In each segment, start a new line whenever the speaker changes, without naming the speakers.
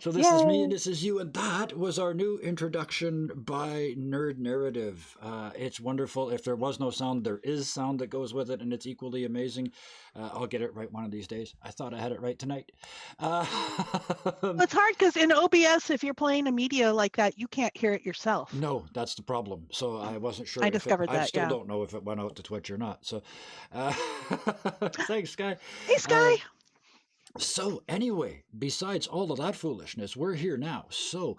So this is me and this is you, and that was our new introduction by Nerd Narrative. It's wonderful. If there was no sound, there is sound that goes with it, and it's equally amazing. I'll get it right one of these days. I thought I had it right tonight.
Well, it's hard because in OBS, if you're playing a media like that, you can't hear it yourself.
No, that's the problem. So I wasn't sure.
I
if
discovered
I
that,
still
yeah.
don't know if it went out to Twitch or not. So thanks, Sky.
Hey, Sky.
So anyway, besides all of that foolishness, we're here now. So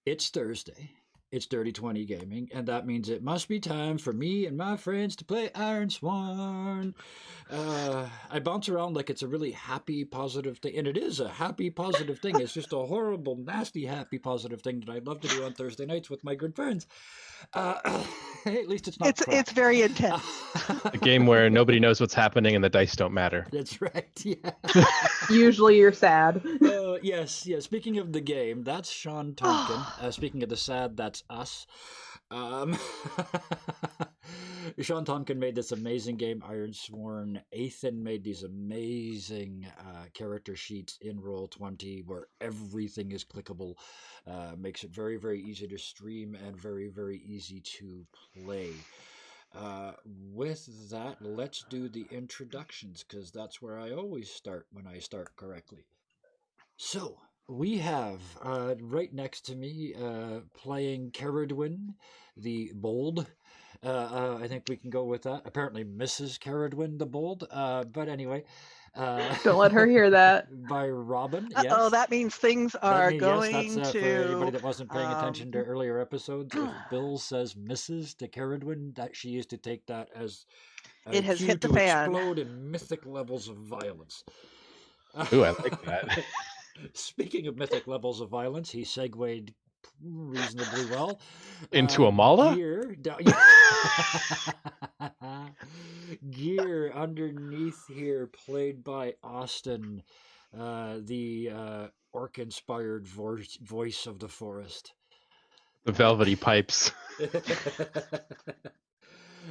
it's Thursday. It's Dirty 20 Gaming, and that means it must be time for me and my friends to play Ironsworn. I bounce around like it's a really happy, positive thing, and it is a happy, positive thing. It's just a horrible, nasty, happy, positive thing that I love to do on Thursday nights with my good friends. At least it's not crap.
It's very intense.
A game where nobody knows what's happening and the dice don't matter.
That's right, yeah.
Usually you're sad.
Yes. Speaking of the game, that's Sean Tonkin. Speaking of the sad, that's us. Sean Tonkin made this amazing game, Ironsworn. Ethan made these amazing character sheets in Roll20 where everything is clickable. Makes it very, very easy to stream and very, very easy to play. With that, let's do the introductions, because that's where I always start when I start correctly. So, we have right next to me playing Caradwyn the Bold. I think we can go with that. Apparently, Mrs. Caradwyn the Bold. But anyway.
Don't let her hear that.
By Robin.
Yes. Oh, that means things are going
yes, that's,
to.
For anybody that wasn't paying attention to earlier episodes, if Bill says Mrs. to Caradwyn, that she used to take that as
it has hit the fan.
Explode in mythic levels of violence.
Ooh, I like that.
Speaking of mythic levels of violence, he segued reasonably well
into a mala.
Gear underneath here, played by Austin, the orc-inspired voice of the forest,
the velvety pipes,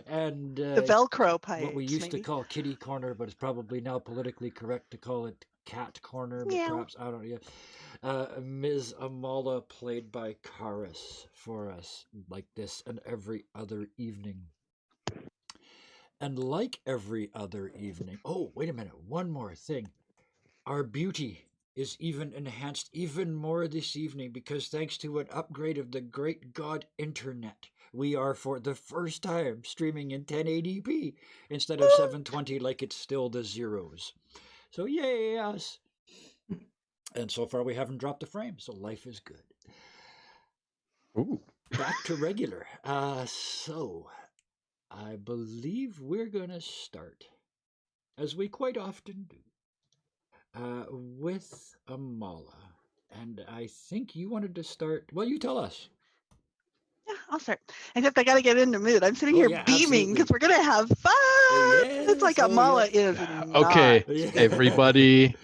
and
the Velcro pipes.
What we used to call kitty corner, but it's probably now politically correct to call it cat corner. But perhaps I don't know. Ms. Amala, played by Karis, for us, like this and every other evening. And like every other evening, oh, wait a minute, one more thing. Our beauty is even enhanced even more this evening because thanks to an upgrade of the great god internet, we are for the first time streaming in 1080p instead of 720 like it's still the zeros. So yay us. And so far we haven't dropped a frame, so life is good.
Ooh.
Back to regular. So I believe we're gonna start, as we quite often do, with Amala. And I think you wanted to start. Well, you tell us.
Yeah, I'll start. Except I got to get in the mood. I'm sitting here beaming because we're going to have fun.
Yes,
it's like Amala is.
Okay, everybody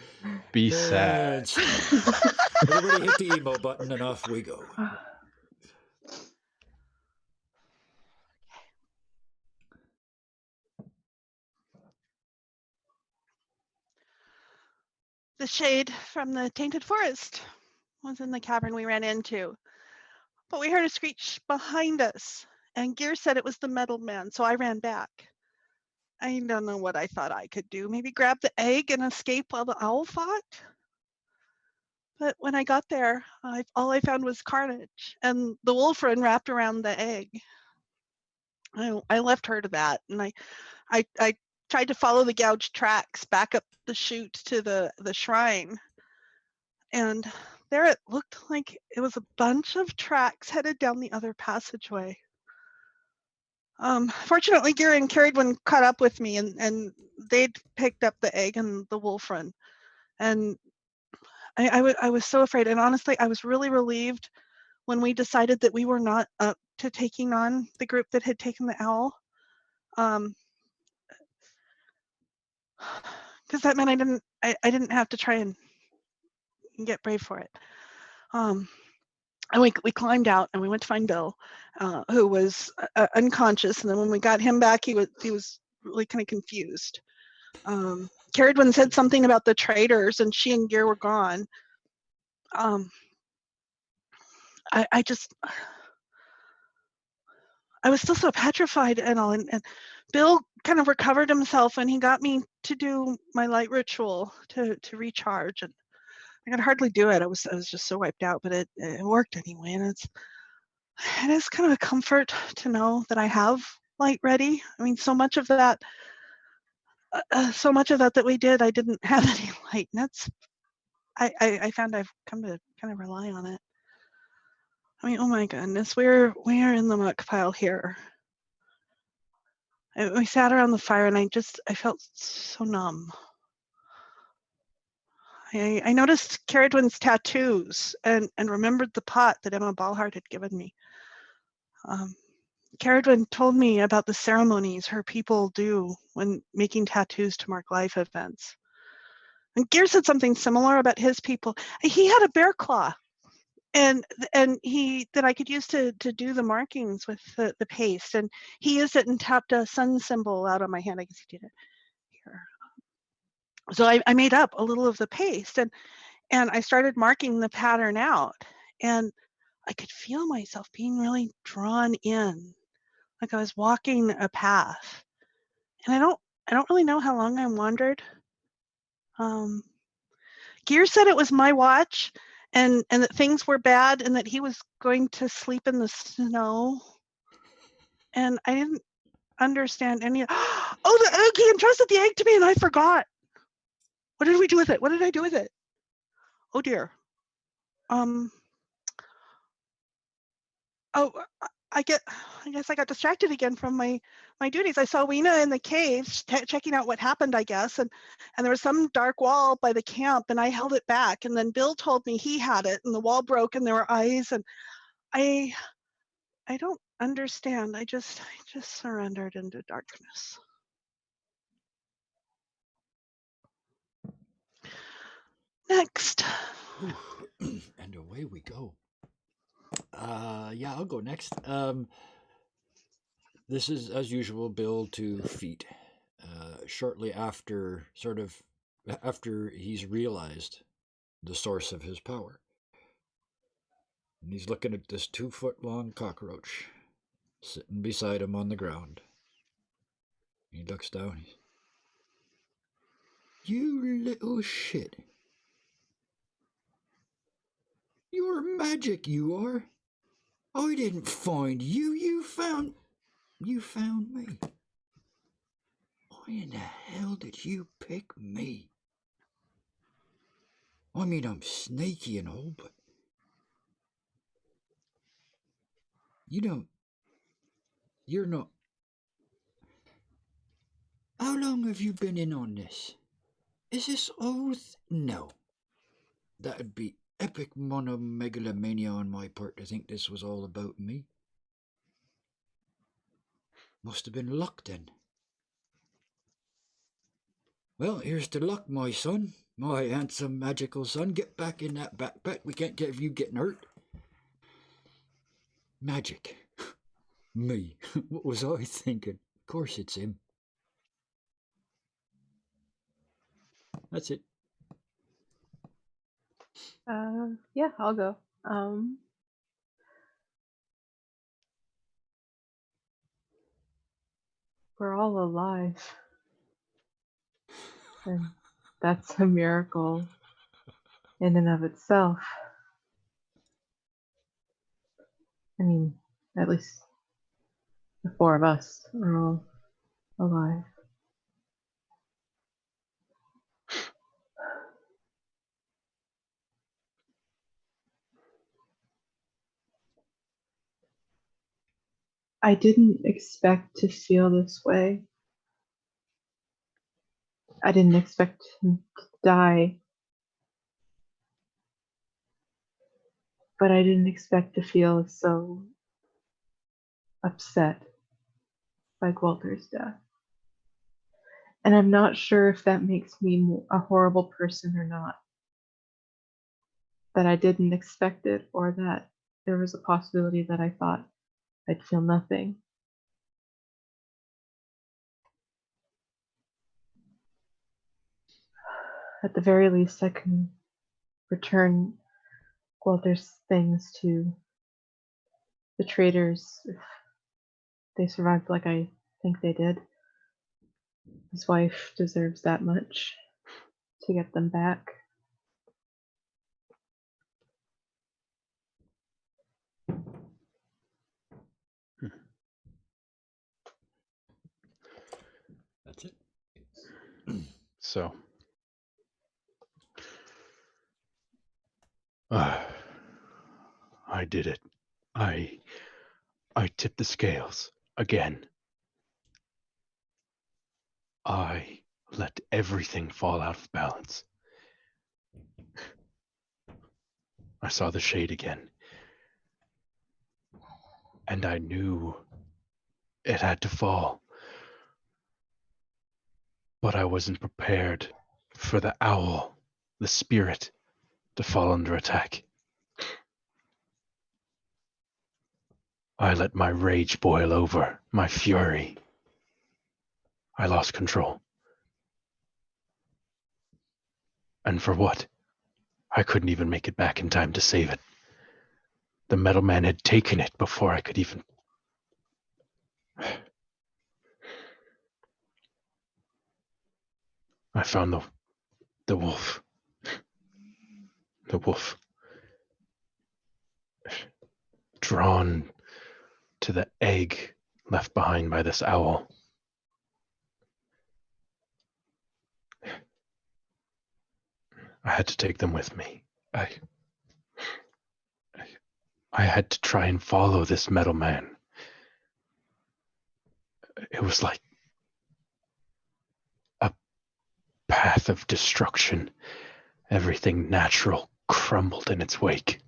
be sad.
Everybody hit the emo button and off we go.
The shade from the tainted forest was in the cavern we ran into. But we heard a screech behind us, and Gear said it was the metal man, so I ran back. I don't know what I thought I could do. Maybe grab the egg and escape while the owl fought? But when I got there, all I found was carnage, and the wolfrin wrapped around the egg. I left her to that, and I tried to follow the gouged tracks back up the chute to the shrine. And there it looked like it was a bunch of tracks headed down the other passageway. Fortunately, Gear and Caradwyn caught up with me, and they'd picked up the egg and the wolfrin. And I was so afraid. And honestly, I was really relieved when we decided that we were not up to taking on the group that had taken the owl. Because that meant I didn't have to try and get brave for it. And we climbed out and we went to find Bill, who was unconscious. And then when we got him back, he was really kind of confused. Caradwyn said something about the traders, and she and Gear were gone. Um, I just, I was still so petrified and all. And Bill kind of recovered himself and he got me to do my light ritual to recharge. And I could hardly do it. I was just so wiped out, but it worked anyway. And it is kind of a comfort to know that I have light ready. I mean, so much of that that we did, I didn't have any light. And that's, I found I've come to kind of rely on it. I mean, oh my goodness, we're in the muck pile here. We sat around the fire and I felt so numb. I noticed Caradwyn's tattoos and remembered the pot that Emma Ballhart had given me. Caradwyn told me about the ceremonies her people do when making tattoos to mark life events. And Gear said something similar about his people. He had a bear claw, and that I could use to do the markings with the paste. And he used it and tapped a sun symbol out on my hand. I guess he did it here. So I made up a little of the paste and I started marking the pattern out. And I could feel myself being really drawn in, like I was walking a path. And I don't really know how long I wandered. Gear said it was my watch and that things were bad and that he was going to sleep in the snow. And I didn't understand any of oh, the egg, he entrusted the egg to me and I forgot. What did we do with it? What did I do with it? Oh dear. Oh, I guess I got distracted again from my duties. I saw Weena in the cave checking out what happened, I guess, and there was some dark wall by the camp, and I held it back. And then Bill told me he had it, and the wall broke, and there were eyes, and I don't understand. I just surrendered into darkness. Next.
And away we go. Yeah, I'll go next. This is, as usual, Bill to feet. Shortly after, after he's realized the source of his power. And he's looking at this 2-foot long cockroach sitting beside him on the ground. He looks down. You little shit. You're magic, you are. I didn't find you. You found me. Why in the hell did you pick me? I mean, I'm snaky and all, but you're not. How long have you been in on this? Is this oath? No. That'd be epic monomegalomania on my part to think this was all about me. Must have been luck then. Well, here's to luck, my son. My handsome magical son. Get back in that backpack. We can't get you getting hurt. Magic. Me. What was I thinking? Of course it's him. That's it.
Yeah, I'll go. We're all alive. And that's a miracle in and of itself. I mean, at least the 4 of us are all alive. I didn't expect to feel this way. I didn't expect him to die. But I didn't expect to feel so upset by Walter's death. And I'm not sure if that makes me a horrible person or not. That I didn't expect it, or that there was a possibility that I thought I'd feel nothing. At the very least, I can return Walter's things to the traders if they survived like I think they did. His wife deserves that much to get them back.
That's it.
So, I did it. I tipped the scales again. I let everything fall out of balance. I saw the shade again. And I knew it had to fall. But I wasn't prepared for the owl, the spirit, to fall under attack. I let my rage boil over, my fury. I lost control. And for what? I couldn't even make it back in time to save it. The metal man had taken it before I could even... I found the wolf. The wolf. Drawn to the egg left behind by this owl. I had to take them with me. I had to try and follow this metal man. It was like a path of destruction. Everything natural crumbled in its wake.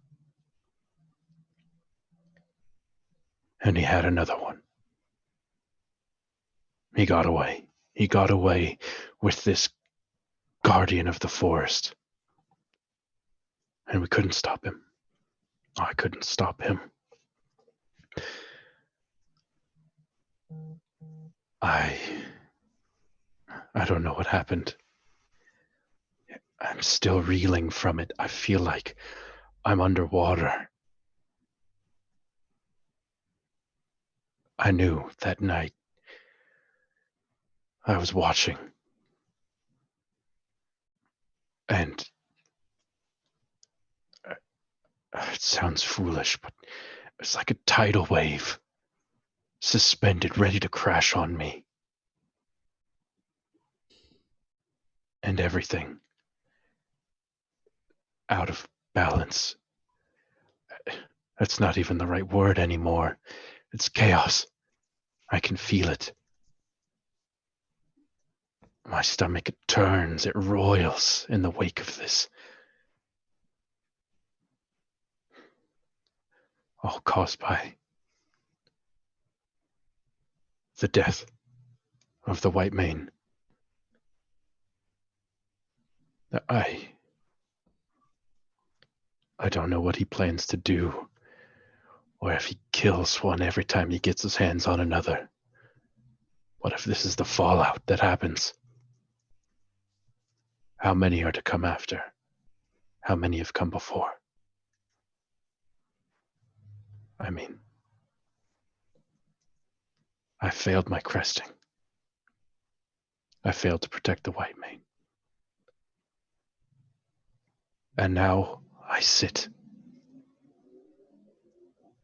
And he had another one. He got away. He got away with this guardian of the forest. And we couldn't stop him. I couldn't stop him. I don't know what happened. I'm still reeling from it. I feel like I'm underwater. I knew that night I was watching. And it sounds foolish, but it's like a tidal wave, suspended, ready to crash on me. And everything out of balance. That's not even the right word anymore. It's chaos. I can feel it. My stomach, it turns, it roils in the wake of this. All caused by the death of the white mane. I don't know what he plans to do, or if he kills one every time he gets his hands on another. What if this is the fallout that happens? How many are to come after? How many have come before? I mean, I failed my cresting. I failed to protect the white mane. And now I sit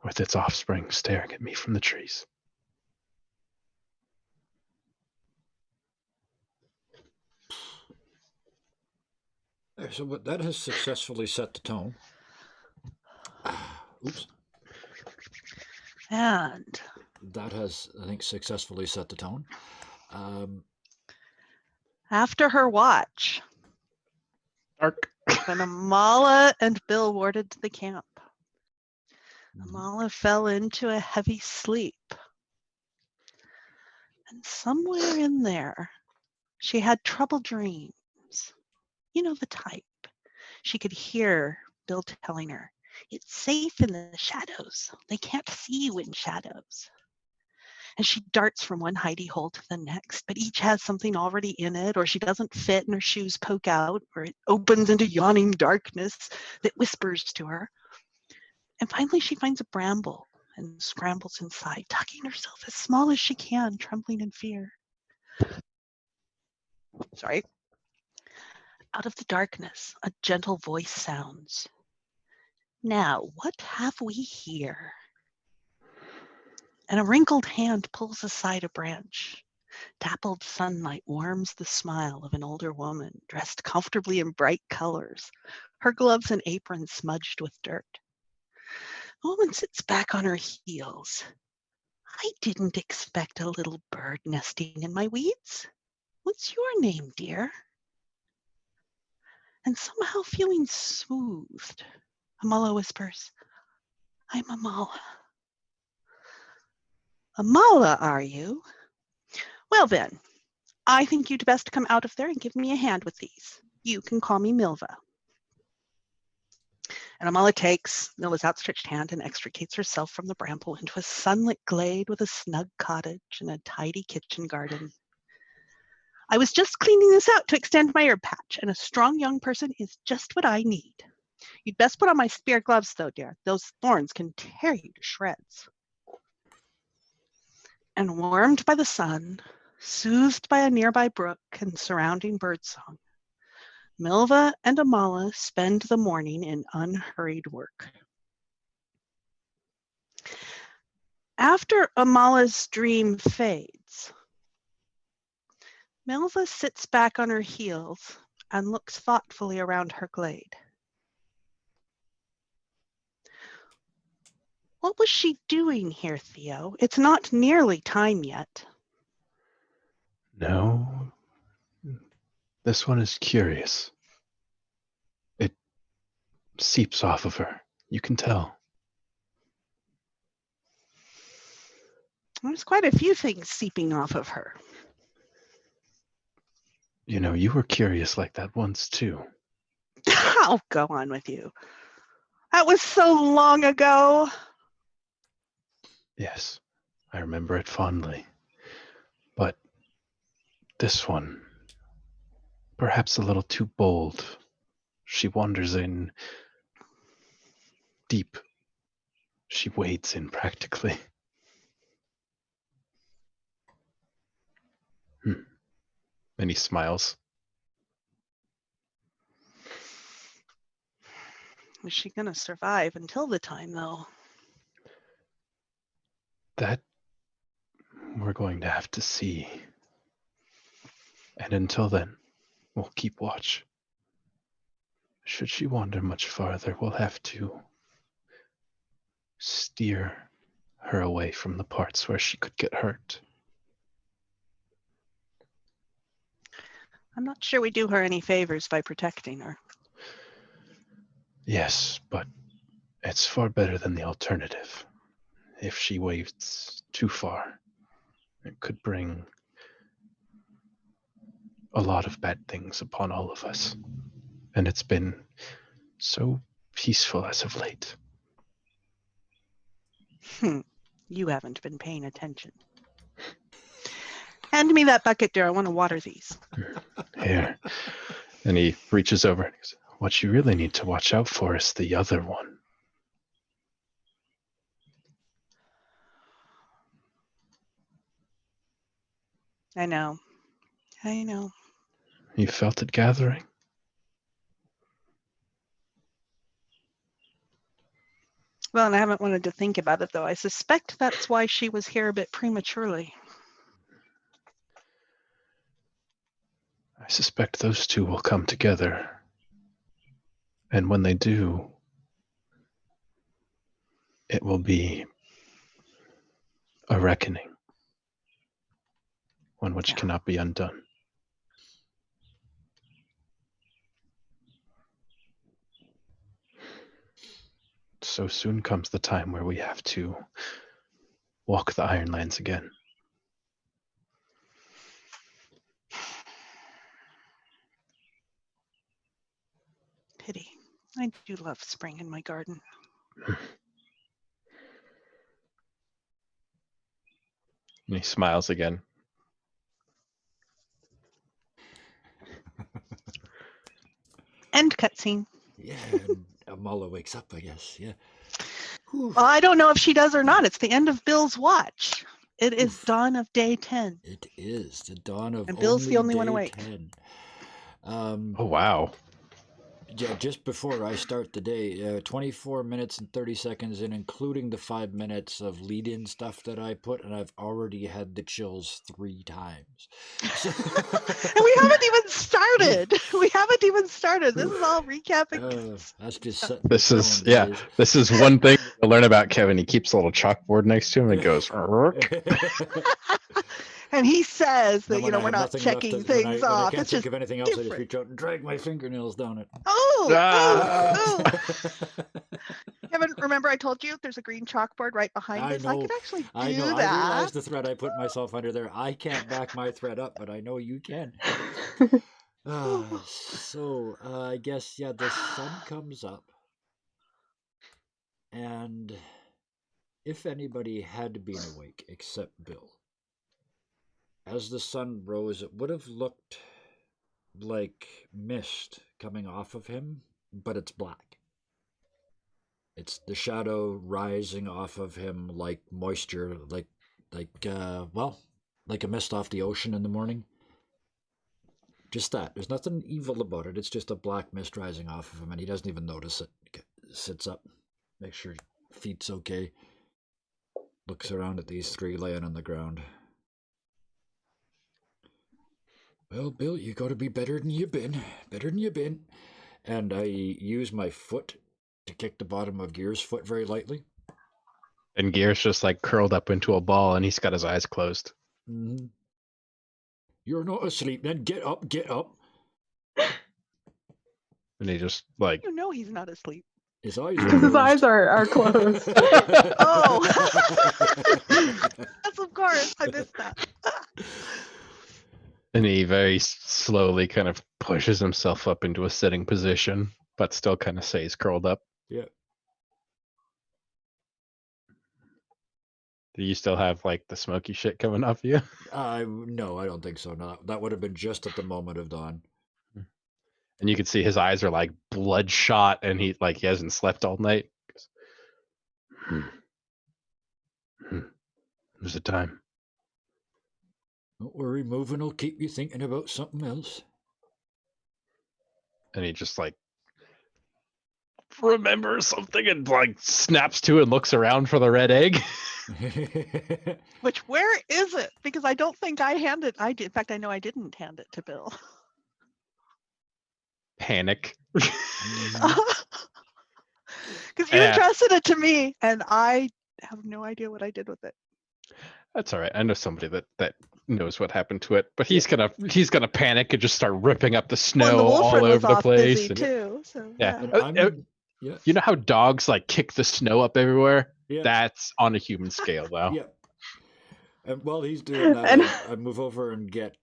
with its offspring staring at me from the trees.
So that has successfully set the tone. Oops.
And
That has, I think, successfully set the tone.
after her watch,
Dark.
when Amala and Bill warded the camp, Amala fell into a heavy sleep. And somewhere in there, she had troubled dreams. You know the type. She could hear Bill telling her, "It's safe in the shadows. They can't see you in shadows." And she darts from one hidey hole to the next, but each has something already in it, or she doesn't fit and her shoes poke out, or it opens into yawning darkness that whispers to her, And finally, she finds a bramble and scrambles inside, tucking herself as small as she can, trembling in fear. Sorry. Out of the darkness, a gentle voice sounds. Now, what have we here? And a wrinkled hand pulls aside a branch. Dappled sunlight warms the smile of an older woman, dressed comfortably in bright colors, her gloves and apron smudged with dirt. The woman sits back on her heels. I didn't expect a little bird nesting in my weeds. What's your name, dear? And somehow feeling soothed, Amala whispers, I'm Amala. Amala, are you? Well then, I think you'd best come out of there and give me a hand with these. You can call me Milva. And Amala takes Milva's outstretched hand and extricates herself from the bramble into a sunlit glade with a snug cottage and a tidy kitchen garden. I was just cleaning this out to extend my herb patch, and a strong young person is just what I need. You'd best put on my spear gloves, though, dear. Those thorns can tear you to shreds. And warmed by the sun, soothed by a nearby brook and surrounding birdsong, Milva and Amala spend the morning in unhurried work. After Amala's dream fades, Milva sits back on her heels and looks thoughtfully around her glade. What was she doing here, Theo? It's not nearly time yet.
No, this one is curious. It seeps off of her. You can tell.
There's quite a few things seeping off of her.
You know, you were curious like that once too.
I'll go on with you. That was so long ago.
Yes, I remember it fondly. But this one, perhaps a little too bold. She wanders in deep. She wades in practically. And he smiles.
Is she going to survive until the time, though?
That we're going to have to see. And until then, we'll keep watch. Should she wander much farther, we'll have to steer her away from the parts where she could get hurt.
I'm not sure we do her any favors by protecting her.
Yes, but it's far better than the alternative. If she wades too far, it could bring a lot of bad things upon all of us. And it's been so peaceful as of late.
You haven't been paying attention. Hand me that bucket, dear. I want to water these.
Here. And he reaches over and goes, what you really need to watch out for is the other one.
I know.
You felt it gathering?
Well, and I haven't wanted to think about it, though. I suspect that's why she was here a bit prematurely.
I suspect those two will come together. And when they do, it will be a reckoning, one which cannot be undone. So soon comes the time where we have to walk the Ironlands again.
Pity. I do love spring in my garden.
And he smiles again.
End cutscene.
Yeah, and Amala wakes up, I guess. Yeah. Whew.
Well, I don't know if she does or not. It's the end of Bill's watch. It is
Oof.
dawn of day 10.
It is the dawn of
And Bill's the only one
day
awake.
10.
Oh wow.
Yeah, just before I start the day, 24 minutes and 30 seconds in, including the 5 minutes of lead-in stuff that I put, and I've already had the chills 3 times. So...
And we haven't even started. We haven't even started. This is all recapping.
That's just setting
This
the
is
tone, boys.
This is one thing to learn about Kevin. He keeps a little chalkboard next to him and goes.
And he says that,
Then when I
we're
have
not
nothing left
checking
to, when
things
I
off.
can't
It's
think
just
of anything else, I just
different.
reach out and drag my fingernails down it.
Oh, Kevin, remember I told you there's a green chalkboard right behind us? I could actually do
I know.
that.
I realize the thread I put myself under there. I can't back my thread up, but I know you can. So I guess, yeah, the sun comes up. And if anybody had been awake except Bill, as the sun rose, it would have looked like mist coming off of him, but it's black. It's the shadow rising off of him like moisture, like a mist off the ocean in the morning. Just that. There's nothing evil about it. It's just a black mist rising off of him, and he doesn't even notice it. Sits up, makes sure feet's okay. Looks around at these 3 laying on the ground. Well, Bill, you gotta be better than you been. Better than you been. And I use my foot to kick the bottom of Gear's foot very lightly.
And Gear's just like curled up into a ball, and he's got his eyes closed.
Mm-hmm. You're not asleep, then. Get up, get up.
And he just like.
He's not asleep.
His eyes
Because his eyes are closed.
Oh. Yes, of course. I missed that.
And he very slowly kind of pushes himself up into a sitting position, but still kind of stays curled up.
Yeah.
Do you still have like the smoky shit coming off you?
No, I don't think so. No, that would have been just at the moment of dawn.
And you can see his eyes are like bloodshot, and he hasn't slept all night. There's the time.
Don't worry, moving will keep you thinking about something else.
And he just like remembers something and like snaps to and looks around for the red egg.
Which, where is it? Because I don't think I handed. I did. In fact, I know I didn't hand it to Bill.
Panic.
Because you entrusted it to me, and I have no idea what I did with it.
That's all right. I know somebody that knows what happened to it, but he's gonna panic and just start ripping up the snow all over the place.
Too, so,
yeah. You know how dogs like kick the snow up everywhere?
Yeah.
That's on a human scale, though.
Yeah. And while he's doing that, I move over and get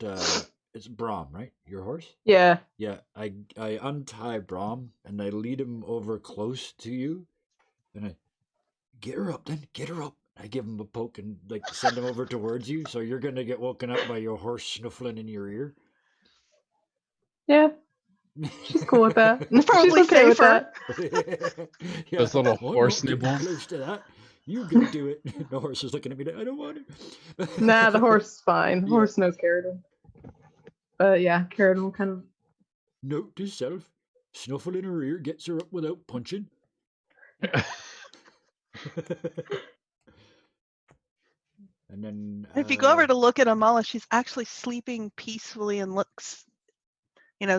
it's Brom, right? Your horse?
Yeah.
Yeah. I untie Brom and I lead him over close to you, and I get her up. Then get her up. I give him a poke and like send him over towards you. So you're gonna get woken up by your horse snuffling in your ear.
Yeah. She's cool with that.
Probably
She's okay
safer.
with that.
Yeah.
Those little horse nibbles.
Close to that. You go do it. The horse is looking at me like, I don't want it.
Nah, the horse is fine. The
Yeah.
horse knows Carradine. But yeah, Carradine will kind of.
Note to self: snuffle in her ear gets her up without punching. And then
If you go over to look at Amala, she's actually sleeping peacefully and looks,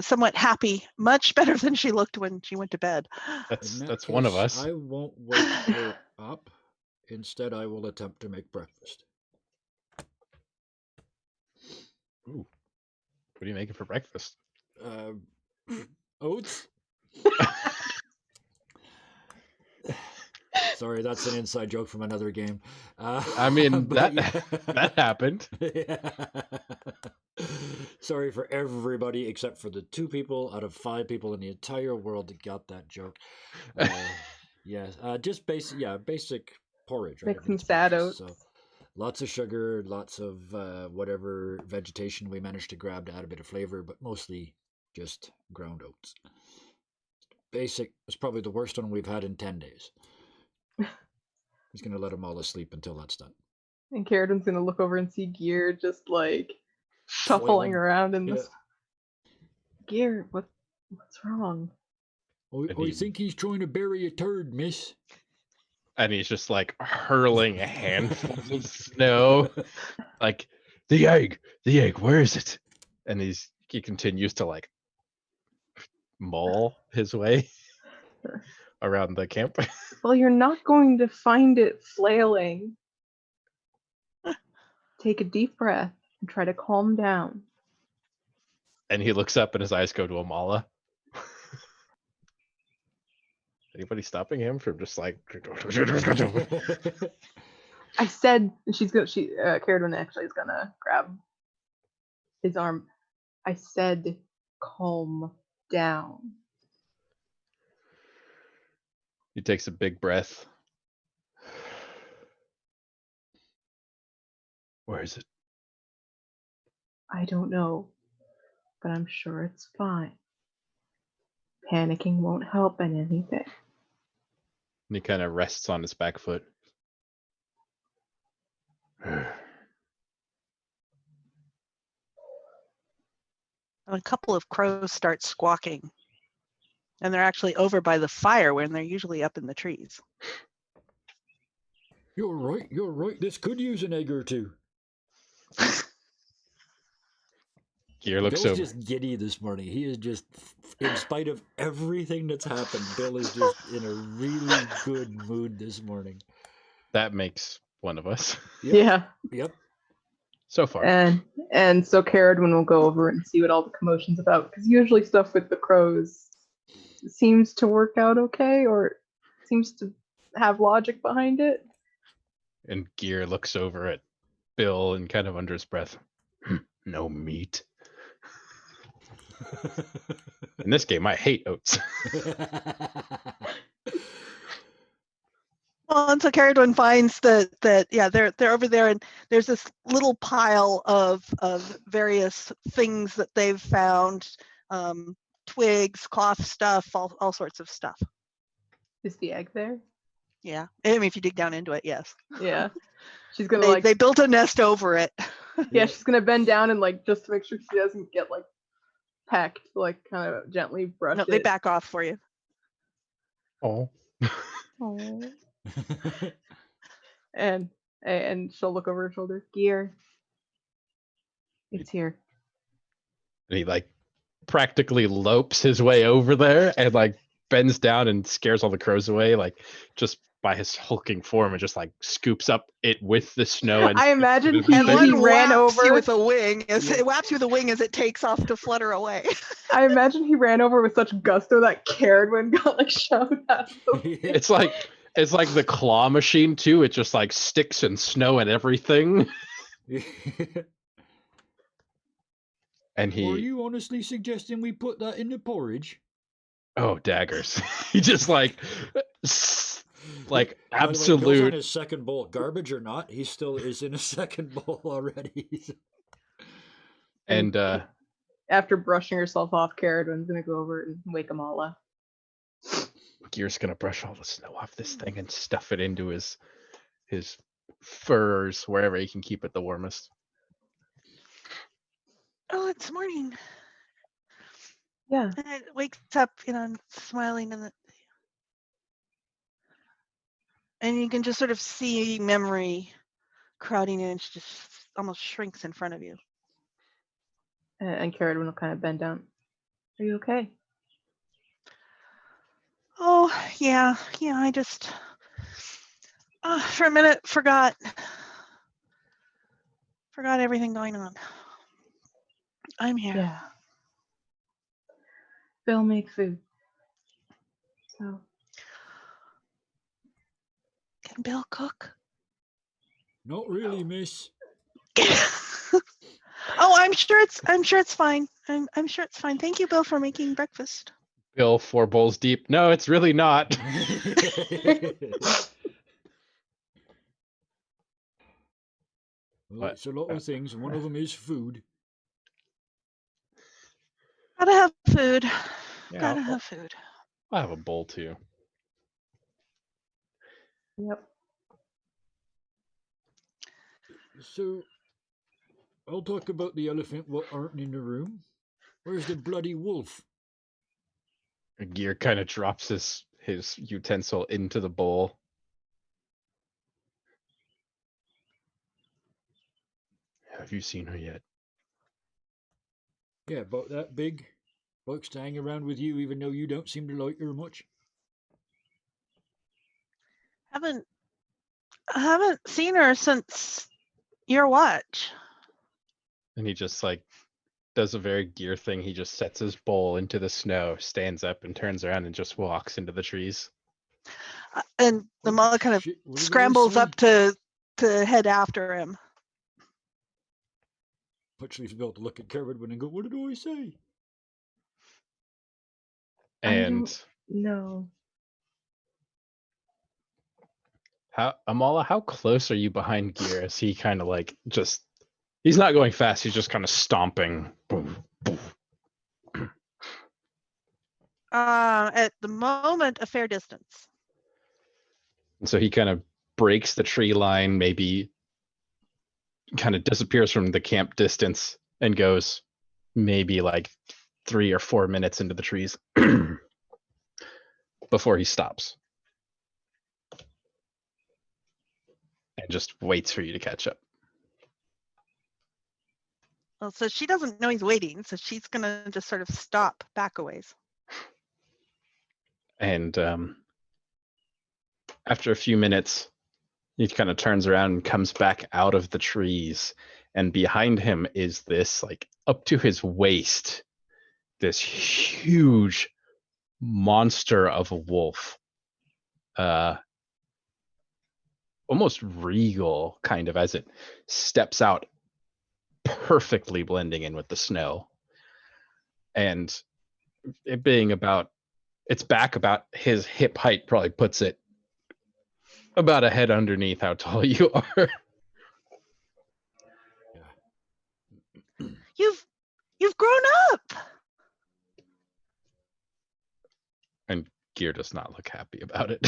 somewhat happy. Much better than she looked when she went to bed.
That's one of us.
I won't wake her up. Instead, I will attempt to make breakfast.
Ooh. What are you making for breakfast?
Oats. Sorry, that's an inside joke from another game.
I mean, that happened.
Yeah. Sorry for everybody except for the 2 people out of 5 people in the entire world that got that joke. Yes, just basic porridge. Right?
Make some sad oats.
So, lots of sugar, lots of whatever vegetation we managed to grab to add a bit of flavor, but mostly just ground oats. Basic. It's probably the worst one we've had in 10 days. He's gonna let them all asleep until that's done.
And Carradin's gonna look over and see Gear just like shuffling
Flailing.
around in
Yeah.
this. Gear, what's wrong?
I think he's trying to bury a turd, miss.
And he's just like hurling a handful of snow. Like, the egg, where is it? And he continues to like maul his way around the camp.
Well, you're not going to find it flailing. Take a deep breath and try to calm down.
And he looks up and his eyes go to Amala. Anybody stopping him from just like
I said Carradin actually is gonna grab his arm. I said calm down.
He takes a big breath. Where is it?
I don't know, but I'm sure it's fine. Panicking won't help in anything.
And he kind of rests on his back foot.
And a couple of crows start squawking. And they're actually over by the fire when they're usually up in the trees.
You're right. This could use an egg or two.
Gear looks
Bill's
over.
just giddy this morning. He is just, in spite of everything that's happened, Bill is just in a really good mood this morning.
That makes one of us.
Yep.
Yeah.
Yep.
So far.
And so Carradin will go over and see what all the commotion's about, because usually stuff with the crows seems to work out okay, or seems to have logic behind it.
And Gear looks over at Bill and kind of under his breath. No meat. In this game, I hate oats.
Well, and so Carradin finds that they're over there, and there's this little pile of various things that they've found, twigs, cloth stuff, all sorts of stuff.
Is the egg there?
Yeah, I mean, if you dig down into it, yes.
Yeah. She's gonna
They built a nest over it.
yeah, she's gonna bend down and like just to make sure she doesn't get like pecked, like kind of gently brush
No,
it.
they back off for you.
Oh.
Aww. And she'll look over her shoulder. Gear. It's here.
And he like practically lopes his way over there and like bends down and scares all the crows away, like just by his hulking form, and just like scoops up it with the snow. And
I imagine
scoops it
And
in
one
the
he ran
whaps
over
you with a wing it whaps you with a wing as it takes off to flutter away.
I imagine he ran over with such gusto that Carradin got like shoved out of the way.
It's like the claw machine too. It just like sticks and snow and everything. And
Are you honestly suggesting we put that in the porridge?
Oh, daggers. He just like
By the way, Bill's on
absolute.
his second bowl. Garbage or not, he still is in his second bowl already.
And
after brushing herself off, Carradin's gonna go over and wake Amala.
Gear's gonna brush all the snow off this thing and stuff it into his furs, wherever he can keep it the warmest.
Oh, it's morning.
Yeah.
And it wakes up, and smiling, and you can just sort of see memory crowding in. She just almost shrinks in front of you.
And Carradin will kind of bend down. Are you okay?
Oh, yeah, I just for a minute forgot everything going on. I'm here.
Yeah. Bill made food. So
Can Bill cook?
Not really, miss.
Oh, I'm sure it's fine. I'm sure it's fine. Thank you, Bill, for making breakfast.
Bill, 4 bowls deep. No, it's really not.
Well, it's a lot of things, and one of them is food.
Gotta have food.
Yeah,
Gotta have food.
I'll have a bowl too.
yep.
So, I'll talk about the elephant what aren't in the room. Where's the bloody wolf?
Gear kind of drops his utensil into the bowl. Have you seen her yet?
Yeah, about that big. Likes to hang around with you even though you don't seem to like her much.
Haven't seen her since your watch.
And he just like does a very Gear thing. He just sets his bowl into the snow, stands up, and turns around and just walks into the trees.
And the mother kind of
Shit, what did I
scrambles
say?
up to head after him.
Actually, about to look at Kerwin and go, "What did I say?"
And
no.
How close are you behind Gear as he kind of like just he's not going fast, he's just kind of stomping. Boom, boom.
At the moment, a fair distance.
And so he kind of breaks the tree line, maybe kind of disappears from the camp distance and goes maybe like 3 or 4 minutes into the trees before he stops and just waits for you to catch up.
Well, so she doesn't know he's waiting, so she's gonna just sort of stop back a ways.
And after a few minutes, he kind of turns around and comes back out of the trees. And behind him is this, like, up to his waist, this huge monster of a wolf. Almost regal, kind of, as it steps out, perfectly blending in with the snow. And it being about, its back about his hip height probably puts it about a head underneath how tall you are.
You've grown up.
And Gear does not look happy about it.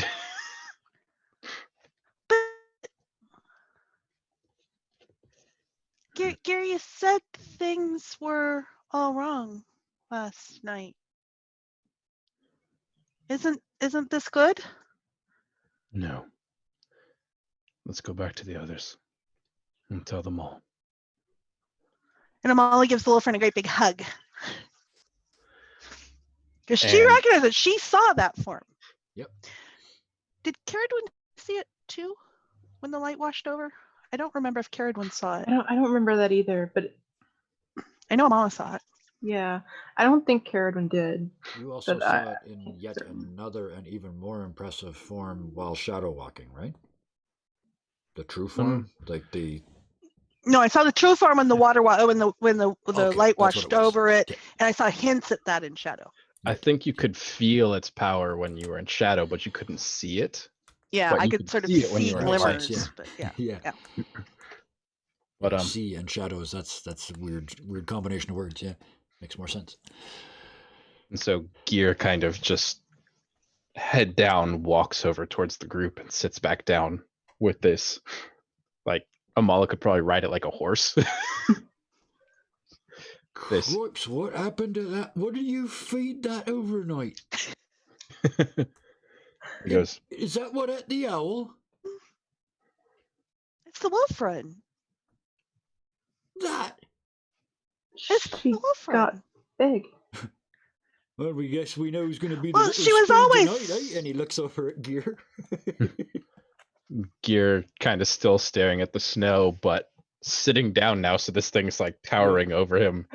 Gary, you said things were all wrong last night. Isn't this good?
No. Let's go back to the others and tell them all.
And Amala gives the little friend a great big hug. Because she
And-
recognized that she saw that form.
Yep.
Did Caradwin see it too when the light washed over? I don't remember if Caradwin saw it.
I don't remember that either, but
I know Amala saw it.
yeah, I don't think Caradwin did.
You also
But
saw it in
can't be
yet
certain.
another and even more impressive form while shadow walking, right? The true form, like the.
No, I saw the true form when the water when the
Okay,
light
that's what
washed
it was.
over it,
Okay.
and I saw hints at that in shadow.
I think you could feel its power when you were in shadow, but you couldn't see it.
Yeah,
But
I
you
could
could
sort of
see it when you
see
were in
glimmers,
light.
but yeah.
Yeah.
But
See and shadows. That's a weird combination of words. Yeah, makes more sense.
and so Gear kind of just head down, walks over towards the group and sits back down with this. Like Amala could probably ride it like a horse. This.
Cripes, what happened to that? What did you feed that overnight?
He goes,
Is that what ate the owl?
It's the wolf run.
That?
It's
She
the wolf
got
run.
big.
Well, we guess we know who's going to be the
Well,
little
she was
spoon
always-
tonight, eh? And he looks over at Gear.
Gear kind of still staring at the snow, but sitting down now, so this thing's like towering over him.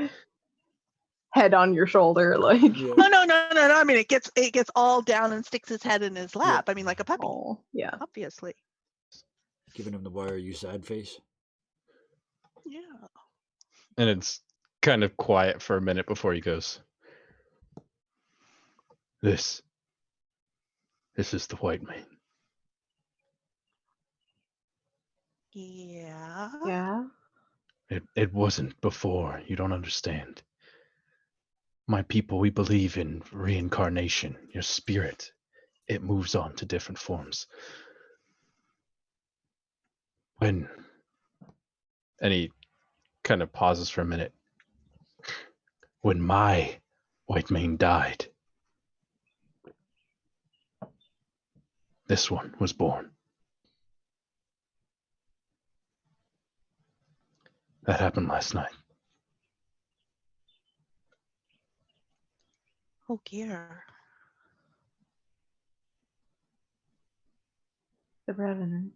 Head on your shoulder, like.
Yeah.
No. I mean, it gets all down and sticks his head in his lap. I mean, like a puppy,
Oh, yeah.
obviously.
Giving him the why are you sad face.
Yeah.
And it's kind of quiet for a minute before he goes, This is the white mane.
Yeah.
Yeah.
It wasn't before. You don't understand. My people, we believe in reincarnation. Your spirit, it moves on to different forms. When And he kind of pauses for a minute. When my white mane died, this one was born. That happened last night.
Oh dear.
The Revenant.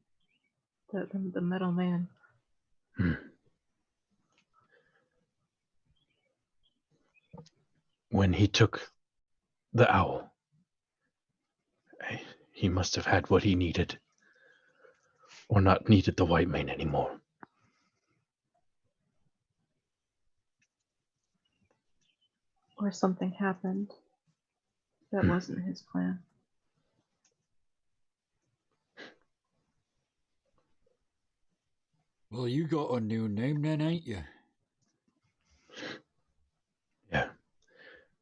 The metal man.
When he took the owl, he must have had what he needed. Or not needed the white mane anymore.
Or something happened that wasn't his plan.
Well, you got a new name then, ain't you?
Yeah.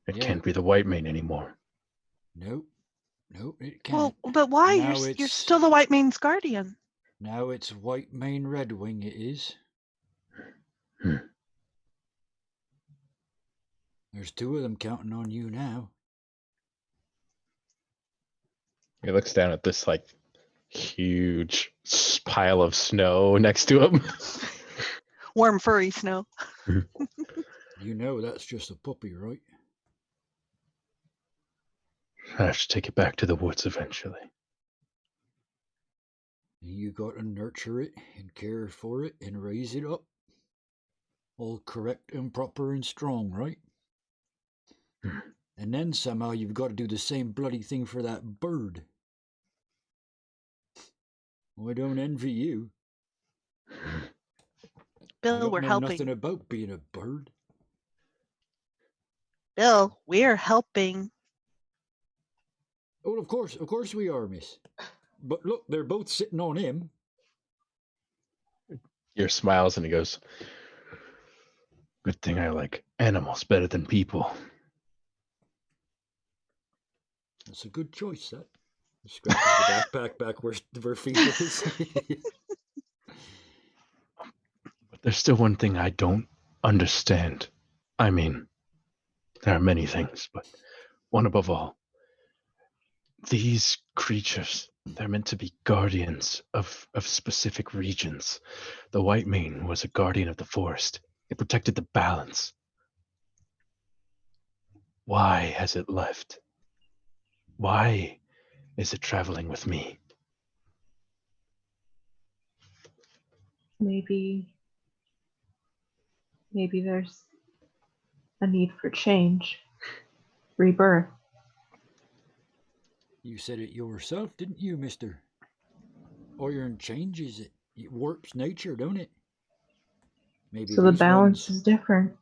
It
Yeah.
can't be the white mane anymore.
Nope, it
Well,
can't.
but why?
Now
You're
it's-
still the White Mane's guardian.
Now it's White Mane Red Wing, it is. There's two of them counting on you now.
He looks down at this like huge pile of snow next to him.
Warm, furry snow.
You know that's just a puppy, right?
I have to take it back to the woods eventually.
You got to nurture it and care for it and raise it up. All correct and proper and strong, right? And then somehow you've got to do the same bloody thing for that bird. I don't envy you.
Bill,
I don't
we're
know
helping.
nothing about being a bird.
Bill, we're helping.
Oh, of course we are, miss. But look, they're both sitting on him.
Gear smiles and he goes, good thing I like animals better than people.
That's a good choice, that. Scratches the backpack back where feet is.
But there's still one thing I don't understand. I mean, there are many things, but one above all. These creatures, they're meant to be guardians of specific regions. The white mane was a guardian of the forest. It protected the balance. Why has it left? Why is it traveling with me?
Maybe there's a need for change. Rebirth.
You said it yourself, didn't you, mister? Iron changes it. It warps nature, don't it? Maybe
So the
these
balance
ones-
is different.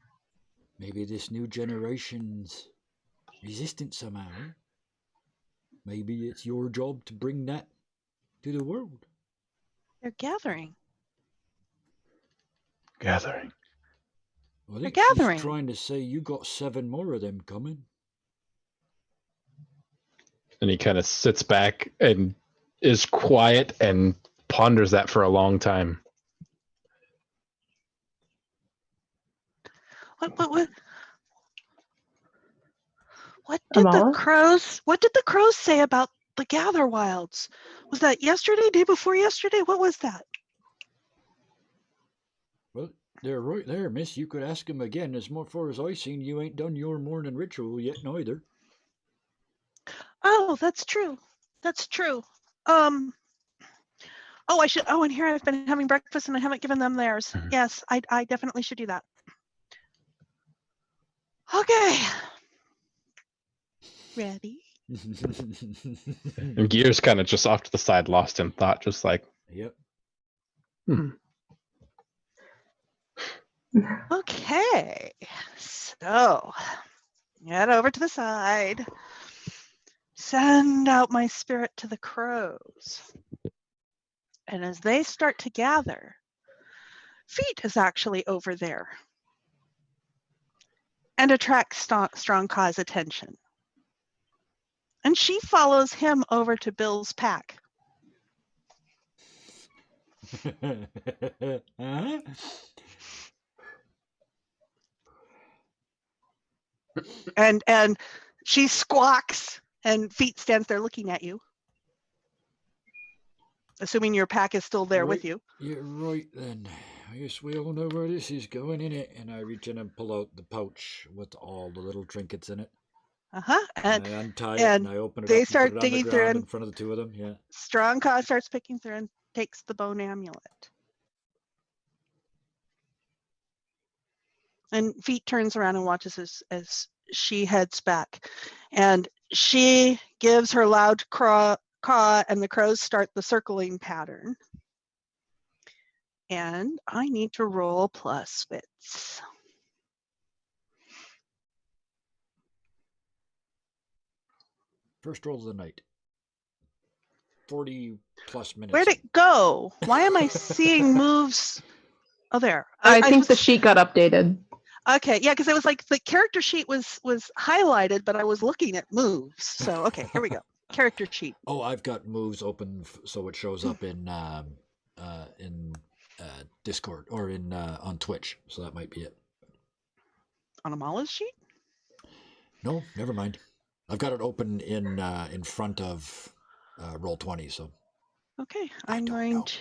Maybe this new generation's resistant somehow. Maybe it's your job to bring that to the world.
They're gathering.
Gathering.
I think
gathering.
she's trying to say you got 7 more of them coming.
And he kind of sits back and is quiet and ponders that for a long time.
What did the
Amala?
crows? What did the crows say about the gather wilds? Was that yesterday? Day before yesterday? What was that?
Well, they're right there, miss. You could ask them again. As far as I seen, you ain't done your morning ritual yet, neither.
Oh, that's true. That's true. Oh, I should. Oh, and here I've been having breakfast and I haven't given them theirs.
Mhm.
Yes, I definitely should do that. Okay. Ready?
And Gear's kind of just off to the side, lost in thought, just like,
Yep.
Okay. So, head over to the side. Send out my spirit to the crows. And as they start to gather, Feet is actually over there and attracts strong cause attention. And she follows him over to Bill's pack.
Huh?
And she squawks, and Feet stands there looking at you, assuming your pack is still there with
Right.
you.
Yeah, right then. I guess we all know where this is going, innit? And I reach in and pull out the pouch with all the little trinkets in it.
And
I untie it and
and
I open it
they
up and put
start
it on the
digging through,
ground in
and
front of the two of them. Yeah.
Strongcaw starts picking through and takes the bone amulet. And Feet turns around and watches as she heads back. And she gives her loud caw, and the crows start the circling pattern. And I need to roll plus wits.
First roll of the night. 40 plus minutes.
Where'd it go? Why am I seeing moves? Oh, there.
I think the
was-
sheet got updated.
Okay, yeah, because it was like the character sheet was highlighted, but I was looking at moves. So okay, here we go. Character sheet.
Oh, I've got moves open so it shows up in Discord or in on Twitch. So that might be it.
On Amala's sheet?
No, never mind. I've got it open in front of Roll20. So
Okay,
I
I'm
don't
going
know.
to.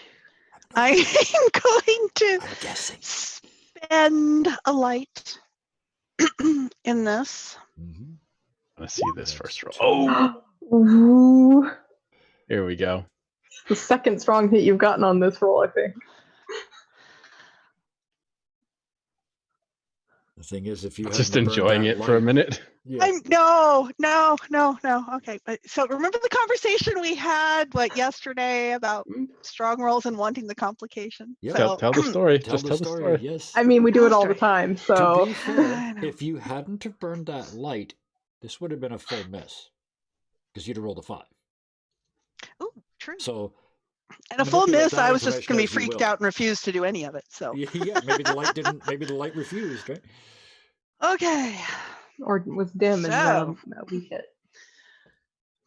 I have no idea.
I'm going to
I'm guessing.
spend a light in this.
Mm-hmm.
I want to see this first roll.
That's
Oh,
Ooh.
here we go.
The second strong hit you've gotten on this roll, I think.
The thing is, if you
Just
hadn't burned
enjoying
that
it for a
light-
minute.
Yeah.
I'm no. Okay, so remember the conversation we had yesterday about strong rolls and wanting the complication.
Yep.
So,
Tell the story.
Tell
Just
the
tell
story.
the story.
Yes.
I mean, we do it all the
Story.
time,
To
so.
be fair,
I know.
if you hadn't have burned that light, this would have been a full miss because you'd have rolled a 5.
Ooh, true.
So
And a full
manipulate
miss,
that
I was just
information
going to be
as you
freaked
will.
out and refuse to do any of it. So,
yeah, maybe the light didn't. Maybe the light refused, right?
Or
okay,
was dim and
So-
we hit.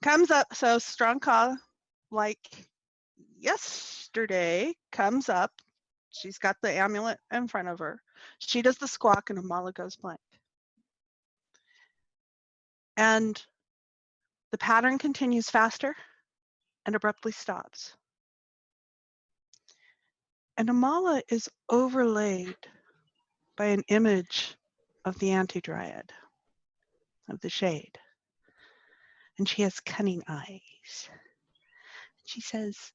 comes up. So strong call, like yesterday, comes up. She's got the amulet in front of her. She does the squawk, and Amala goes blank. And the pattern continues faster and abruptly stops. And Amala is overlaid by an image of the anti-dryad, of the shade. And she has cunning eyes. She says,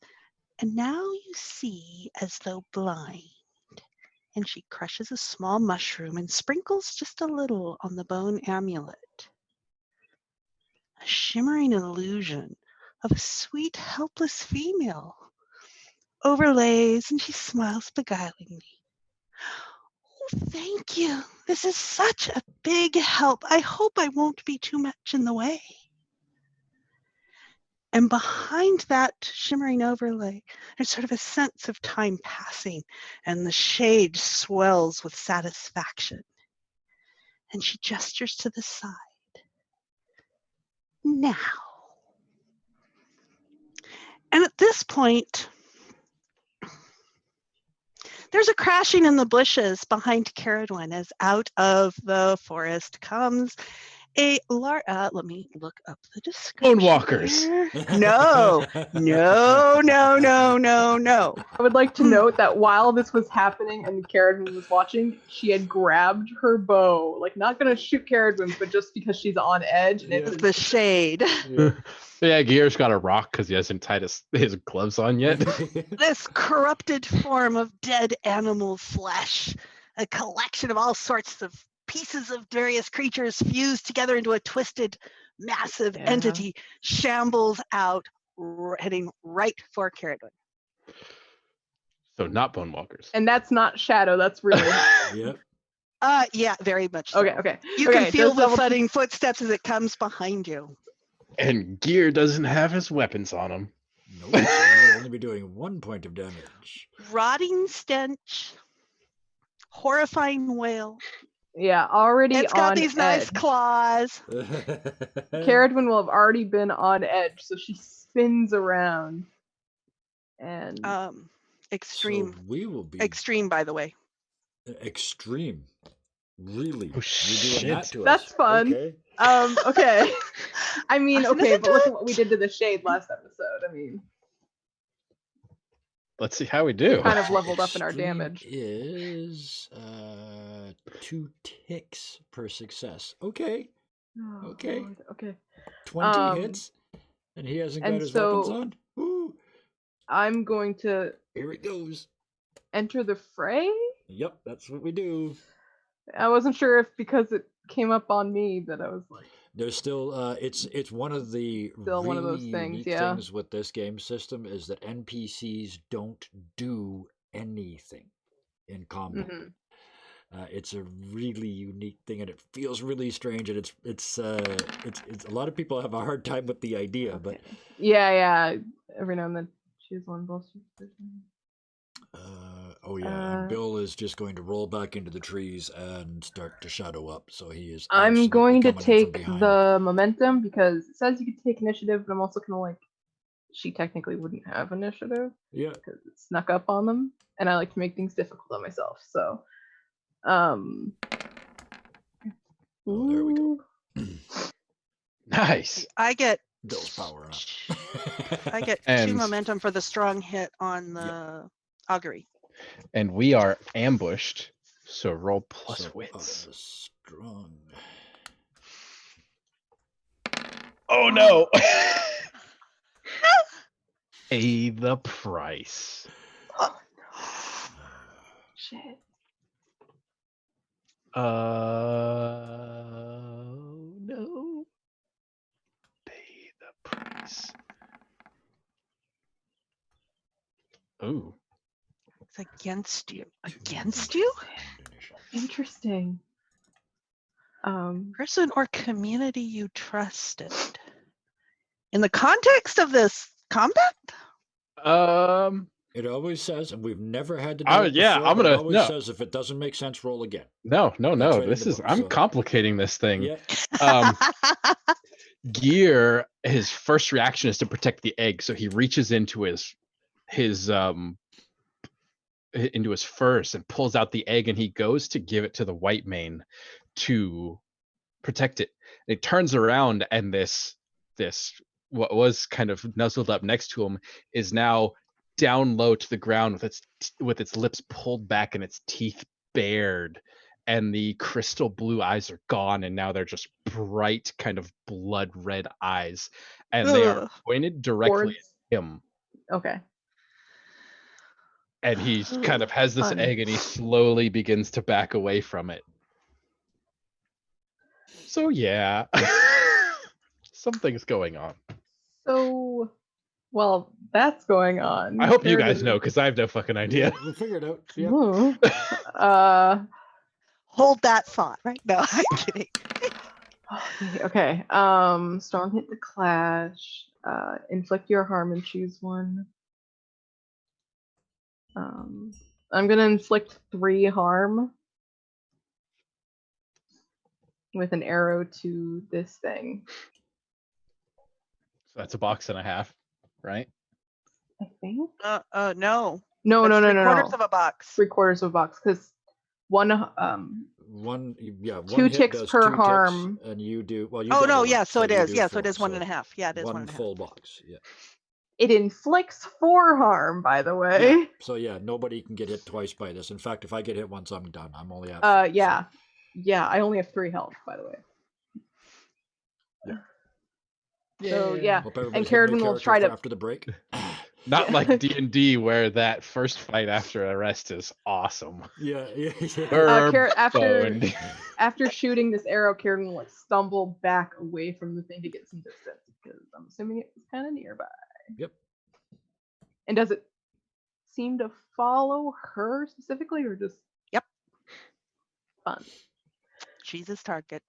"And now you see as though blind." And she crushes a small mushroom and sprinkles just a little on the bone amulet. A shimmering illusion of a sweet, helpless female overlays, and she smiles beguilingly. "Oh, thank you. This is such a big help. I hope I won't be too much in the way." And behind that shimmering overlay, there's sort of a sense of time passing, and the shade swells with satisfaction. And she gestures to the side. "Now." And at this point, there's a crashing in the bushes behind Caradwin as out of the forest comes a large, let me look up the description.
Bonewalkers.
here. No.
I would like to note that while this was happening and Caradwin was watching, she had grabbed her bow. Like, not gonna shoot Caradwin, but just because she's on edge. And
Yeah.
It's the shade.
Yeah.
Yeah, Gear's got a rock because he hasn't tied his gloves on yet.
This corrupted form of dead animal flesh, a collection of all sorts of pieces of various creatures fused together into a twisted, massive
Yeah.
entity, shambles out, heading right for Caradwin.
So not bonewalkers.
And that's not shadow, that's really.
Yep.
Yeah, very much so.
Okay.
You
Okay,
can feel
just
the
double-
thudding footsteps as it comes behind you.
And Gear doesn't have his weapons on him.
No, so you'll only be doing 1 point of damage.
Rotting stench, horrifying wail.
Yeah, already
It's got
on
these nice
edge.
claws.
Caradwin will have already been on edge, so she spins around. And
Extreme.
So we will be
Extreme, by the way.
extreme. Really?
Oh,
You're doing that
shit.
to us?
That's fun.
Okay.
Okay. I mean,
Wasn't
okay,
it
but look
good?
at what we did to the shade last episode. I mean,
Let's see how we do.
kind of leveled up in our
Extreme
damage.
is 2 ticks per success. Okay.
Oh,
Okay.
Lord, okay.
20 hits, and he hasn't got
and
his weapons
so-
on. Ooh,
I'm going to
here it goes.
enter the fray.
Yep, that's what we do.
I wasn't sure if because it came up on me that I was like,
There's still it's one of the
Still
really
one of those things,
unique
yeah.
things with this game system is that NPCs don't do anything in combat.
mhm.
It's a really unique thing, and it feels really strange. And it's a lot of people have a hard time with the idea, but
Okay. Yeah. Every now and then, choose one bolster position.
oh yeah, and Bill is just going to roll back into the trees and start to shadow up. So he is.
I'm
absolutely
going to
coming in from
take
behind.
the momentum because it says you can take initiative, but I'm also kind of like, she technically wouldn't have initiative
Yeah.
because it snuck up on them, and I like to make things difficult on myself. So,
Oh, there we go.
Nice.
I get
Bill's power up.
I get 2
And-
momentum for the strong hit on the augury.
And we are ambushed, so roll plus
So,
wits.
strong.
Oh no! Pay the price.
shit.
No. Pay the price. Ooh.
It's against you. Against you?
Interesting.
Person or community you trusted. In the context of this combat?
It always says, and we've never had to do
Oh,
it
yeah,
before,
I'm
but it
gonna-
always
no.
says if it doesn't make sense, roll again.
No.
That's right in
This
the
is
book,
I'm
so-
complicating this thing.
Yeah.
Gear, his first reaction is to protect the egg, so he reaches into his furs and pulls out the egg, and he goes to give it to the white mane to protect it. It turns around, and this what was kind of nuzzled up next to him is now down low to the ground with its lips pulled back and its teeth bared, and the crystal blue eyes are gone, and now they're just bright kind of blood red eyes, and they are
Ugh.
pointed directly
Boards.
at him.
Okay.
And he kind of has this
Fun.
egg, and he slowly begins to back away from it. So yeah, something's going on.
So, well, that's going on.
I hope you
There
guys
it
know,
is.
because I have no fucking idea.
We'll figure it out. Yeah.
Ooh.
Hold that thought, right? No, I'm kidding.
Okay. Strong hit to clash. Inflict your harm and choose one. I'm gonna inflict 3 harm with an arrow to this thing.
So that's a box and a half, right?
I think.
No.
No.
That's 3/4 of a box.
3/4 of a box, because one
One
2
hit
ticks
does
per
2 ticks,
harm.
and you do you
Oh no,
double
yeah,
up,
so it
you
is.
do
Yeah, so it
4,
is 1.5. Yeah, it is 1.5.
full box. Yeah.
It inflicts 4 harm, by the way.
So yeah, nobody can get hit twice by this. In fact, if I get hit once, I'm done. I'm only at 4,
Yeah. Yeah, I only have 3 health, by the way. So yeah,
Hope
and
everybody's getting
Carradine
their
will
character
try
for
to.
after the break.
Not
Yeah.
like D&D, where that first fight after arrest is awesome.
Yeah.
We're
After
boned.
after shooting this arrow, Carradine will like stumble back away from the thing to get some distance because I'm assuming it was kind of nearby.
Yep.
And does it seem to follow her specifically, or just
Yep.
fun?
She's his target.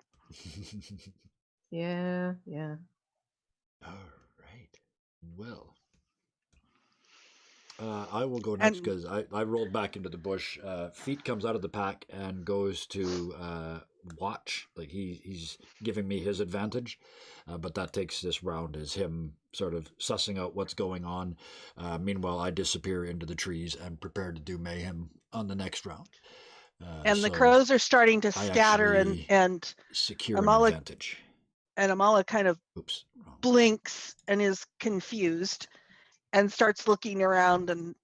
Yeah.
All right. Well, I will go next
And-
because I rolled back into the bush. Feet comes out of the pack and goes to watch. Like he's giving me his advantage, but that takes this round as him sort of sussing out what's going on. Meanwhile, I disappear into the trees and prepare to do mayhem on the next round.
And the
So
crows are starting to
I
scatter,
actually
and
secure an
Amala
advantage.
and Amala kind of
Oops. Wrong.
blinks and is confused and starts looking around and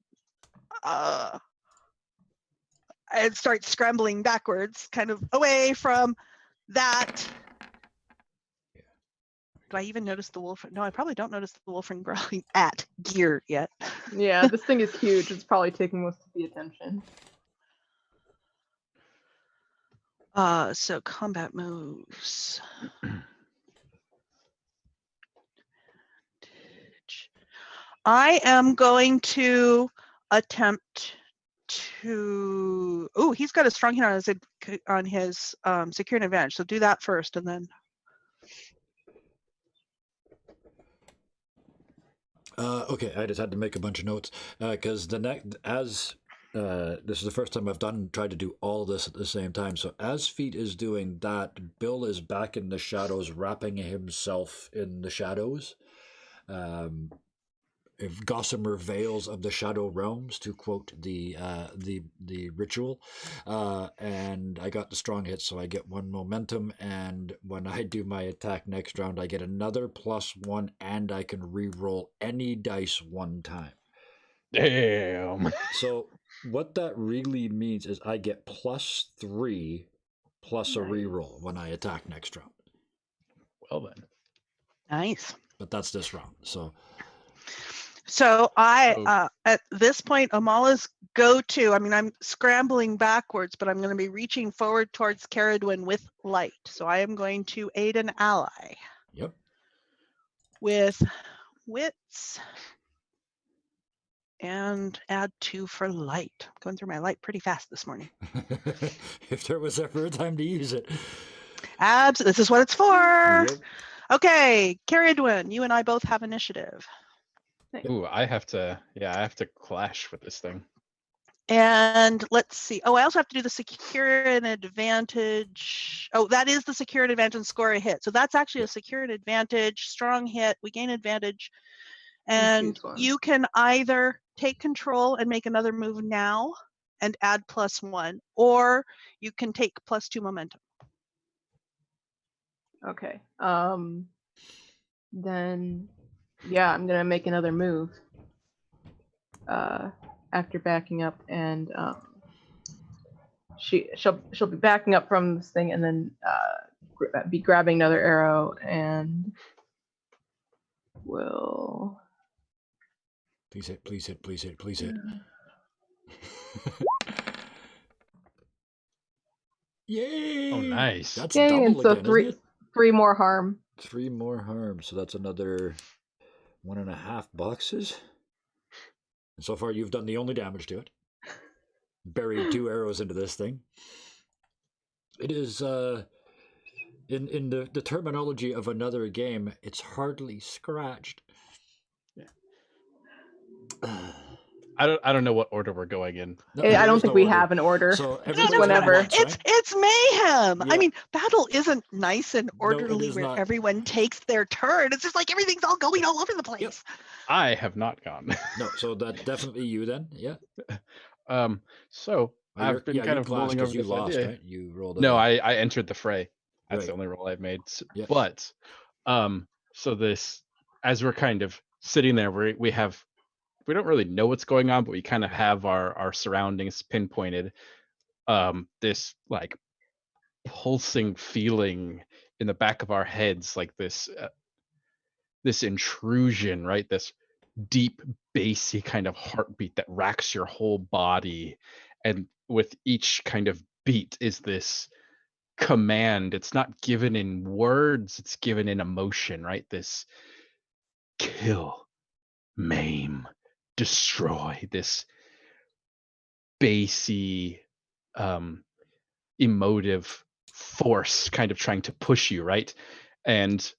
starts scrambling backwards, kind of away from that. Do I even notice the wolf? No, I probably don't notice the wolf growling at Gear yet.
Yeah, this thing is huge. It's probably taking most of the attention.
So combat moves. I am going to attempt to. Oh, he's got a strong hit on his secure an advantage. So do that first, and then.
Okay, I just had to make a bunch of notes because this is the first time I've tried to do all this at the same time. So as Feet is doing that, Bill is back in the shadows, wrapping himself in the shadows. If Gossamer Veils of the Shadow Realms, to quote the ritual, and I got the strong hit, so I get 1 momentum. And when I do my attack next round, I get another +1, and I can re-roll any dice 1 time.
Damn.
So what that really means is I get +3 plus a re-roll when I attack next round.
Well then.
Nice.
But that's this round, so.
So I, at this point, Amala's go-to, I mean, I'm scrambling backwards, but I'm going to be reaching forward towards Caradwin with light. So I am going to aid an ally.
Yep.
With wits and add 2 for light. I'm going through my light pretty fast this morning.
If there was ever a time to use it.
This is what it's for.
Yep.
Okay, Caradwin, you and I both have initiative.
Ooh, I have to clash with this thing.
And let's see. Oh, I also have to do the secure an advantage. Oh, that is the secure an advantage and score a hit. So that's actually a secure an advantage, strong hit. We gain advantage. And you can either take control and make another move now and add +1, or you can take +2 momentum.
Okay. Then, yeah, I'm gonna make another move. After backing up, and she'll be backing up from this thing, and then be grabbing another arrow, and will.
Please hit, please hit, please hit, please hit. Yay!
Oh, nice.
That's
Yay,
double
and so
again, isn't it?
3 more harm.
3 more harm, so that's another 1.5 boxes. And so far, you've done the only damage to it. Buried 2 arrows into this thing. It is, in the terminology of another game, it's hardly scratched.
Yeah. I don't know what order we're going in.
No,
I don't think we
order.
have an order.
So
Just whenever.
It's mayhem.
Yeah.
I mean, battle isn't nice and orderly where
not.
everyone takes their turn. It's just like everything's all going all over the place.
Yep.
I have not gone.
No, so that's definitely you then. Yeah.
So I've been kind of mulling over
you
this
lost,
idea.
right? You rolled.
No, I entered the fray. That's
Right.
the only roll I've made.
Yeah.
But so this, as we're kind of sitting there, we don't really know what's going on, but we kind of have our surroundings pinpointed. This like pulsing feeling in the back of our heads, like this intrusion, right? This deep, bassy kind of heartbeat that racks your whole body, and with each kind of beat is this command. It's not given in words, it's given in emotion, right? This kill, maim, destroy, this bassy emotive force kind of trying to push you, right? And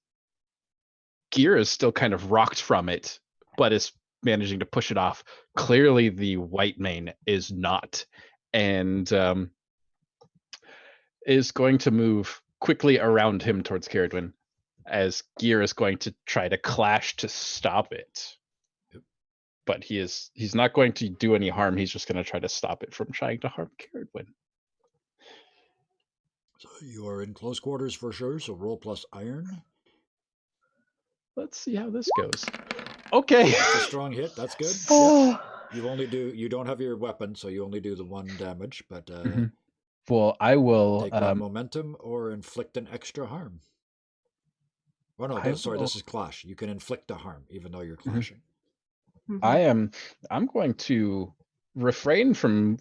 Gear is still kind of rocked from it, but is managing to push it off. Clearly the white mane is not. And is going to move quickly around him towards Caradwin, as Gear is going to try to clash to stop it. But he's not going to do any harm. He's just going to try to stop it from trying to harm Caradwin.
So you are in close quarters for sure. So roll plus iron.
Let's see how this goes. Okay.
That's a strong hit. That's good.
Oh,
Yep. You don't have your weapon, so you only do the 1 damage. But
Well, I will
take one momentum or inflict an extra harm. Oh no, this is clash. You can inflict a harm even though you're clashing.
I'm going to refrain from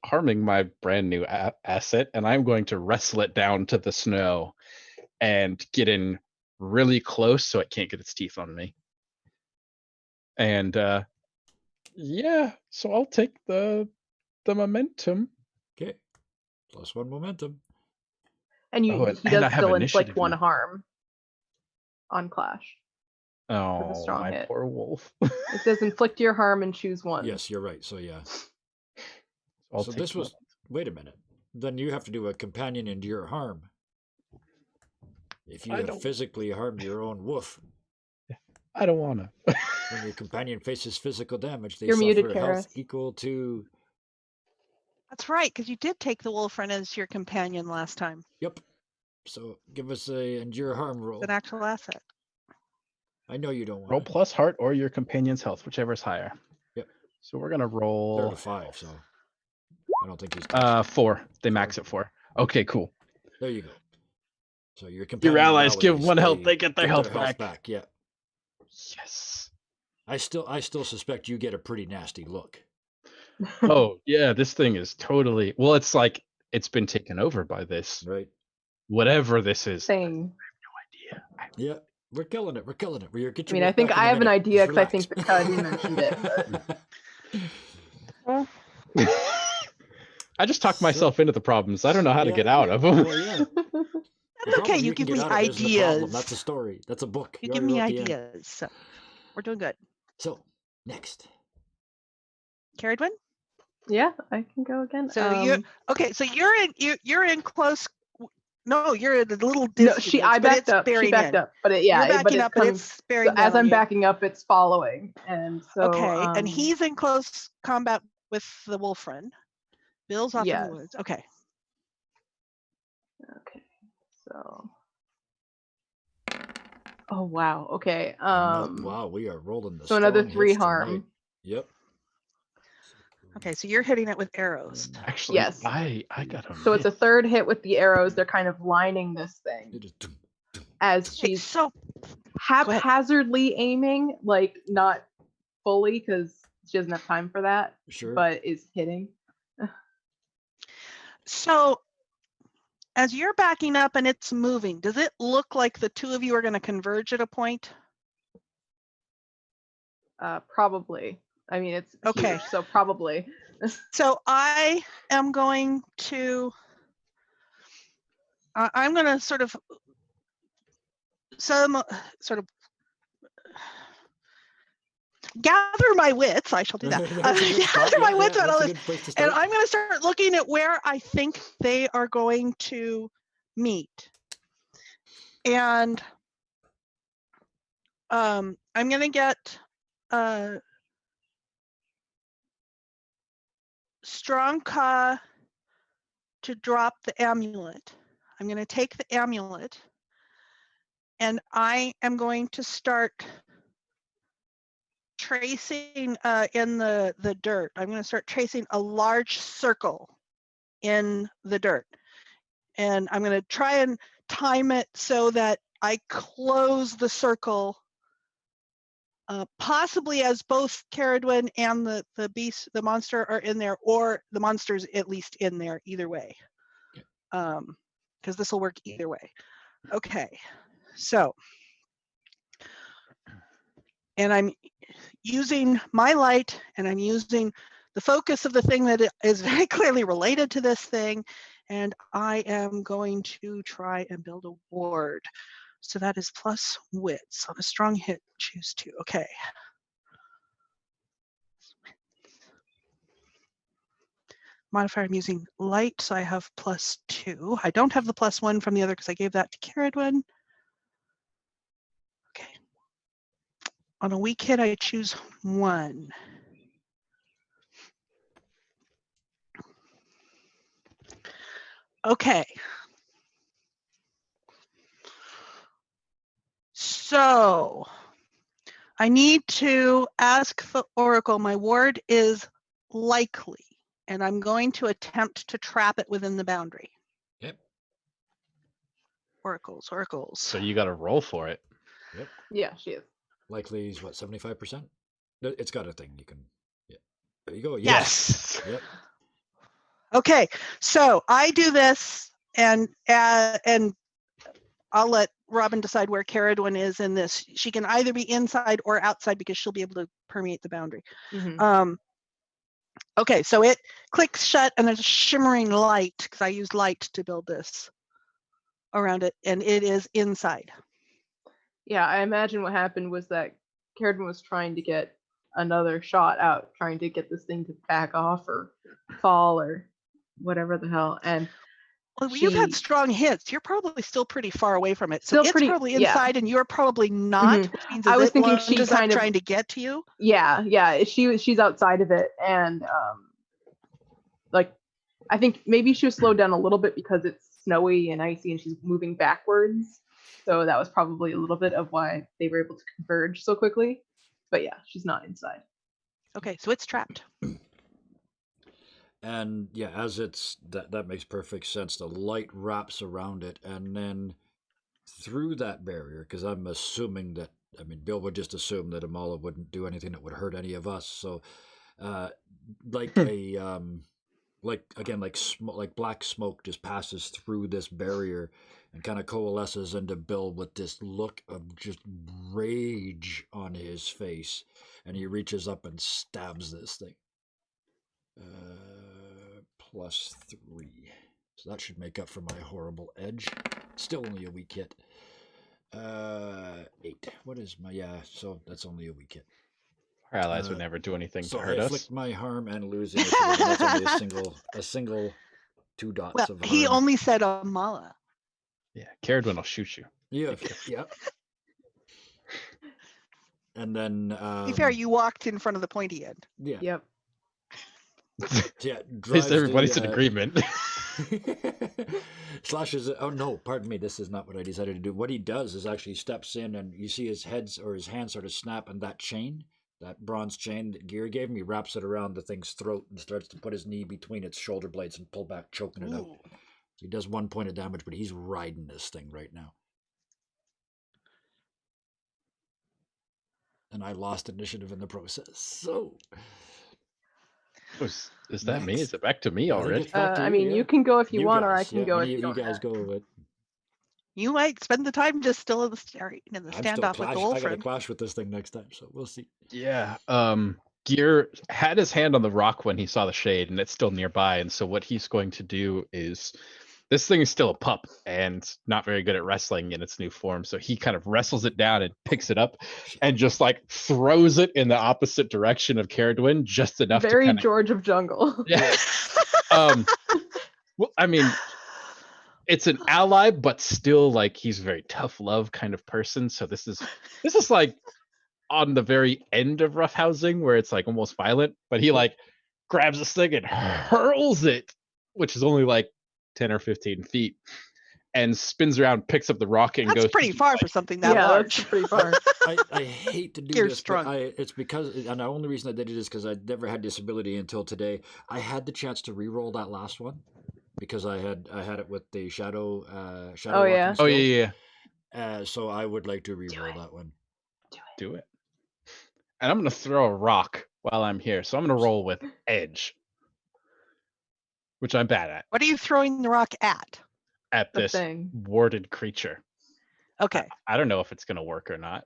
harming my brand new asset, and I'm going to wrestle it down to the snow and get in really close so it can't get its teeth on me. And yeah, so I'll take the momentum.
Okay, plus 1 momentum.
and he
I
does
have
still inflict
initiative
1
now.
harm on Clash.
Oh,
strong
my
hit.
poor wolf.
It says inflict your harm and choose 1.
Yes, you're right. So yeah.
I'll
So
take
this was. Wait a minute. Then you have to do a companion endure harm. If you have physically harmed your own wolf,
I don't want to.
when your companion faces physical damage, they
You're muted,
suffer health
Karis.
equal to.
That's right, because you did take the Wolfren as your companion last time.
Yep. So give us a endure harm roll.
It's an actual asset.
I know you don't want
Roll
to.
plus heart or your companion's health, whichever is higher.
Yep.
So we're gonna
They're
roll
at a 5, so I don't think he's touched.
4. They max at 4. Okay, cool.
There you go. So your companion
Your allies
rallies,
give 1 health, they get their health back.
Yeah.
Yes.
I still suspect you get a pretty nasty look.
Oh yeah, this thing is totally. Well, it's like it's been taken over by this.
Right.
Whatever this is.
Thing.
No idea.
Yeah. We're killing it.
I mean, I think I have an idea because I think that Cuddy mentioned it. But...
I just talked myself into the problems. I don't know how to get out of them.
Well, yeah.
That's okay. You give me ideas.
That's a story. That's a book.
You give me ideas. So we're doing good.
So next,
Caradwin?
Yeah, I can go again.
So you're okay. So you're in close. No, you're at a little distance.
No, I backed up. She backed up, but you're
backing up, but it's bearing
down. As I'm backing up, it's following, and so
okay. And he's in close combat with the Wolfren. Bill's off in the woods. Okay.
Okay. So. Oh wow. Okay.
Wow, we are rolling the.
So another 3 harm.
Tonight. Yep.
Okay, so you're hitting it with arrows.
Actually,
yes.
I got
So it's a 3rd hit with the arrows. They're kind of lining this thing as she's
so
haphazardly aiming, like not fully because she doesn't have time for that.
Sure.
But is hitting.
So as you're backing up and it's moving, does it look like the 2 of you are going to converge at a point?
Probably. I mean, it's
okay.
Huge, so probably.
So I am going to. I'm going to sort of gather my wits. I shall do that. Gather my wits about all this, and I'm going to start looking at where I think they are going to meet. And I'm going to get Strong Ka to drop the amulet. I'm going to take the amulet, and I am going to start tracing in the dirt. I'm going to start tracing a large circle in the dirt, and I'm going to try and time it so that I close the circle, possibly as both Caradwin and the beast, the monster, are in there, or the monster's at least in there. Either way, because this will work either way. Okay, so, and I'm using my light, and I'm using the focus of the thing that is very clearly related to this thing, and I am going to try and build a ward. So that is plus wits. On a strong hit, choose 2. Okay. modifier I'm using light, so I have +2. I don't have the +1 from the other because I gave that to Caradwin. Okay. On a weak hit, I choose 1. Okay. So I need to ask the Oracle. My ward is likely, and I'm going to attempt to trap it within the boundary.
Yep.
Oracles.
So you got to roll for it.
Yep.
Yeah, she is.
Likely is what, 75%? It's got a thing you can. Yeah. There you go.
Yes.
Yep.
Okay, so I do this, and I'll let Robin decide where Caradwin is in this. She can either be inside or outside because she'll be able to permeate the boundary.
Mm-hmm.
Okay, so it clicks shut, and there's a shimmering light because I used light to build this around it, and it is inside.
Yeah, I imagine what happened was that Caradwin was trying to get another shot out, trying to get this thing to back off or fall or whatever the hell. And
well, you've had strong hits. You're probably still pretty far away from it. So
still
it's
pretty,
probably
yeah.
inside, and you're probably not,
Mhm.
which means
I
as
was
it
thinking she
lunges up
kind of
trying to get to you.
Yeah, she's outside of it, and like I think maybe she was slowed down a little bit because it's snowy and icy and she's moving backwards. So that was probably a little bit of why they were able to converge so quickly. But yeah, she's not inside.
Okay, so it's trapped.
And yeah, as it's that makes perfect sense. The light wraps around it, and then through that barrier, because I'm assuming that, I mean, Bill would just assume that Amala wouldn't do anything that would hurt any of us. So, like a like again, like black smoke just passes through this barrier and kind of coalesces into Bill with this look of just rage on his face, and he reaches up and stabs this thing. +3. So that should make up for my horrible edge. Still only a weak hit. 8. What is my, yeah, so that's only a weak hit.
Our allies would never do anything
So
to hurt
I
us.
inflict my harm and lose initiative, and that's only a single 2 dots
Well,
of harm.
he only said Amala.
Yeah, Caradwin will shoot you.
Yeah, yeah. And then
To be fair, you walked in front of the pointy end.
yeah.
Yep.
Yeah,
At least everybody's in agreement.
Slashes. Oh no, pardon me. This is not what I decided to do. What he does is actually steps in, and you see his hands sort of snap, and that chain, that bronze chain that Gear gave him, he wraps it around the thing's throat and starts to put his knee between its shoulder blades and pull back, choking it out.
Ooh.
So he does 1 point of damage, but he's riding this thing right now. And I lost initiative in the process. So.
Is that me?
Next.
Is it back to me
I think
already?
it's back to
I
you,
mean,
yeah.
you can go if you want,
guys,
or I can go if
any
you
of you
don't.
guys go with it.
You might spend the time just still in the standoff with the
I
wolf
gotta
friend.
clash with this thing next time, so we'll see.
Yeah. Gear had his hand on the rock when he saw the shade, and it's still nearby. And so what he's going to do is, this thing is still a pup and not very good at wrestling in its new form. So he kind of wrestles it down and picks it up and just like throws it in the opposite direction of Caradwin, just enough
Very
to kind of...
George of Jungle.
Yeah. Well, I mean, it's an ally, but still, like, he's a very tough love kind of person. So this is like on the very end of roughhousing, where it's like almost violent, but he like grabs this thing and hurls it, which is only like 10 or 15 feet, and spins around, picks up the rock, and
That's
goes
pretty far for something that
Yeah,
large.
that's pretty far.
I hate to do
Gear's
this,
strong.
but it's because, and the only reason I did it is because I'd never had this ability until today. I had the chance to re-roll that last one because I had it with the shadow
Oh, yeah.
walking skill.
Oh yeah.
So I would like to re-roll that one.
Do it. And I'm gonna throw a rock while I'm here, so I'm gonna roll with edge, which I'm bad at.
What are you throwing the rock at?
At
The
this
thing.
warded creature.
Okay.
I don't know if it's gonna work or not,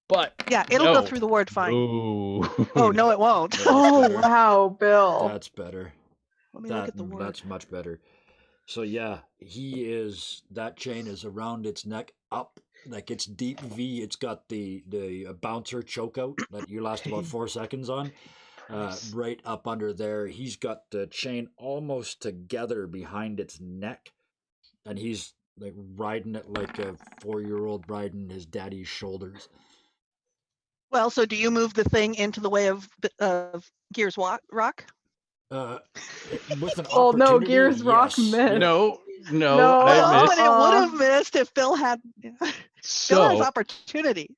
but
Yeah, it'll go through the ward fine.
Ooh.
Oh, no, it won't.
No,
Oh,
that's better.
wow, Bill.
That's better.
Let me look at the ward.
That's much better. So yeah, that chain is around its neck up, like it's deep V. It's got the bouncer choke out that you last about 4 seconds on.
Nice.
right up under there. He's got the chain almost together behind its neck, and he's like riding it like a 4-year-old riding his daddy's shoulders.
Well, so do you move the thing into the way of Gear's rock?
With an
Oh no,
opportunity,
Gears Rock
yes.
missed.
No,
No,
I
Well,
missed.
but it would have missed if Bill had. Bill has
So,
opportunity.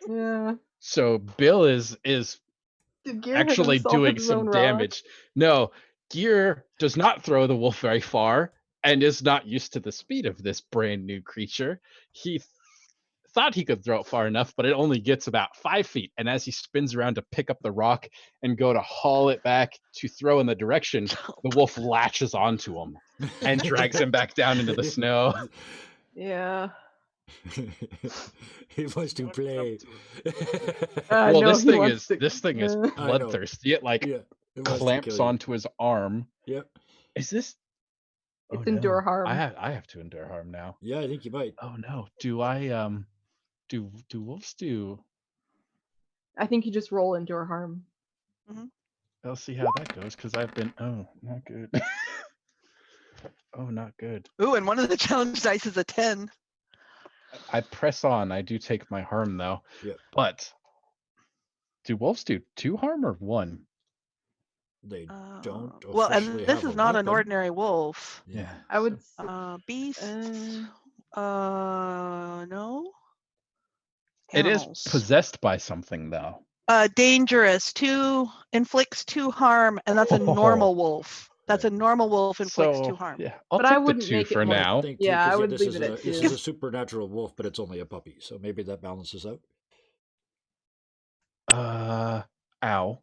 Yeah.
so Bill is
Did Gear hit
actually
himself
doing
with his own
some
rock?
damage. No, Gear does not throw the wolf very far and is not used to the speed of this brand new creature. He thought he could throw it far enough, but it only gets about 5 feet. And as he spins around to pick up the rock and go to haul it back to throw in the direction, the wolf latches onto him and drags him back down into the snow.
Yeah.
He wants to play.
Well,
no,
this
he
thing
wants
is
to-
I know.
bloodthirsty. It like
Yeah, it wants to
clamps
kill you.
onto his arm.
Yep.
Is this?
It's endure harm.
I have to endure harm now.
Yeah, I think you might.
Oh no. Do I do wolves do?
I think you just roll endure harm.
I'll see how that goes because I've been not good. Oh, not good.
Ooh, and one of the challenge dice is a 10.
I press on. I do take my harm though.
Yep.
But do wolves do 2 harm or 1?
They don't.
Well, and
officially
this
have
is
a
not an
weapon.
ordinary wolf.
Yeah.
I would.
Beast.
Uh,
No.
It is
Animals.
possessed by something though.
Dangerous. Inflicts 2 harm, and that's a normal wolf. That's a normal wolf inflicts 2 harm.
Yeah, I'll
But
take
I wouldn't
the 2
make it
for
more-
now.
Think
Yeah, I would
this
leave
is
it at
This
2.
is a supernatural wolf, but it's only a puppy, so maybe that balances out.
Ow.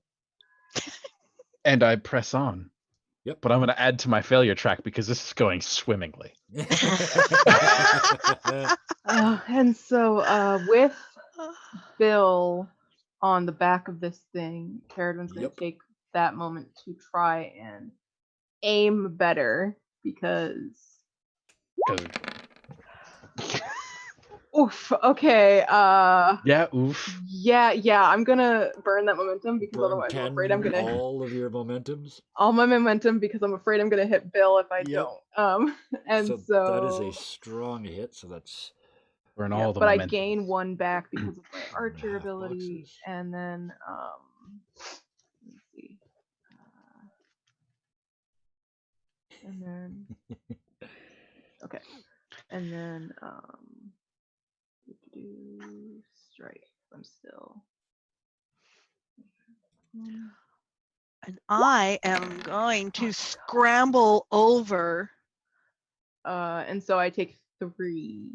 And I press on.
Yep.
But I'm going to add to my failure track because this is going swimmingly.
And so with Bill on the back of this thing, Carradin's going to
Yep.
take that moment to try and aim better because. Oof. Okay.
Yeah. Oof.
Yeah. I'm gonna burn that momentum because
Burn
otherwise I'm afraid I'm gonna
all of your momentums.
all my momentum because I'm afraid I'm gonna hit Bill if I
Yep.
don't. And so
that is a strong hit. So that's
Burn
yeah,
all the
but I
momentum.
gain 1 back because of my archer
half
ability,
boxes.
and then let's see, and then okay, and then strike. I'm still.
And I am going to scramble over.
And so I take 3.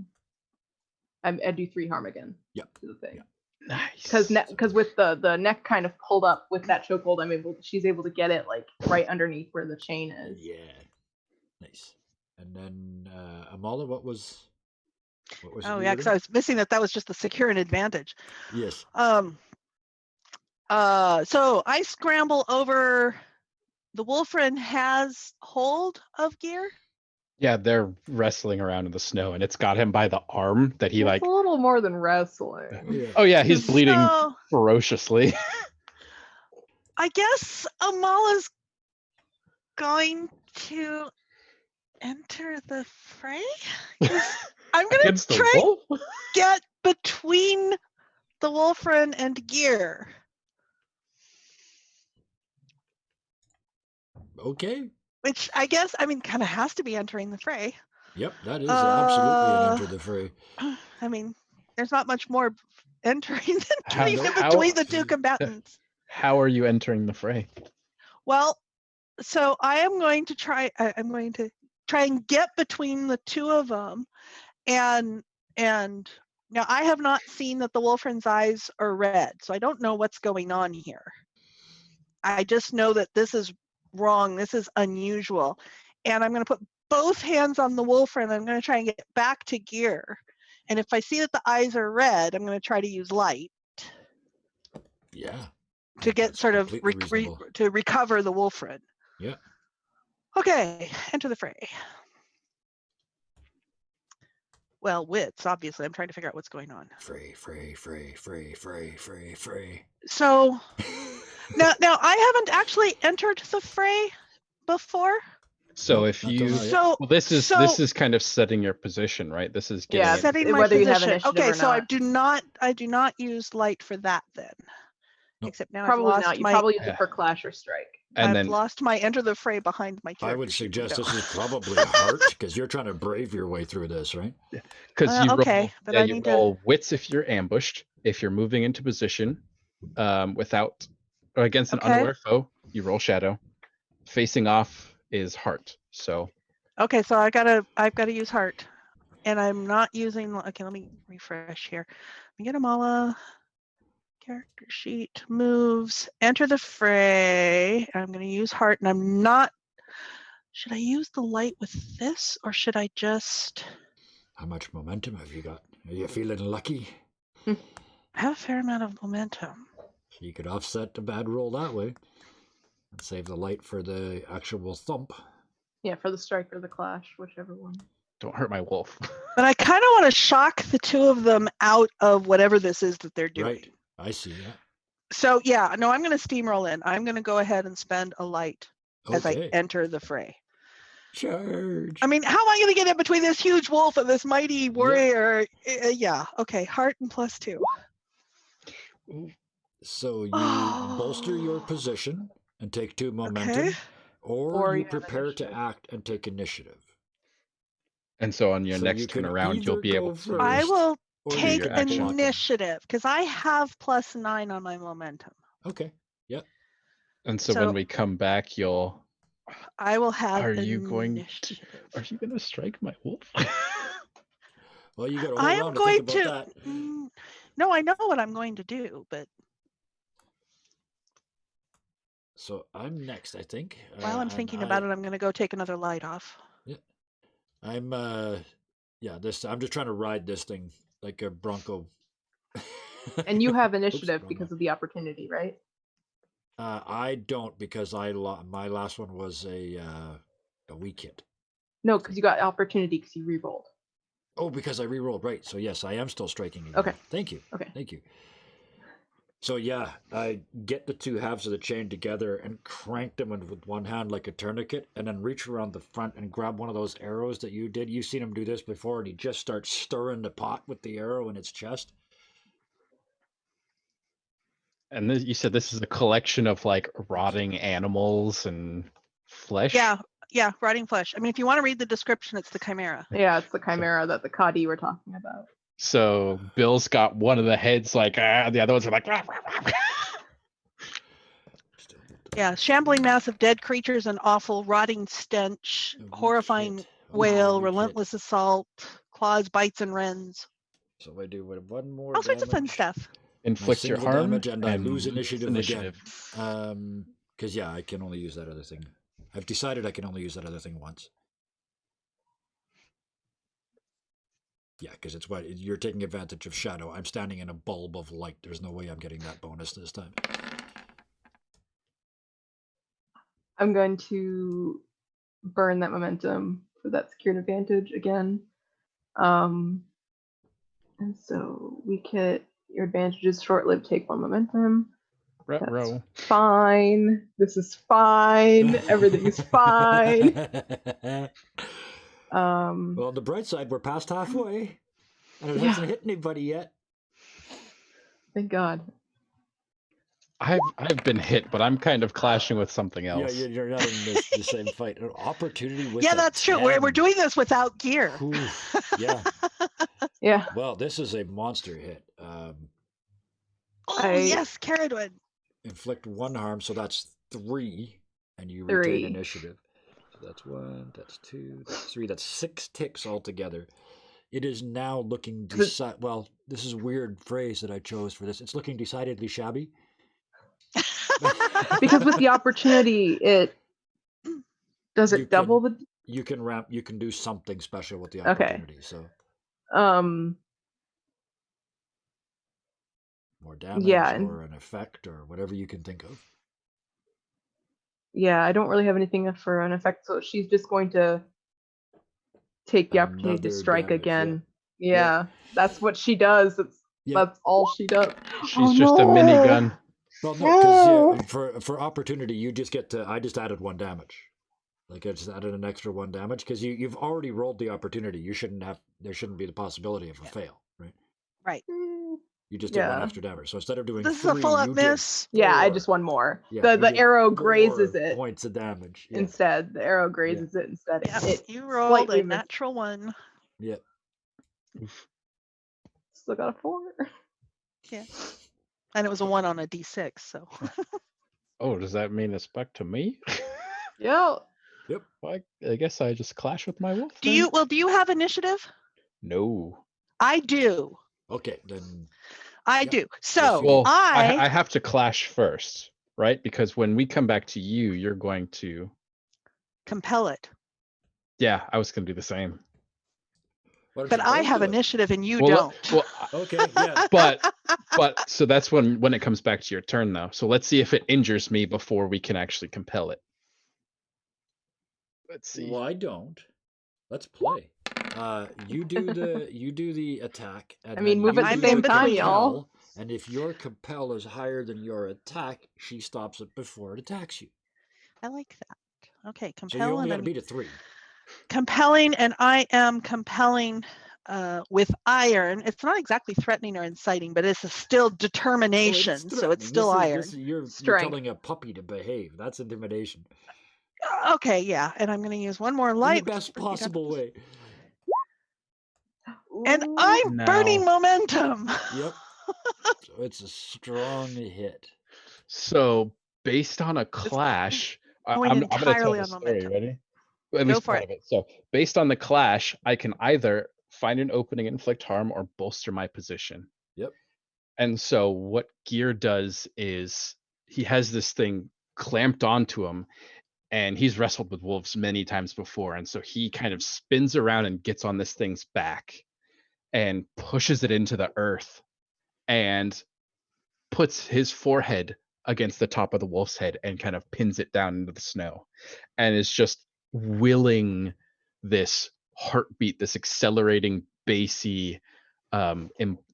I do 3 harm again.
Yep.
To the thing.
Yep.
Nice.
Because with the neck kind of pulled up with that chokehold, she's able to get it like right underneath where the chain is.
Yeah. Nice. And then Amala, what was
Oh yeah, because I was missing that was just the secure and advantage.
Yes.
So I scramble over. The Wolfren has hold of Gear.
Yeah, they're wrestling around in the snow, and it's got him by the arm that he
It's a little more than wrestling.
Yeah.
Oh yeah, he's bleeding
So,
ferociously.
I guess Amala's going to enter the fray. I'm going
Against
to
the
try
wolf?
get between the Wolfren and Gear.
Okay.
Which I guess, kind of has to be entering the fray.
Yep, that is absolutely an enter the fray.
There's not much more entering than
How-
getting in
how-
between the 2 combatants.
How are you entering the fray?
Well, so I am going to try. I'm going to try and get between the 2 of them, and now I have not seen that the Wolfren's eyes are red, so I don't know what's going on here. I just know that this is wrong. This is unusual, and I'm going to put both hands on the Wolfren. I'm going to try and get back to Gear, and if I see that the eyes are red, I'm going to try to use light.
Yeah.
To get
That's
sort of
completely reasonable.
to recover the Wolfren.
Yeah.
Okay, enter the fray. Well, wits, obviously. I'm trying to figure out what's going on.
Fray.
So Now I haven't actually entered the fray before.
So
Nope,
if
not till
you,
now yet.
So
well, this is kind of setting your position, right? This is getting
Yeah,
into
setting
the
my
whether you have
position.
initiative
Okay,
or
so I
not.
do not use light for that then.
Nope.
Except now
Probably
I've lost
not. You
my
probably use
Yeah.
it for clash or strike.
and
I've
then
lost my enter the fray behind my character.
I would
sheet
suggest
window.
this is probably heart because you're trying to brave your way through this, right?
because you
okay,
roll,
but
yeah,
I
you
need
roll wits if you're ambushed, if you're moving into position, without or against an
Okay.
unaware foe, you roll shadow. Facing off is heart. So
Okay, so I've got to use heart, and I'm not using. Okay, let me refresh here. Let me get them all. Character sheet moves. Enter the fray. I'm going to use heart, and I'm not. Should I use the light with this, or should I just?
How much momentum have you got? Are you feeling lucky?
I have a fair amount of momentum.
You could offset the bad roll that way and save the light for the actual thump.
Yeah, for the strike or the clash, whichever one.
don't hurt my wolf.
But I kind of want to shock the two of them out of whatever this is that they're doing.
Right. I see, yeah.
So yeah, no, I'm going to steamroll in. I'm going to go ahead and spend a light as I
Okay.
enter the fray.
Charge.
I mean, how am I going to get in between this huge wolf and this mighty warrior? Yeah. Okay. Heart and +2.
So you bolster your position and take 2 momentum,
Okay.
or you
you have
prepare to
initiative.
act and take initiative.
And so on your
So you
next
can
turn around, you'll
either
be able
go
to.
first,
I will
or you
take
your
can
action.
block 'em.
initiative because I have +9 on my momentum.
Okay. Yep.
And so,
So
when we come back, you'll.
I will have
Are you going
initiative.
Are you going to strike my wolf?
Well, you got a whole
I am
round to think
going
about
to.
that.
No, I know what I'm going to do, but
So I'm next, I think.
while I'm
and
thinking about it, I'm going to go take another light off.
I'm yeah, this I'm just trying to ride this thing like a bronco.
And you have
Oops,
initiative
wrong
because
one.
of the opportunity, right?
I don't because my last one was a weak hit.
No, because you got opportunity because you re-rolled.
Oh, because I re-rolled, right. So yes, I am still striking again.
Okay.
Thank you.
Okay.
Thank you. So yeah, I get the 2 halves of the chain together and crank them with one hand like a tourniquet, and then reach around the front and grab one of those arrows that you did. You've seen him do this before, and he just starts stirring the pot with the arrow in its chest.
And you said this is a collection of like rotting animals and flesh.
Yeah, rotting flesh. I mean, if you want to read the description, it's the chimera.
Yeah, it's the chimera that the Kadi were talking about.
So Bill's got one of the heads like the other ones are like. Rah, rah, rah.
Yeah, shambling mass of dead creatures, an awful rotting stench,
A weak
horrifying
hit.
wail,
weak hit.
relentless assault, claws, bites, and rends.
So I do one more
All sorts of fun
damage.
stuff.
Inflict your
single
harm
damage, and I lose initiative
initiative.
again. Because yeah, I can only use that other thing. I've decided I can only use that other thing once. Yeah, because it's what you're taking advantage of shadow. I'm standing in a bulb of light. There's no way I'm getting that bonus this time.
I'm going to burn that momentum for that secured advantage again. And so weak hit, your advantage is short-lived, take 1 momentum. That's
Row.
fine. This is fine. Everything is fine.
Well, on the bright side, we're past halfway, and it hasn't hit anybody yet.
Thank God.
I've been hit, but I'm kind of clashing with something else.
Yeah, you're not in the same fight. An opportunity with
Yeah,
a
that's true.
10.
We're doing this without gear.
Oof, yeah.
Yeah.
Well, this is a monster hit.
Yes, Caradwin.
Inflict 1 harm, so that's 3, and you
3.
retain initiative. So that's 1, that's 2, that's 3, that's 6 ticks altogether. It is now looking well, this is a weird phrase that I chose for this. It's looking decidedly shabby.
Because with the opportunity, it does it double the.
You can do something special with the
Okay.
opportunity. So more damage or an effect or whatever you can think of.
Yeah, I don't really have anything for an effect, so she's just going to take the opportunity to strike
damage,
again.
yeah.
Yeah, that's what she does. That's all she does.
She's just a minigun.
Well, no, because for opportunity, you just get to. I just added 1 damage. Like I just added an extra 1 damage because you've already rolled the opportunity. You shouldn't have. There shouldn't be the possibility of a fail, right?
Right.
You just did 1
Yeah.
extra damage. So instead of doing
This is
3,
a full up
you
miss.
did 4.
Yeah, I just one more.
Yeah, you
The
did
arrow
4
grazes it
points of damage. Yeah.
instead. The arrow grazes it instead.
Yeah,
It
you rolled
slightly
a
missed.
natural 1.
Yeah.
Still got a 4.
Yeah. And it was a 1 on a d6, so.
Oh, does that mean it's back to me?
Yeah.
Yep.
Well, I guess I just clash with my wolf.
Do
then?
you have initiative?
No.
I do.
Okay, then.
I
Yep.
do. So
you
Well,
do.
I have to clash first, right? Because when we come back to you, you're going to.
compel it.
Yeah, I was going to do the same.
Why don't
But
you
I
both
have
do it?
initiative and you
Well,
don't.
well,
Okay, yeah.
but so that's when it comes back to your turn, though. So let's see if it injures me before we can actually compel it. Let's see.
Why don't? Let's play. You do the attack. And
I mean,
then
move
you
at the
do
same
the
time,
y'all.
compel, and if your compel is higher than your attack, she stops it before it attacks you.
I like that. Okay,
So you
compel
only got to
and
beat a 3.
compelling, and I am compelling with iron. It's not exactly threatening or inciting, but it's still determination, so it's still iron.
You're
Strength.
telling a puppy to behave. That's intimidation.
Okay, yeah, and I'm going to use 1 more
In
light.
the best possible way.
And
Ooh.
I'm burning momentum.
Yep. So it's a strong hit.
So based on a clash,
going
I'm going to tell
entirely
the
on
story.
momentum.
Ready? At
Go
least
for
part of it. So based on the clash, I can either find an opening, inflict harm, or bolster my position.
Yep.
And so what Gear does is he has this thing clamped onto him, and he's wrestled with wolves many times before. And so he kind of spins around and gets on this thing's back and pushes it into the earth and puts his forehead against the top of the wolf's head and kind of pins it down into the snow, and is just willing this heartbeat, this accelerating bassy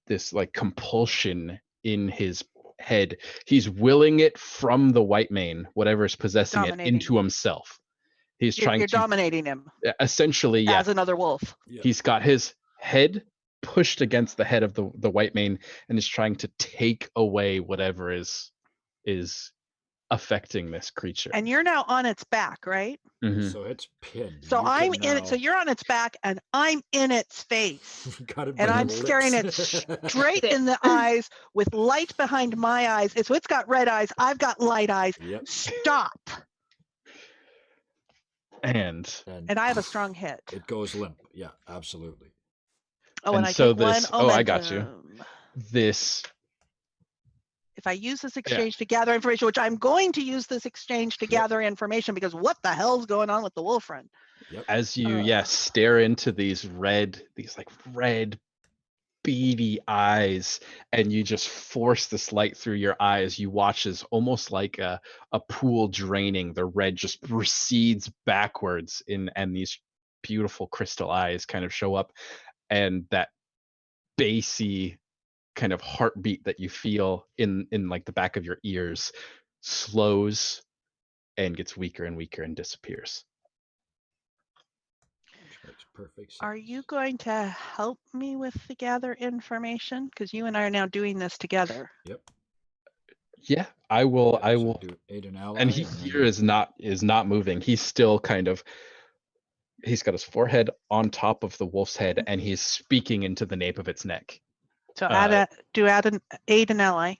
this like compulsion in his head. He's willing it from the white mane, whatever is possessing it,
Dominating.
into himself. He's trying
You're
to
dominating him
essentially, yeah.
as another wolf.
Yep.
He's got his head pushed against the head of the white mane and is trying to take away whatever is affecting this creature.
And you're now on its back, right?
Mhm.
So it's pinned.
So
You
I'm
can
in it.
now-
So you're on its back, and I'm in its face,
Got it
and
by
I'm
the
staring it
lips.
straight in the eyes with light behind my eyes. So it's got red eyes. I've got light eyes.
Yep.
Stop.
And
And I have a strong hit.
It goes limp. Yeah, absolutely.
Oh, and I
so
take 1
this
momentum.
I got you. This
If I use this exchange to gather information, which I'm going to use this exchange to gather information, because what the hell's going on with the wolf friend?
Yep.
as you stare into these red beady eyes, and you just force this light through your eyes, you watch as almost like a pool draining, the red just recedes backwards and these beautiful crystal eyes kind of show up, and that bassy kind of heartbeat that you feel in like the back of your ears slows and gets weaker and weaker and disappears.
Which makes perfect sense.
Are you going to help me with the gather information? Because you and I are now doing this together.
Yep.
Yeah, I will.
Yeah,
I
so
will.
do aid an ally.
And Gear is not moving. He's still kind of. He's got his forehead on top of the wolf's head, and he's speaking into the nape of its neck.
So aid an ally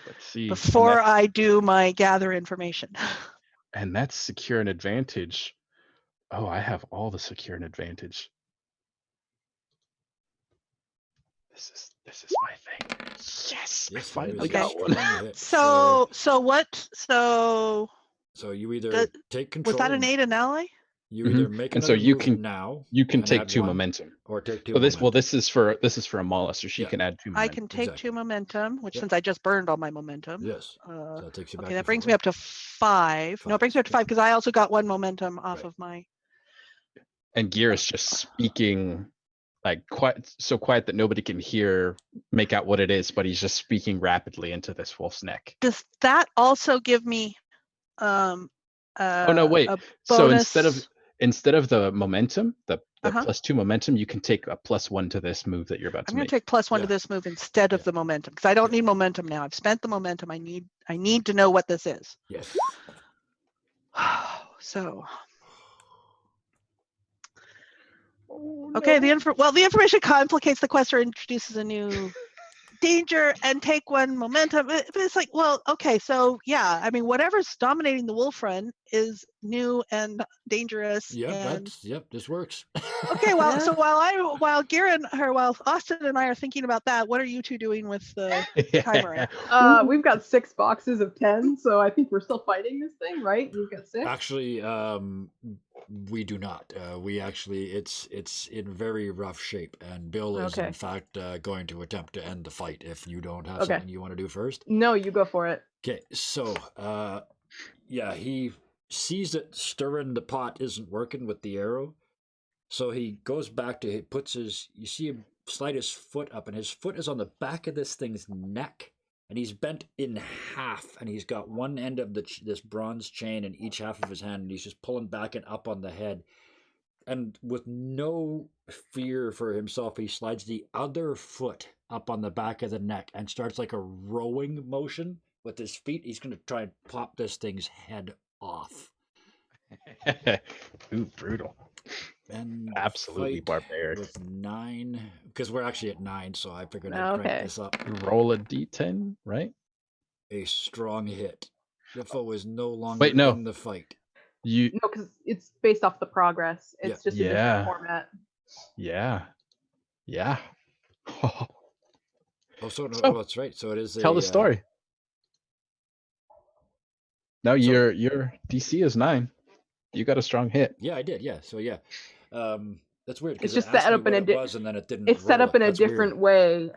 Let's see.
before I do my gather information.
And that's secure an advantage. Oh, I have all the secure an advantage. This is my thing. Yes, I
Yes,
finally
there is
got
a
one.
strong hit.
So
you either take control.
was that an aid an ally?
You either make
And so
another
you
move
can
now.
You can
and
take
add
2
1,
momentum.
or take 2
So this
momentum.
this is for Amala, so she
Yeah.
can add 2 momentum.
I can take
Exactly.
2 momentum, which
Yep.
since I just burned all my momentum.
Yes. So that takes you back.
Okay, that
to
brings
4.
me up to 5. No, it brings me up to 5 because I also got 1 momentum off
Right.
of my.
And Gear is just speaking like so quiet that nobody can make out what it is, but he's just speaking rapidly into this wolf's neck.
Does that also give me
Oh no, wait.
a
So
bonus?
instead of the momentum, the
Uh-huh.
+2 momentum, you can take a +1 to this move that you're about to
I'm going
make.
to take +1 to
Yeah.
this move instead of the momentum, because I don't need momentum now. I've spent the momentum. I need to know what this is.
Yes.
So,
Oh,
okay,
no.
the information complicates the quest or introduces a new danger, and take 1 momentum. But it's like, well, okay, so yeah, I mean, whatever's dominating the wolf run is new and dangerous. And
This works.
okay, well,
Yeah.
so while Austin and I are thinking about that, what are you two doing with the chimery?
We've got 6 boxes of 10, so I think we're still fighting this thing, right? You've got 6.
Actually, we do not. It's in very rough shape, and Bill is in fact going to attempt to end the fight if you don't have something you want to do first.
No, you go for it.
Okay, so he sees that stirring the pot isn't working with the arrow, so he goes back to you see him slide his foot up, and his foot is on the back of this thing's neck. And he's bent in half, and he's got one end of this bronze chain in each half of his hand, and he's just pulling back and up on the head. And with no fear for himself, he slides the other foot up on the back of the neck and starts like a rowing motion with his feet. He's going to try and pop this thing's head off.
Ooh, brutal.
And
absolutely barbaric.
With 9, because we're actually at 9, so I figured I'd crank this up.
Roll a d10, right?
A strong hit. The foe is no longer in the fight.
No, because it's based off the progress. It's just a different format.
Yeah.
Oh, so that's right. So it is.
Tell the story. No, your DC is 9. You got a strong hit.
Yeah, I did. Yeah. So yeah, that's weird.
It's just set up in
and then it didn't.
It's set up in a different way.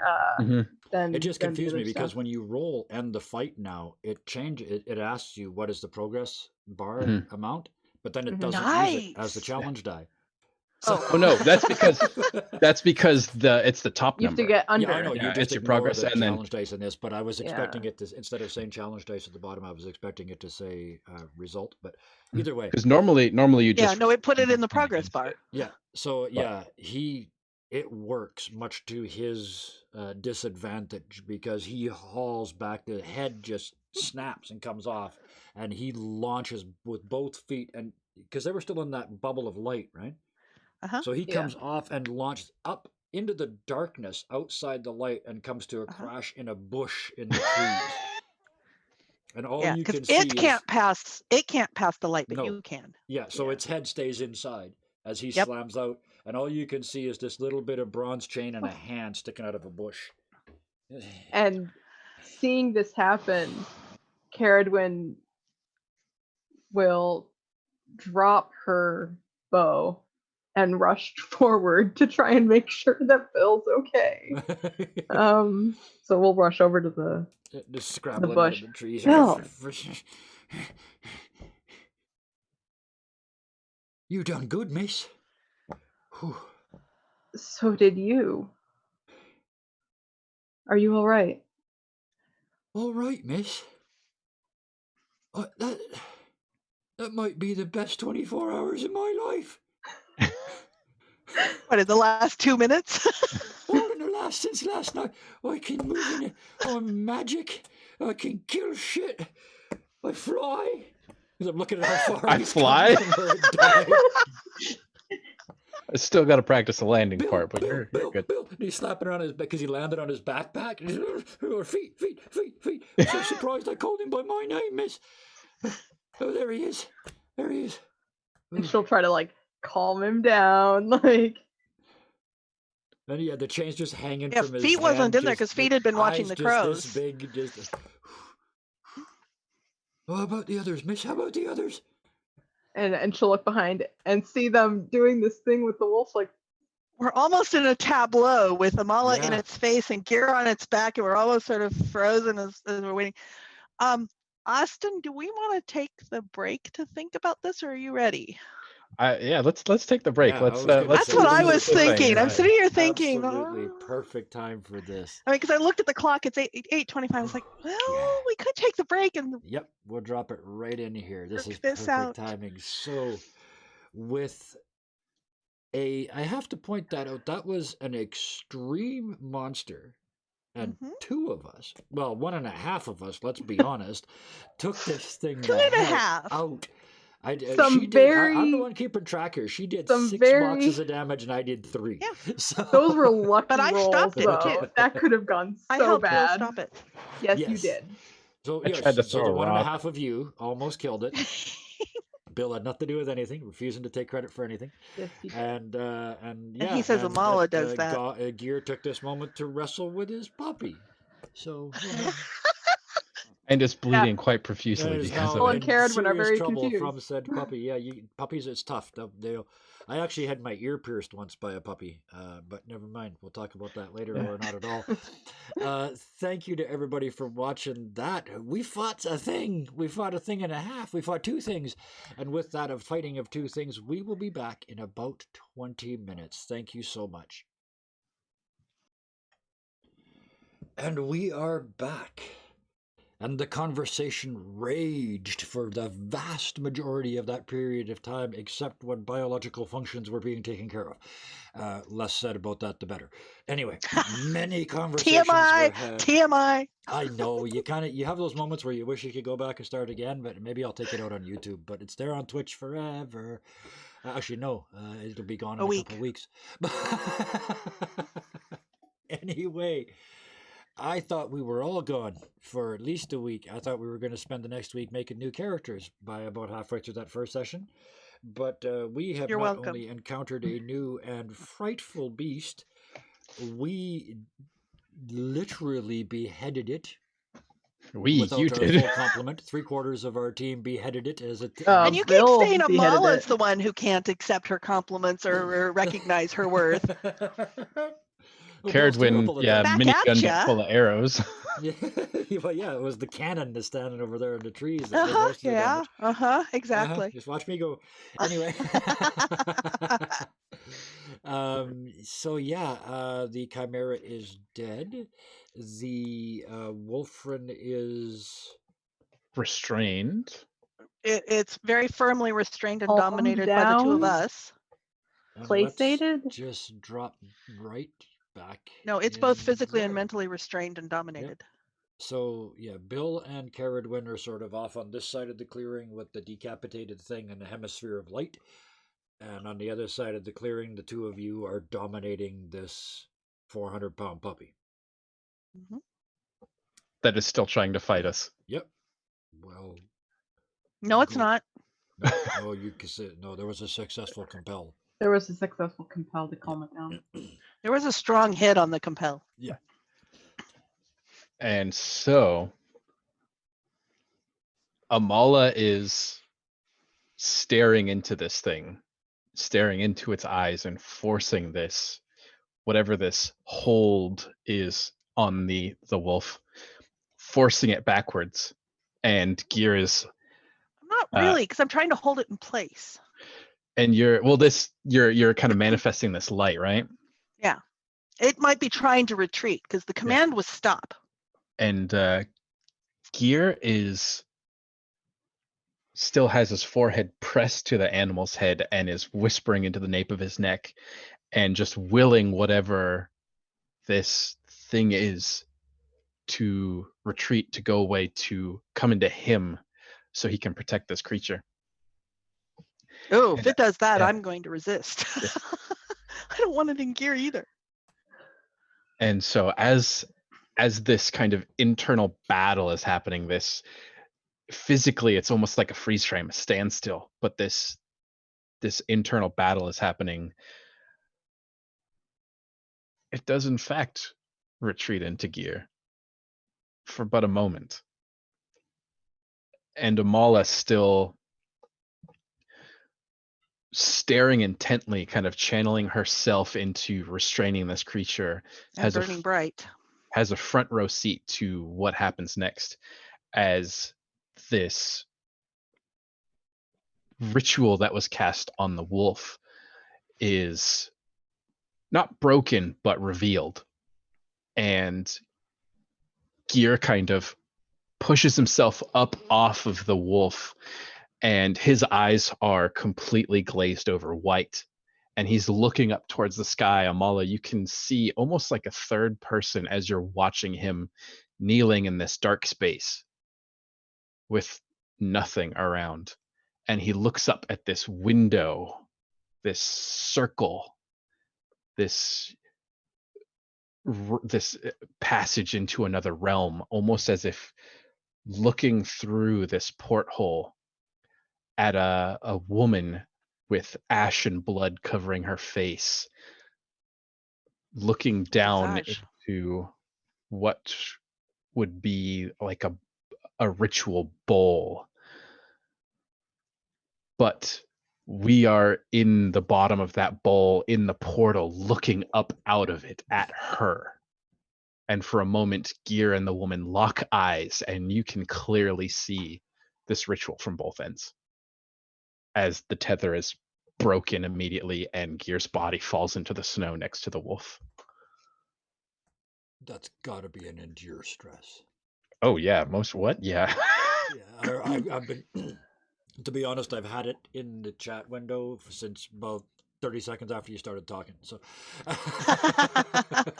It just confused me because when you roll end the fight now, it changes. It asks you what is the progress bar amount, but then it doesn't use it as the challenge die.
So, no, that's because it's the top number.
You have to get under.
Yeah, I know.
Yeah,
you just
it's your progress and
challenge dice in this, but I was expecting it to, instead of saying challenge dice at the bottom, I was expecting it to say result. But either way,
because normally you just
it put it in the progress bar.
Yeah. So it works much to his disadvantage because he hauls back. The head just snaps and comes off, and he launches with both feet, and because they were still in that bubble of light, right? So he comes off and launches up into the darkness outside the light and comes to a crash in a bush in the trees. And all you can see
it can't pass the light, but you can.
Yeah, so its head stays inside as he slams out, and all you can see is this little bit of bronze chain and a hand sticking out of a bush.
And seeing this happen, Caradwyn will drop her bow and rush forward to try and make sure that Bill's okay. So we'll rush over to the bush.
Out of the trees.
Bill.
You done good, miss. Whew.
So did you. Are you all right?
All right, miss. That might be the best 24 hours of my life.
What, in the last 2 minutes?
All in the last since last night. I can move in it. I'm magic. I can kill shit. I fly. I'm looking at how far
I fly.
From where it died.
I still got to practice the landing part, but you're good.
Bill. And he's slapping around his back because he landed on his backpack. Feet. I'm so surprised I called him by my name, miss. Oh, there he is.
And she'll try to calm him down,
And the chain's just hanging from his
Feet
hand,
wasn't in there because Feet had been watching the crows.
This big, How about the others, miss? How about the others?
And she'll look behind and see them doing this thing with the wolf,
we're almost in a tableau with Amala in its face and Gear on its back, and we're almost sort of frozen as we're waiting. Austin, do we want to take the break to think about this, or are you ready?
Yeah, let's take the break.
Yeah, I
let's
was gonna
let's
That's what I
finish
was
this thing.
thinking. I'm sitting here thinking,
Absolutely
oh.
perfect time for this.
I mean, because I looked at the clock, it's 8:25. I was like, well,
Yeah.
we could take the break and
Yep, we'll drop it right in here. This
work
is
this
perfect
out.
timing. So, with I have to point that out. That was an extreme monster, and
Mhm.
two of us, well, one and a half of us, let's be honest, took this thing
Two
the
and a
hell
half.
out.
Some
She did. I'm the
very,
one keeping track here. She did
some
6 boxes
very.
of damage, and I did 3.
Yeah.
So
Those were lucky
But I
rolls,
stopped it,
though.
too.
That could have gone
I
so
helped Bill
bad.
stop it.
Yes, you
yes.
did.
So
I tried to
so
throw
the
a
one and a
rock.
half of you almost killed it. Bill had nothing to do with anything, refusing to take credit for anything.
Yes, you did.
And yeah,
And he says Amala does that.
Gear took this moment to wrestle with his puppy. So yeah.
And it's
Yeah.
bleeding quite profusely
And is
because
now
of
and
it.
in
Caradwin are
serious
very
trouble
confused.
from said puppy. Yeah, puppies, it's tough. I actually had my ear pierced once by a puppy, but never mind. We'll talk about that later, or not at all. Thank you to everybody for watching that. We fought a thing. We fought a thing and a half. We fought 2 things. And with that, of fighting of 2 things, we will be back in about 20 minutes. Thank you so much. And we are back. And the conversation raged for the vast majority of that period of time, except when biological functions were being taken care of. Less said about that, the better. Anyway, many conversations were had.
TMI.
I know you have those moments where you wish you could go back and start again, but maybe I'll take it out on YouTube. But it's there on Twitch forever. Actually, no, it'll be gone in a couple of weeks. Anyway. I thought we were all gone for at least a week. I thought we were going to spend the next week making new characters by about halfway through that first session. But we have only encountered a new and frightful beast, we literally beheaded it. Without
You
our
did.
full complement. 3/4 of our team beheaded it as it.
And you keep saying Amala's the one who can't accept her complements or recognize her worth.
Caradwin, minigun but full of arrows.
Well, yeah, it was the cannon that's standing over there in the trees.
Exactly.
Just watch me go. Anyway. So yeah, the Chimera is dead. The Wolfren is
restrained.
It's very firmly restrained and dominated by the 2 of us.
Placated?
Just drop right back.
No, it's both physically and mentally restrained and dominated.
Yep. So yeah, Bill and Caradwin are sort of off on this side of the clearing with the decapitated thing and the hemisphere of light. And on the other side of the clearing, the 2 of you are dominating this 400-pound puppy.
Mm-hmm.
That is still trying to fight us.
Yep. Well.
No, it's not.
No, you can say no. There was a successful compel.
There was a successful compel to calm it down.
There was a strong hit on the compel.
Yeah.
And so Amala is staring into this thing, staring into its eyes and forcing this, whatever this hold is on the wolf, forcing it backwards. And Gear is
not really, because I'm trying to hold it in place.
And you're kind of manifesting this light, right?
Yeah. It might be trying to retreat because the command was stop.
And Gear still has his forehead pressed to the animal's head and is whispering into the nape of his neck and just willing whatever this thing is to retreat, to go away, to come into him so he can protect this creature.
Oh, if it does that, I'm going to resist. I don't want it in Gear either.
And so as this kind of internal battle is happening, this physically it's almost like a freeze frame, a standstill, but this internal battle is happening. It does in fact retreat into Gear for but a moment. And Amala still staring intently, kind of channeling herself into restraining this creature,
and burning bright,
has a front row seat to what happens next as this ritual that was cast on the wolf is not broken but revealed, and Gear kind of pushes himself up off of the wolf, and his eyes are completely glazed over white, and he's looking up towards the sky. Amala, you can see almost like a third person as you're watching him kneeling in this dark space with nothing around, and he looks up at this window, this circle, this this passage into another realm, almost as if looking through this porthole at a woman with ash and blood covering her face, looking down
Visage.
into what would be like a ritual bowl. But we are in the bottom of that bowl, in the portal, looking up out of it at her. And for a moment, Gear and the woman lock eyes, and you can clearly see this ritual from both ends. As the tether is broken immediately, and Gear's body falls into the snow next to the wolf.
That's got to be an endure stress.
Oh yeah, most what? Yeah.
Yeah, I've been. To be honest, I've had it in the chat window since about 30 seconds after you started talking. So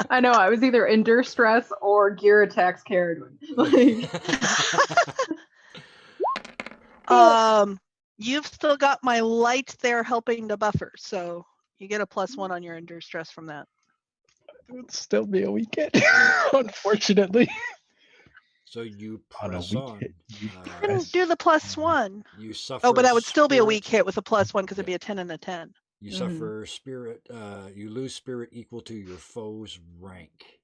I know, I was either endure stress or Gear attacks Caradwin.
You've still got my light there helping to buffer, so you get a +1 on your endure stress from that.
It would still be a weekend, unfortunately.
So you
On a
press
weak
on.
hit, you
Didn't do the +1.
You suffer.
Oh, but that would still be a weak
spirit-
hit with a +1 because it'd be a 10 and a 10.
You suffer spirit. You lose spirit equal to your foe's rank.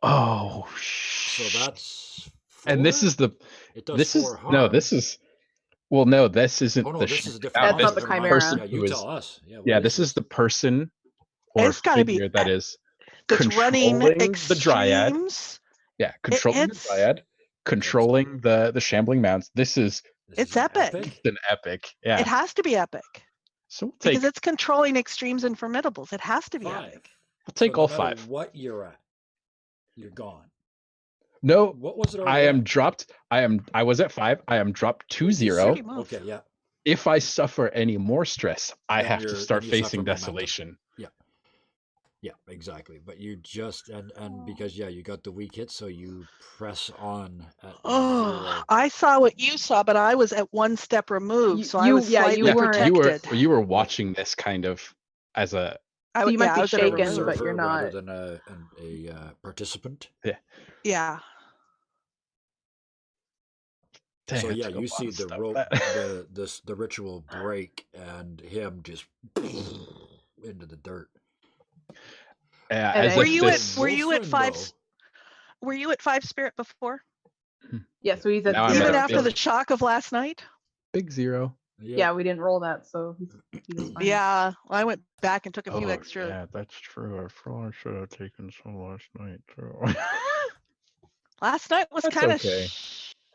Oh,
So that's.
And this is the.
It does
This
4
is
harm.
no. This is. Well, no. This isn't.
Oh no,
the
this is a
shambling
different.
mound.
That's not
This
the
is
chimera.
person
Yeah, you
who is-
tell us.
Yeah, this is the person or
It's gotta be
figure that is
That's running
controlling the dryad.
extremes.
Yeah, controlling the
it's-
dryad, controlling the shambling mounds. This is
It's
an
epic.
an epic. Yeah.
It has to be epic
So we'll take
because it's controlling extremes and formidables. It has to be
5.
epic.
we'll take
So
all
no matter
5.
what you're at, you're gone.
No,
What was it?
I am dropped. I was at 5. I am dropped to 0.
Pretty move.
Okay, yeah.
If I suffer any more stress, I
Then
have to
you're-
start
then you suffer
facing
momentum.
desolation.
Yeah, exactly. But you just and because you got the weak hit, so you press on at 0.
Oh, I saw what you saw, but I was at 1 step removed, so I was slightly
you weren't-
protected.
You were watching this kind of as a
So you might be
I was at a
shaken,
reserve.
but you're
rather
not.
than a participant.
Yeah.
Dang,
So
I
yeah,
took a
you
lot
see
of
the
stuff
rope,
that-
the ritual break, and him just into the dirt.
Yeah,
And
as
then-
if
Were you at
Wolfrin,
5?
though,
Were you at 5 spirit before?
Yeah, so he's at
Now I'm at
0.
Even
a
after
big-
the shock of last night?
big 0.
Yeah, we didn't roll that, so he was fine.
Yeah, I went back and took a few
Oh,
extra.
yeah, that's true. I probably should have taken some last night too.
Last night was
That's
kind of
okay.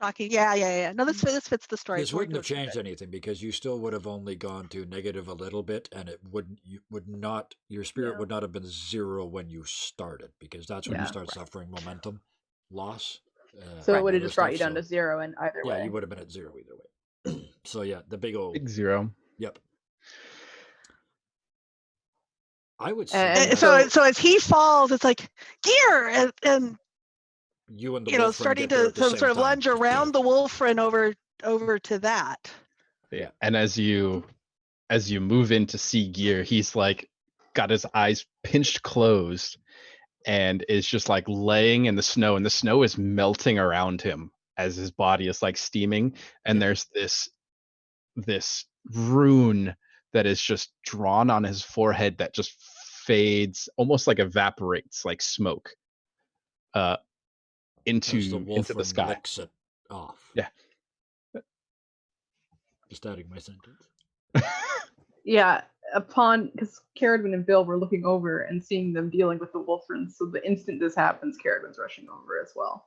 shocking. Yeah. No, this fits the story.
This
so we're
wouldn't have
good.
changed anything because you still would have only gone to negative a little bit, and it wouldn't. You would not. Your spirit
Yeah.
would not have been 0 when you started because that's when you
Yeah.
start suffering momentum loss.
So it
and
would have
other
just brought you
stuff,
down to 0 in either
Yeah,
way.
you would have been at 0 either way. So yeah, the big old
Big 0.
Yep. I would
And
say
So as he falls, it's like Gear and
you and the
you know
wolf friend
starting
get there
to
at the same
sort of
time.
lunge around the Wolfrin over to that.
Yeah, and as you move in to see Gear, he's like got his eyes pinched closed and is just like laying in the snow, and the snow is melting around him as his body is like steaming, and there's this rune that is just drawn on his forehead that just fades, almost like evaporates like smoke
As
into
the wolf
the sky.
licks it off.
Yeah.
Just adding my sentence.
Yeah, because Caradwin and Bill were looking over and seeing them dealing with the Wolfrins, so the instant this happens, Caradwin's rushing over as well.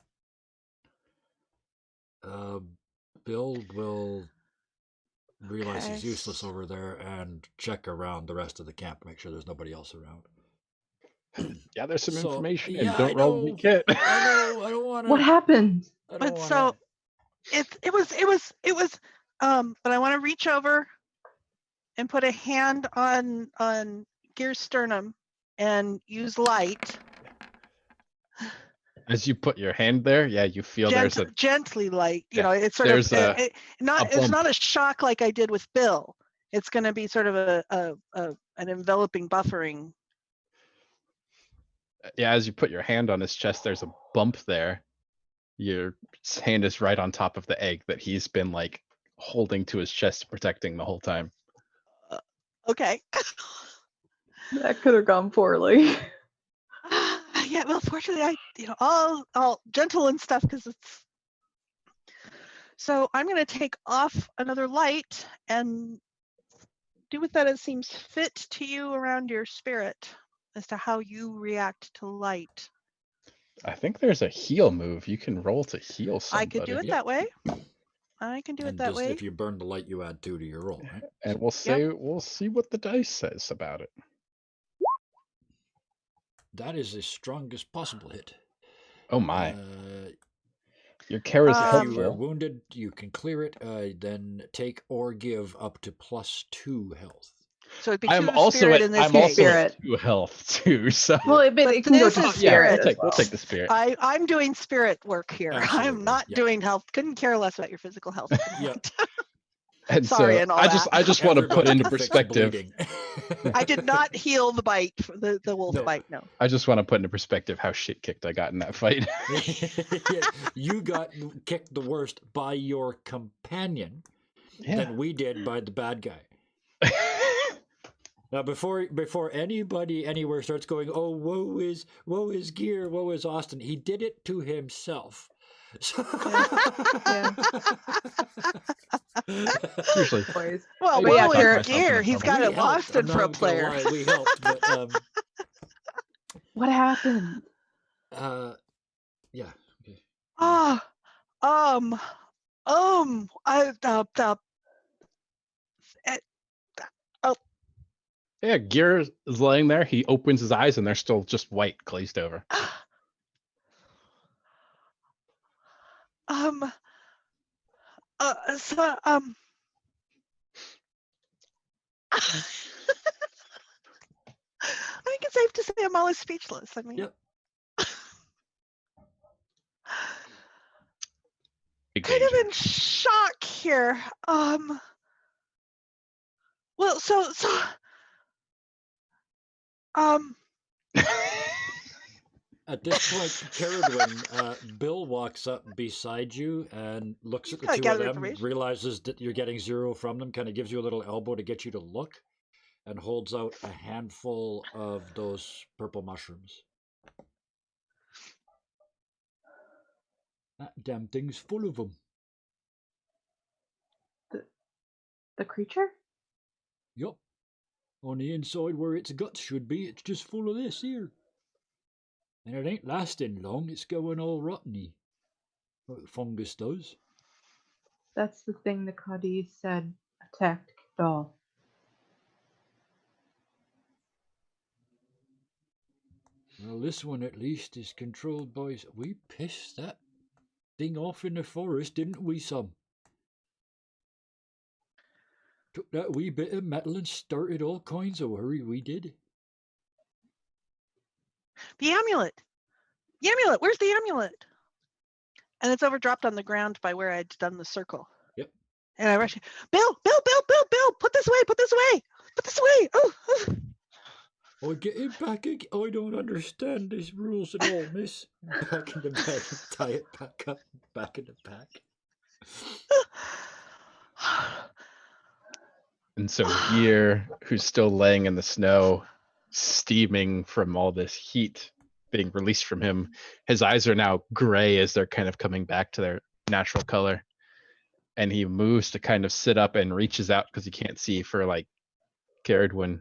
Bill will realize
Okay.
he's useless over there and check around the rest of the camp to make sure there's nobody else around.
Gather some
So,
information
yeah,
and don't
I
roll
know.
the kit.
I know. I don't want to.
What happened?
I don't
But
want
so it was but I want to reach over and put a hand on Gear's sternum and use light.
As you put your hand there, yeah, you feel there's a
Gently light. You
Yeah,
know, it's sort
there's
of
a
it's
bump.
not a shock like I did with Bill. It's going to be sort of an enveloping buffering.
Yeah, as you put your hand on his chest, there's a bump there. Your hand is right on top of the egg that he's been like holding to his chest, protecting the whole time.
Okay.
That could have gone poorly.
Yeah, well, fortunately, all gentle and stuff because it's. So I'm going to take off another light and do with that as seems fit to you around your spirit as to how you react to light.
I think there's a heal move. You can roll to heal somebody.
I could do it
Yep.
that way. I can do it
And
that
just
way.
if you burn the light, you add 2 to your roll, right?
And we'll see what the dice says about it.
That is the strongest possible hit.
Oh my.
Uh,
Your care is
if you are
helpful.
wounded, you can clear it. Then take or give up to +2 health.
So it'd be
I'm
2
also
spirit
at
in this
I'm
case.
also
Spirit.
at 2 health too. So
Well, it
But
can go
this
to
is
yeah,
spirit
we'll
as well.
take the spirit.
I'm doing spirit work here.
Absolutely,
I'm not
yeah.
doing health. Couldn't care less about your physical health.
Yeah.
And
Sorry
so
and all
I
that.
just want to put
Everybody
into
can fix
perspective.
bleeding.
I did not heal the bite, the wolf
No.
bite. No.
I just want to put into perspective how shit kicked I got in that fight.
Yeah, you got kicked the worst by your companion than we did by the bad guy. Now, before anybody anywhere starts going, oh, woe is Gear, woe is Austin, he did it to himself. So...
Yeah.
Usually.
Boys.
Well,
But yeah,
woe
talk
is
myself
Gear.
into
He's
trouble.
got
We
it
helped.
Austin
I'm
for a
not gonna
player.
lie, we helped, but
What happened?
yeah. Okay.
Ah, eh, oh,
Yeah, Gear is laying there. He opens his eyes and they're still just white, glazed over.
so, I think it's safe to say I'm always speechless. I mean,
Yep.
Big
kind
danger.
of in shock here. Well, so,
At this point, Caradwin, Bill walks up beside you and looks at the
gotta
two of
gather
them,
information.
realizes that you're getting 0 from them, kind of gives you a little elbow to get you to look, and holds out a handful of those purple mushrooms. That damn thing's full of them.
The creature?
Yup. On the inside where its guts should be, it's just full of this here. And it ain't lasting long, it's going all rotteny. Like fungus does.
That's the thing the Cadiz said attacked Doll.
Well, this one at least is controlled by... We pissed that thing off in the forest, didn't we, some? Took that wee bit of metal and started all kinds of worry, we did.
the amulet. The amulet. Where's the amulet? And it's overdropped on the ground by where I'd done the circle.
Yep.
And I rush. Bill, put this away, put this away. Oh.
Oh, get it back again. I don't understand these rules at all, miss. Back in the bag, tie it back up, back in the pack.
And so Gear, who's still laying in the snow, steaming from all this heat being released from him, his eyes are now gray as they're kind of coming back to their natural color. And he moves to kind of sit up and reaches out because he can't see for like Caradwin.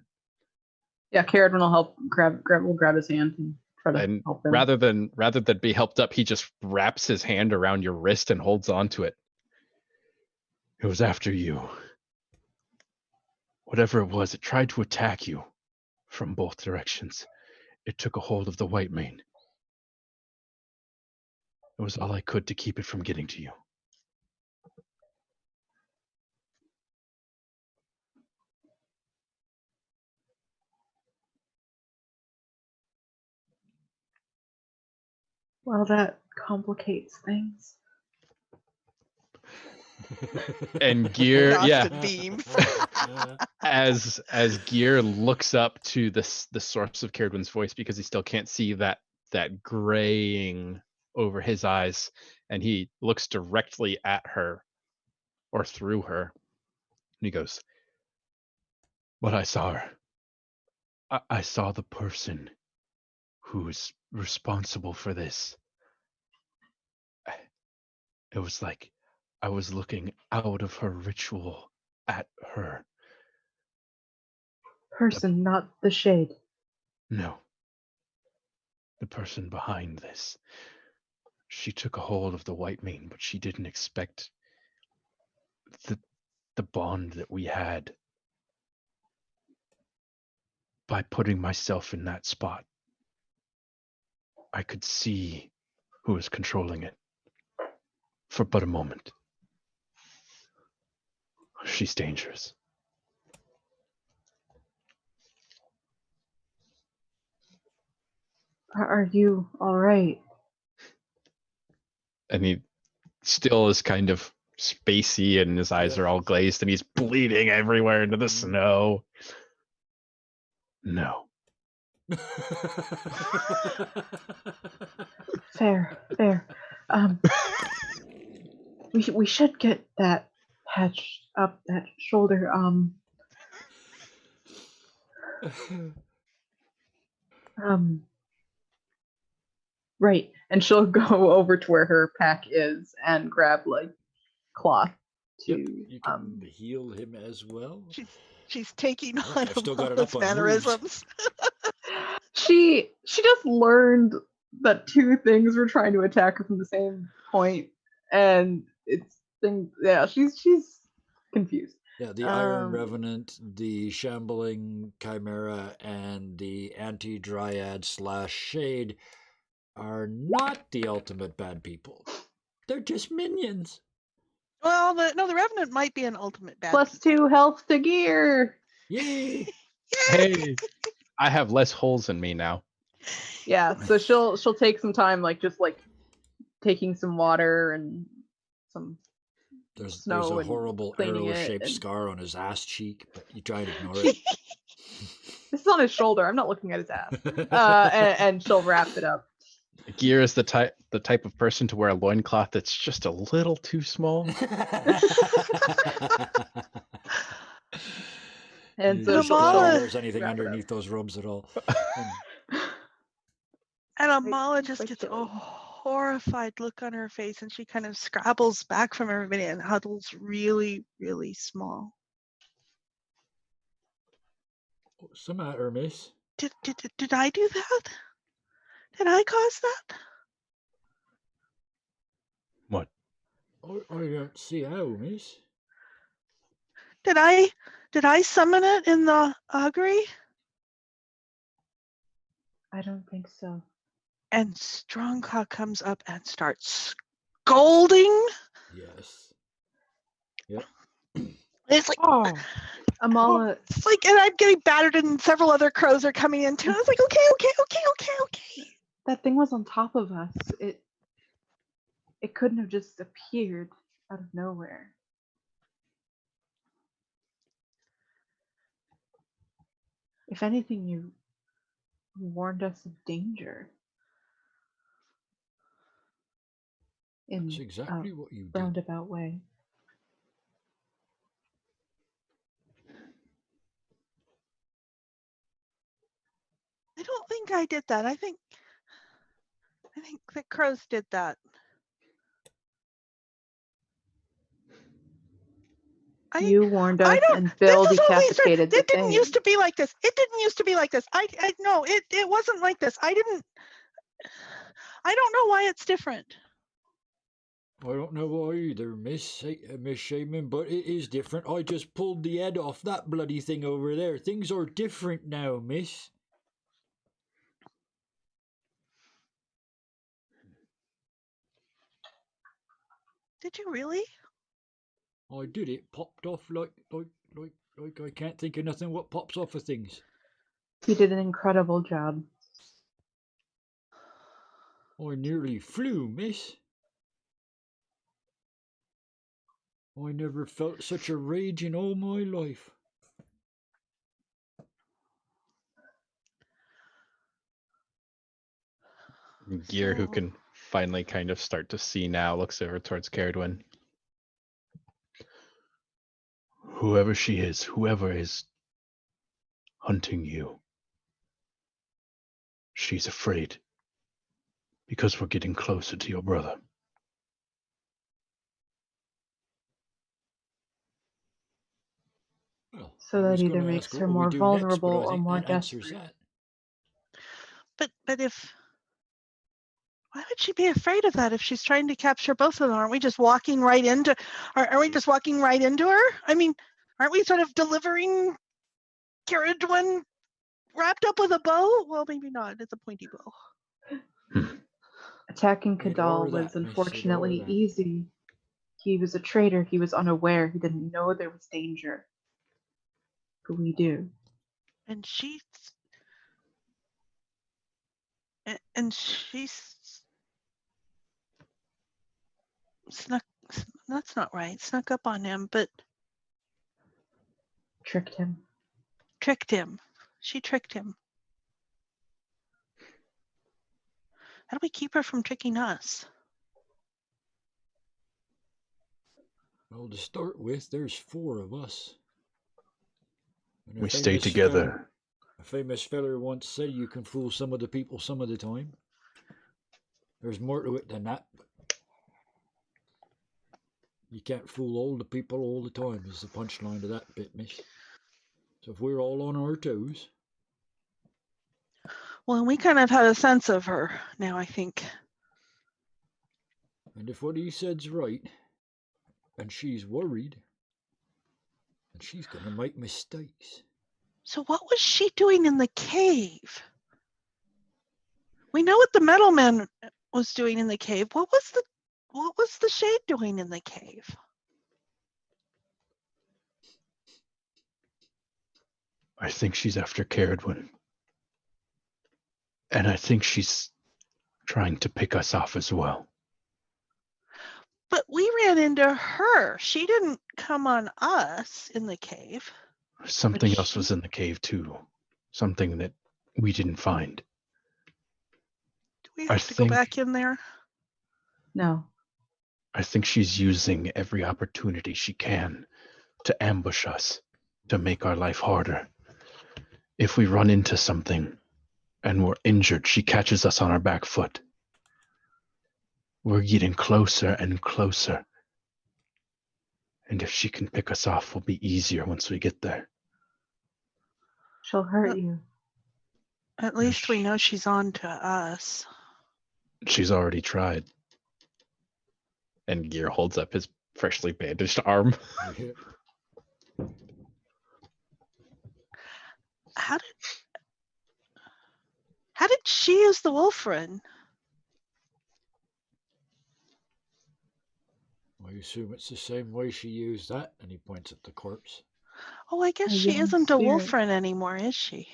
Yeah, Caradwin will help will grab his hand and try to
And
help him.
rather than be helped up, he just wraps his hand around your wrist and holds on to it. It was after you. whatever it was, it tried to attack you from both directions. It took a hold of the white mane. It was all I could to keep it from getting to you.
Well, that complicates things.
And Gear, yeah,
Exhausted beams.
as Gear looks up to the source of Caradwin's voice, because he still can't see that graying over his eyes, and he looks directly at her or through her, and he goes, "But I saw her. I saw the person who's responsible for this. It was like I was looking out of her ritual at her.
Person, not the shade.
No. The person behind this. She took a hold of the white mane, but she didn't expect the bond that we had. By putting myself in that spot, I could see who was controlling it for but a moment. She's dangerous."
Are you all right?
And he still is kind of spacey, and his eyes are all glazed, and he's bleeding everywhere into the snow. No.
Fair. We should get that patched up, that shoulder. Right. And she'll go over to where her pack is and grab like cloth to
You can heal him as well.
She's taking on
I've still got it up
Amala's
on
mannerisms.
She just learned that two things were trying to attack her from the same point, and she's confused.
Yeah, the Iron Revenant, the Shambling Chimera, and the Anti-Dryad / Shade are not the ultimate bad people. They're just minions.
Well, the Revenant might be an ultimate bad.
+2 health to Gear.
Yay!
Hey, I have less holes in me now.
Yeah, so she'll take some time, like just like taking some water and some
There's
snow
a horrible arrow-shaped
and
scar on his ass cheek, but you try and ignore it.
this is on his shoulder. I'm not looking at his ass. And she'll wrap it up.
Gear is the type of person to wear a loincloth that's just a little too small.
And
so
so
Amala-
no
she'll
there's anything
wrap it
underneath those robes at all.
And Amala just
Quite
gets
silly.
a horrified look on her face, and she kind of scrabbles back from everybody and huddles really, really small.
What's the matter, miss?
Did I do that? Did I cause that?
What?
I don't see how, miss.
Did I summon it in the augury?
I don't think so.
And Strongcock comes up and starts scolding.
Yes. Yep.
It's like,
Oh, Amala,
it's like, and I'm getting battered, and several other crows are coming in too. I was like, okay.
that thing was on top of us. It couldn't have just appeared out of nowhere. If anything, you warned us of danger. In
That's exactly what you
a
did.
roundabout way.
I don't think I did that. I think the crows did that.
You warned us, and Bill decapitated the thing.
It didn't used to be like this. I no, it wasn't like this. I don't know why it's different.
I don't know why either, Miss Shaman, but it is different. I just pulled the head off that bloody thing over there. Things are different now, miss.
Did you really?
I did it. Popped off like I can't think of nothing what pops off of things.
He did an incredible job.
I nearly flew, miss. I never felt such a rage in all my life.
Gear, who
So,
can finally kind of start to see now, looks over towards Caradwin. Whoever she is, whoever is hunting you, she's afraid because we're getting closer to your brother.
Well,
So
I
that
was
either
going to ask
makes her
what we
more
do next, but
vulnerable
I
or
think
more
that answers
desperate.
that.
but why would she be afraid of that if she's trying to capture both of them? Aren't we just walking right into? Are we just walking right into her? I mean, aren't we sort of delivering Caradwin wrapped up with a bow? Well, maybe not. It's a pointy bow.
Attacking
It
Kadal
or
was
that, miss, it or
unfortunately
that.
easy. He was a traitor. He was unaware. He didn't know there was danger. But we do.
And she's snuck. That's not right. Snuck up on him, but
Tricked him.
tricked him. She tricked him. How do we keep her from tricking us?
Well, to start with, there's 4 of us. And
We stay together.
A famous feller once said you can fool some of the people some of the time. There's more to it than that. You can't fool all the people all the time, is the punchline to that bit, miss. So if we're all on our toes.
Well, we kind of have a sense of her now, I think.
And if what he said's right, and she's worried, and she's gonna make mistakes.
So what was she doing in the cave? We know what the metal man was doing in the cave. What was the shade doing in the cave?
I think she's after Caradwin. And I think she's trying to pick us off as well.
But we ran into her. She didn't come on us in the cave.
Something else was in the cave too. Something that we didn't find.
Do we have to go back in there?
No.
I think she's using every opportunity she can to ambush us, to make our life harder. If we run into something and we're injured, she catches us on our back foot. We're getting closer and closer. And if she can pick us off, we'll be easier once we get there.
She'll hurt you.
At least we know she's on to us.
She's already tried. And Gear holds up his freshly bandaged arm.
How did she use the Wolfrin?
I assume it's the same way she used that, and he points at the corpse.
Oh, I guess
A
she
young
isn't a
spirit.
Wolfrin anymore, is she?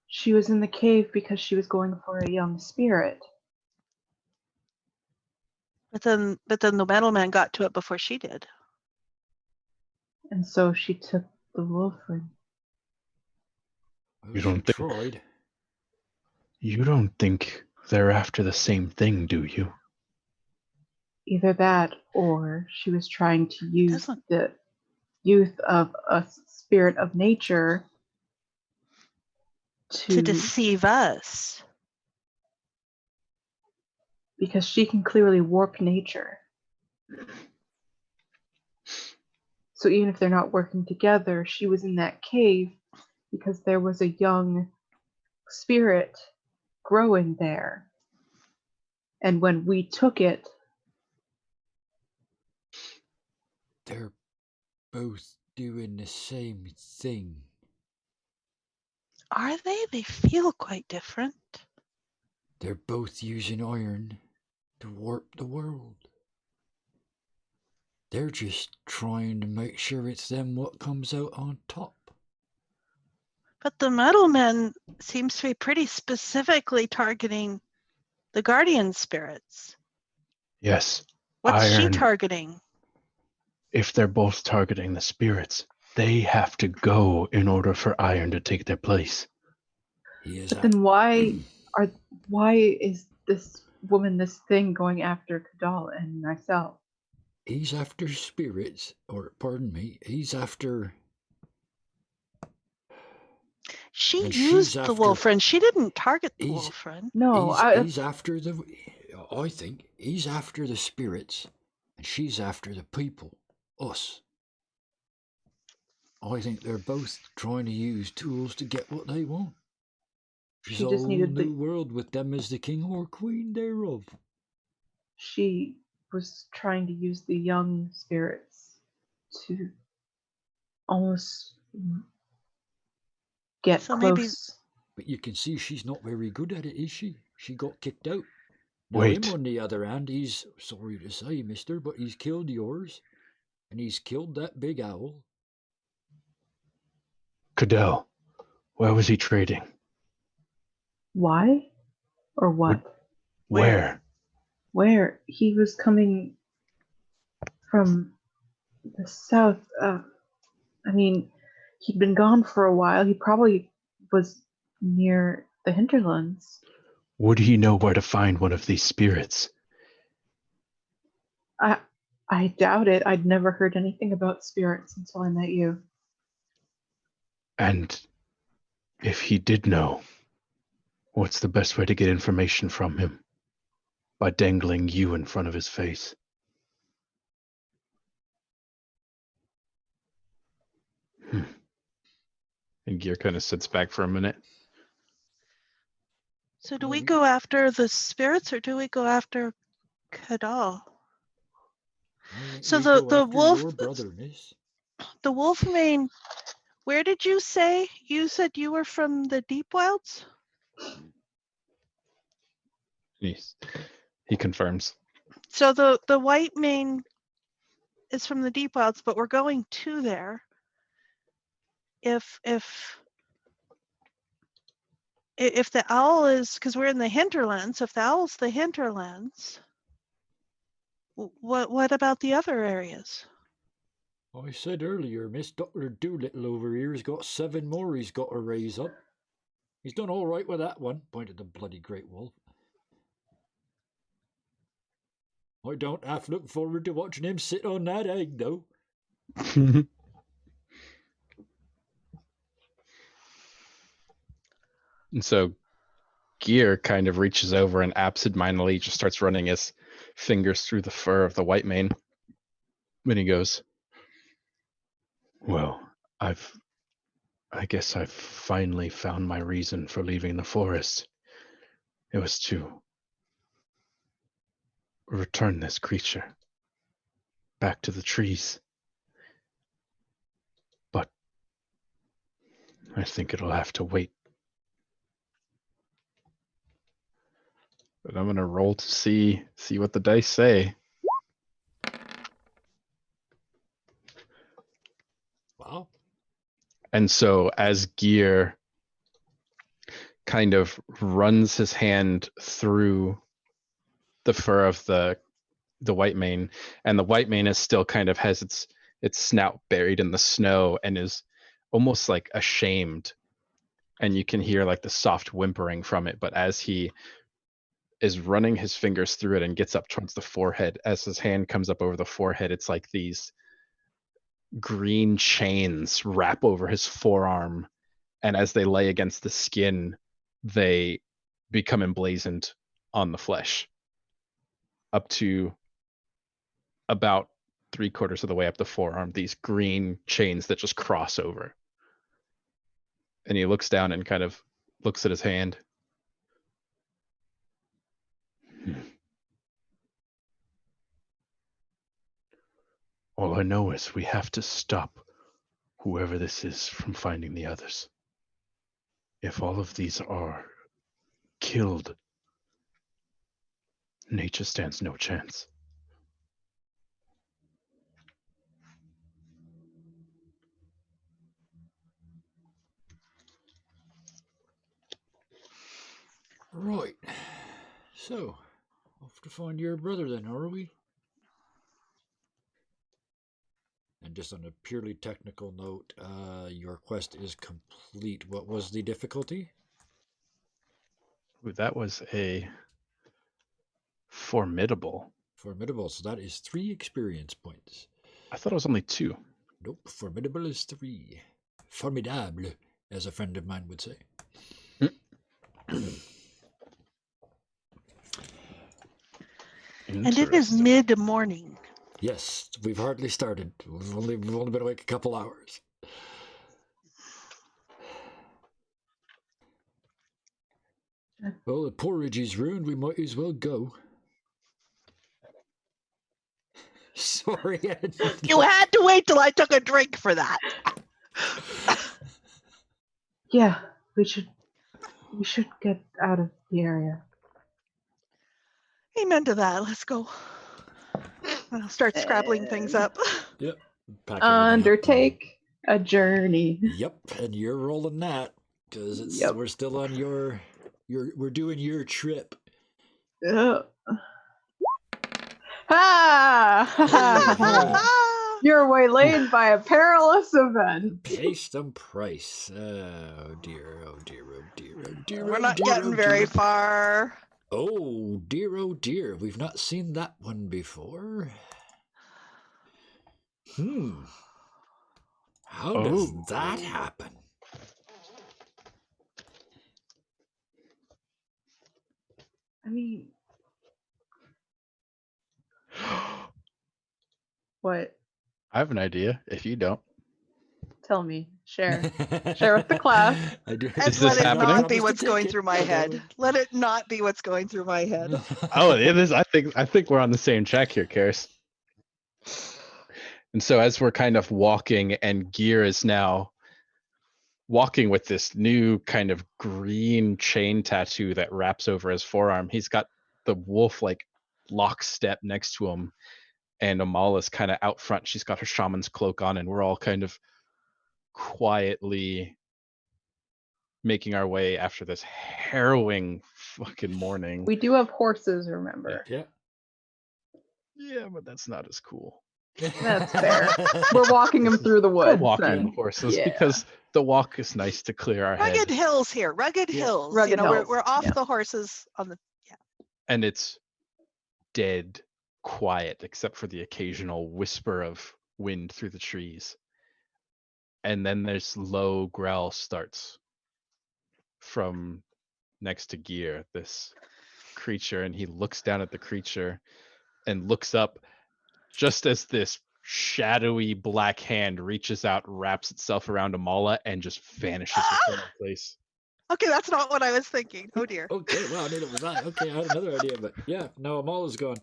She was in the cave because she was going for a young spirit.
But then the metal man got to it before she did.
And so she took the Wolfrin.
Well, she tried.
You don't think they're after the same thing, do you?
Either that, or she was trying to use the youth of a spirit of nature
to deceive us.
Because she can clearly warp nature. So even if they're not working together, she was in that cave because there was a young spirit growing there. And when we took it,
they're both doing the same thing.
Are they? They feel quite different.
They're both using iron to warp the world. They're just trying to make sure it's them what comes out on top.
But the metal man seems to be pretty specifically targeting the guardian spirits.
Yes.
What's she
Iron,
targeting?
if they're both targeting the spirits, they have to go in order for Iron to take their place.
He is
But then why is this woman, this thing, going after Kadal and myself?
he's after spirits, or pardon me, he's after.
She
And
used
she's
the
after.
Wolfren. She didn't target the
He's-
Wolfren.
No,
He's after the. I think he's after the spirits, and she's after the people, us. I think they're both trying to use tools to get what they want. She's
she
a
just
whole
needed
new world with them as the king or queen thereof.
she was trying to use the young spirits to almost get
So
close.
maybe-
But you can see she's not very good at it, is she? She got kicked out. Now
Wait.
him on the other hand, he's sorry to say, mister, but he's killed yours. And he's killed that big owl.
Cadell, where was he trading?
Why? Or what?
Where?
Where? He was coming from the south. I mean, he'd been gone for a while. He probably was near the hinterlands.
Would he know where to find one of these spirits?
I doubt it. I'd never heard anything about spirits until I met you.
And if he did know, what's the best way to get information from him? By dangling you in front of his face. And Gear kind of sits back for a minute.
So do we go after the spirits or do we go after Kadal? So the wolf,
your brother, miss.
the Wolfmane, where did you say? You said you were from the Deep Wilds?
He confirms.
So the White Mane is from the Deep Wilds, but we're going to there. If the owl is, because we're in the hinterlands, if the owl's the hinterlands, what about the other areas?
I said earlier, Miss Dr. Doolittle over here's got 7 more he's got to raise up. He's done all right with that one, pointed the bloody great wolf. I don't half look forward to watching him sit on that egg, though.
And so Gear kind of reaches over and absentmindedly just starts running his fingers through the fur of the white mane. When he goes, well, I guess I've finally found my reason for leaving the forest. It was to return this creature back to the trees. But I think it'll have to wait. But I'm gonna roll to see what the dice say.
Wow.
And so as Gear kind of runs his hand through the fur of the white mane, and the white mane is still kind of has its snout buried in the snow and is almost like ashamed, and you can hear like the soft whimpering from it. But as he is running his fingers through it and gets up towards the forehead, as his hand comes up over the forehead, it's like these green chains wrap over his forearm, and as they lay against the skin, they become emblazoned on the flesh up to about 3/4 of the way up the forearm, these green chains that just cross over. And he looks down and kind of looks at his hand. All I know is we have to stop whoever this is from finding the others. If all of these are killed, nature stands no chance.
Right. So, off to find your brother then, are we? And just on a purely technical note, your quest is complete. What was the difficulty?
Ooh, that was a formidable.
Formidable. So that is 3 experience points.
I thought it was only 2.
Nope. Formidable is 3. Formidable, as a friend of mine would say.
And it is mid-morning.
Yes, we've hardly started. We've only been awake a couple hours. Well, the porridge is ruined. We might as well go. Sorry.
You had to wait till I took a drink for that.
Yeah, we should get out of the area.
Amen to that. Let's go. I'll start scrabbling things up.
Yep.
Undertake a journey.
Yep, and you're rolling that because we're still on your we're doing your trip.
Ha! You're waylaid by a perilous event.
Pay some price. Oh dear, oh dear, oh dear, oh dear.
We're not getting very far.
Oh dear, we've not seen that one before. How does that happen?
I mean, what?
I have an idea. If you don't,
Tell me. Share with the class.
And
Is
let
this
it
happening?
not be what's going through my head. Let it not be what's going through my head.
Oh, it is. I think we're on the same track here, Karis. And so as we're kind of walking, and Gear is now walking with this new kind of green chain tattoo that wraps over his forearm. He's got the wolf like lockstep next to him, and Amala's kind of out front. She's got her shaman's cloak on, and we're all kind of quietly making our way after this harrowing fucking morning.
We do have horses, remember?
Yeah.
Yeah, but that's not as cool.
That's fair. We're walking them through the woods.
We're walking
then.
horses
Yeah.
because the walk is nice to clear our
Rugged
head.
hills here. Rugged hills.
Rugged hills.
We're off
Yeah.
the horses on the.
And it's dead quiet except for the occasional whisper of wind through the trees. And then there's low growl starts from next to Gear, this creature, and he looks down at the creature and looks up just as this shadowy black hand reaches out, wraps itself around Amala, and just vanishes from her place.
Okay, that's not what I was thinking. Oh dear.
Okay, well, neither was I. Okay, I had another idea, but yeah, no, Amala's gone.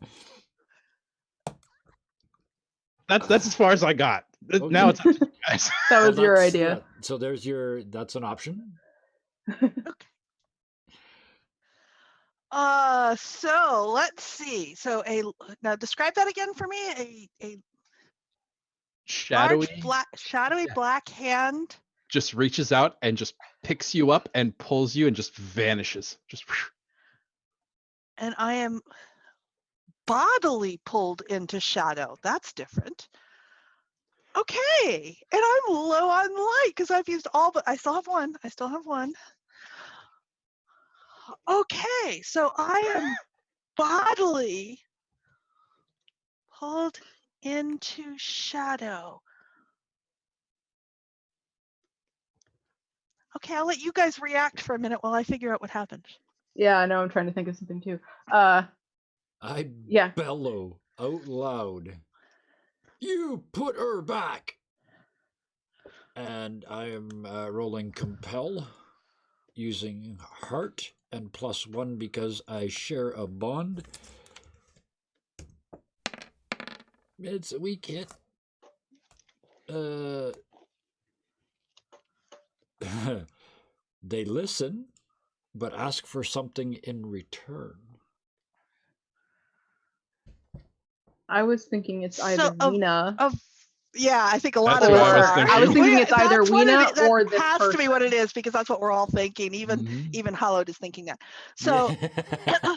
That's as far as I got.
Okay.
Now it's up to you guys.
That was
Well,
your
that's-
idea.
yeah, so that's an option.
So let's see. So now describe that again for me. A
Shadowy
shadowy
Yeah.
black hand.
just reaches out and just picks you up and pulls you and just vanishes. Just
And I am bodily pulled into shadow. That's different. Okay. And I'm low on light because I've used all, but I still have one. Okay. So I am bodily pulled into shadow. Okay, I'll let you guys react for a minute while I figure out what happened.
Yeah, I know. I'm trying to think of something too.
I
Yeah.
bellow out loud. You put her back! And I am rolling compel using heart and +1 because I share a bond. It's a weak hit. Uh, they listen, but ask for something in return.
I was thinking it's
So
either Weena
yeah, I think a lot
That's
of
what
us
I was
are.
thinking.
I was thinking it's either
That's what
Weena
it, that
or this
has to be what it
person.
is because that's what we're all thinking. Even
Mhm.
Hollowed is thinking that. So
Yeah.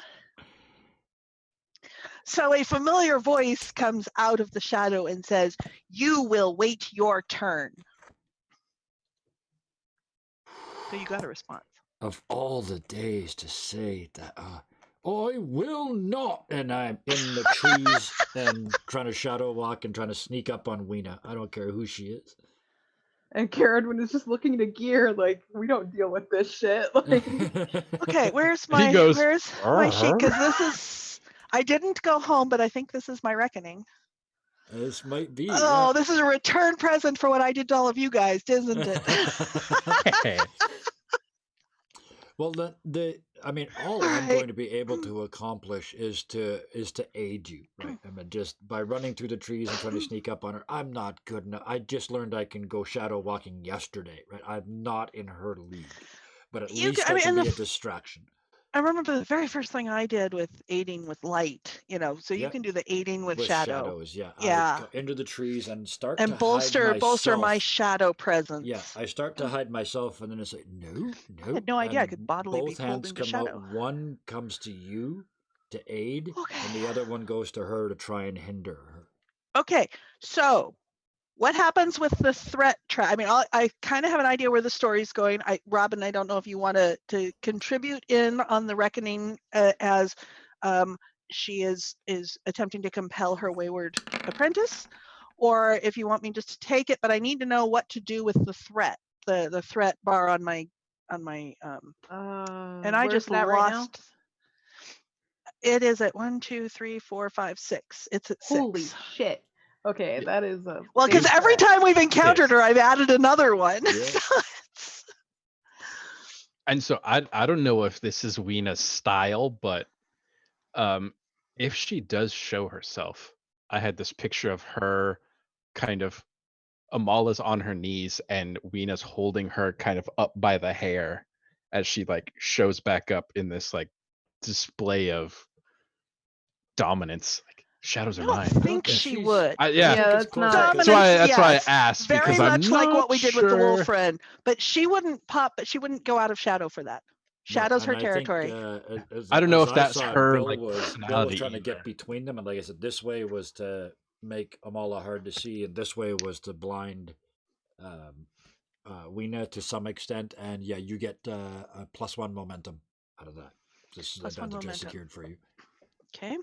so a familiar voice comes out of the shadow and says, "You will wait your turn." So you got a response.
Of all the days to say that, I will not. And I'm in the trees and trying to shadow walk and trying to sneak up on Weena. I don't care who she is.
And Caradwin is just looking to Gear like, we don't deal with this shit. Like,
Okay, where's
He goes,
my sheet? Because
"Arr."
this is I didn't go home, but I think this is my reckoning.
This might be.
Oh, this is a return present for what I did to all of you guys, isn't it?
Well, I mean, all
All
I'm
right.
going to be able to accomplish is to aid you, right? I mean, just by running through the trees and trying to sneak up on her. I'm not good enough. I just learned I can go shadow walking yesterday, right? I'm not in her league, but at least I can be a distraction.
I remember the very first thing I did with aiding with light, so you
Yep.
can do the aiding with shadow.
Shadows, yeah.
Yeah.
I go into the trees and start
And
to hide myself.
bolster my shadow presence.
Yeah, I start to hide myself, and then it's like, no.
I had no idea I
and
could bodily be
both
pulled
hands
into
come
shadow.
out. One comes to you to aid,
Okay.
and the other one goes to her to try and hinder her.
Okay, so what happens with the threat trap? I mean, I kind of have an idea where the story's going. Robin, I don't know if you want to contribute in on the reckoning as she is attempting to compel her wayward apprentice, or if you want me just to take it. But I need to know what to do with the threat, the threat bar on my and I just lost.
Right now?
It is at 1, 2, 3, 4, 5, 6. It's at 6.
Holy shit. Okay, that is a
well, because every time we've encountered her, I've added another one.
Yeah.
And so I don't know if this is Weena's style, but if she does show herself, I had this picture of her kind of Amala's on her knees and Weena's holding her kind of up by the hair as she like shows back up in this like display of dominance. Like shadows are mine.
I don't think she would.
Yeah,
that's not.
That's why I asked,
very
because
much
I'm
like
not
what we did with the
sure.
wolf friend. But she wouldn't pop. But she wouldn't go out of shadow for that. Shadow's her territory.
I don't know if that's her
Bill
like
was
personality
trying to
either.
get between them, and like I said, this way was to make Amala hard to see, and this way was to blind Weena to some extent. And yeah, you get a +1 momentum out of that. This is advantage I secured for you.
Okay.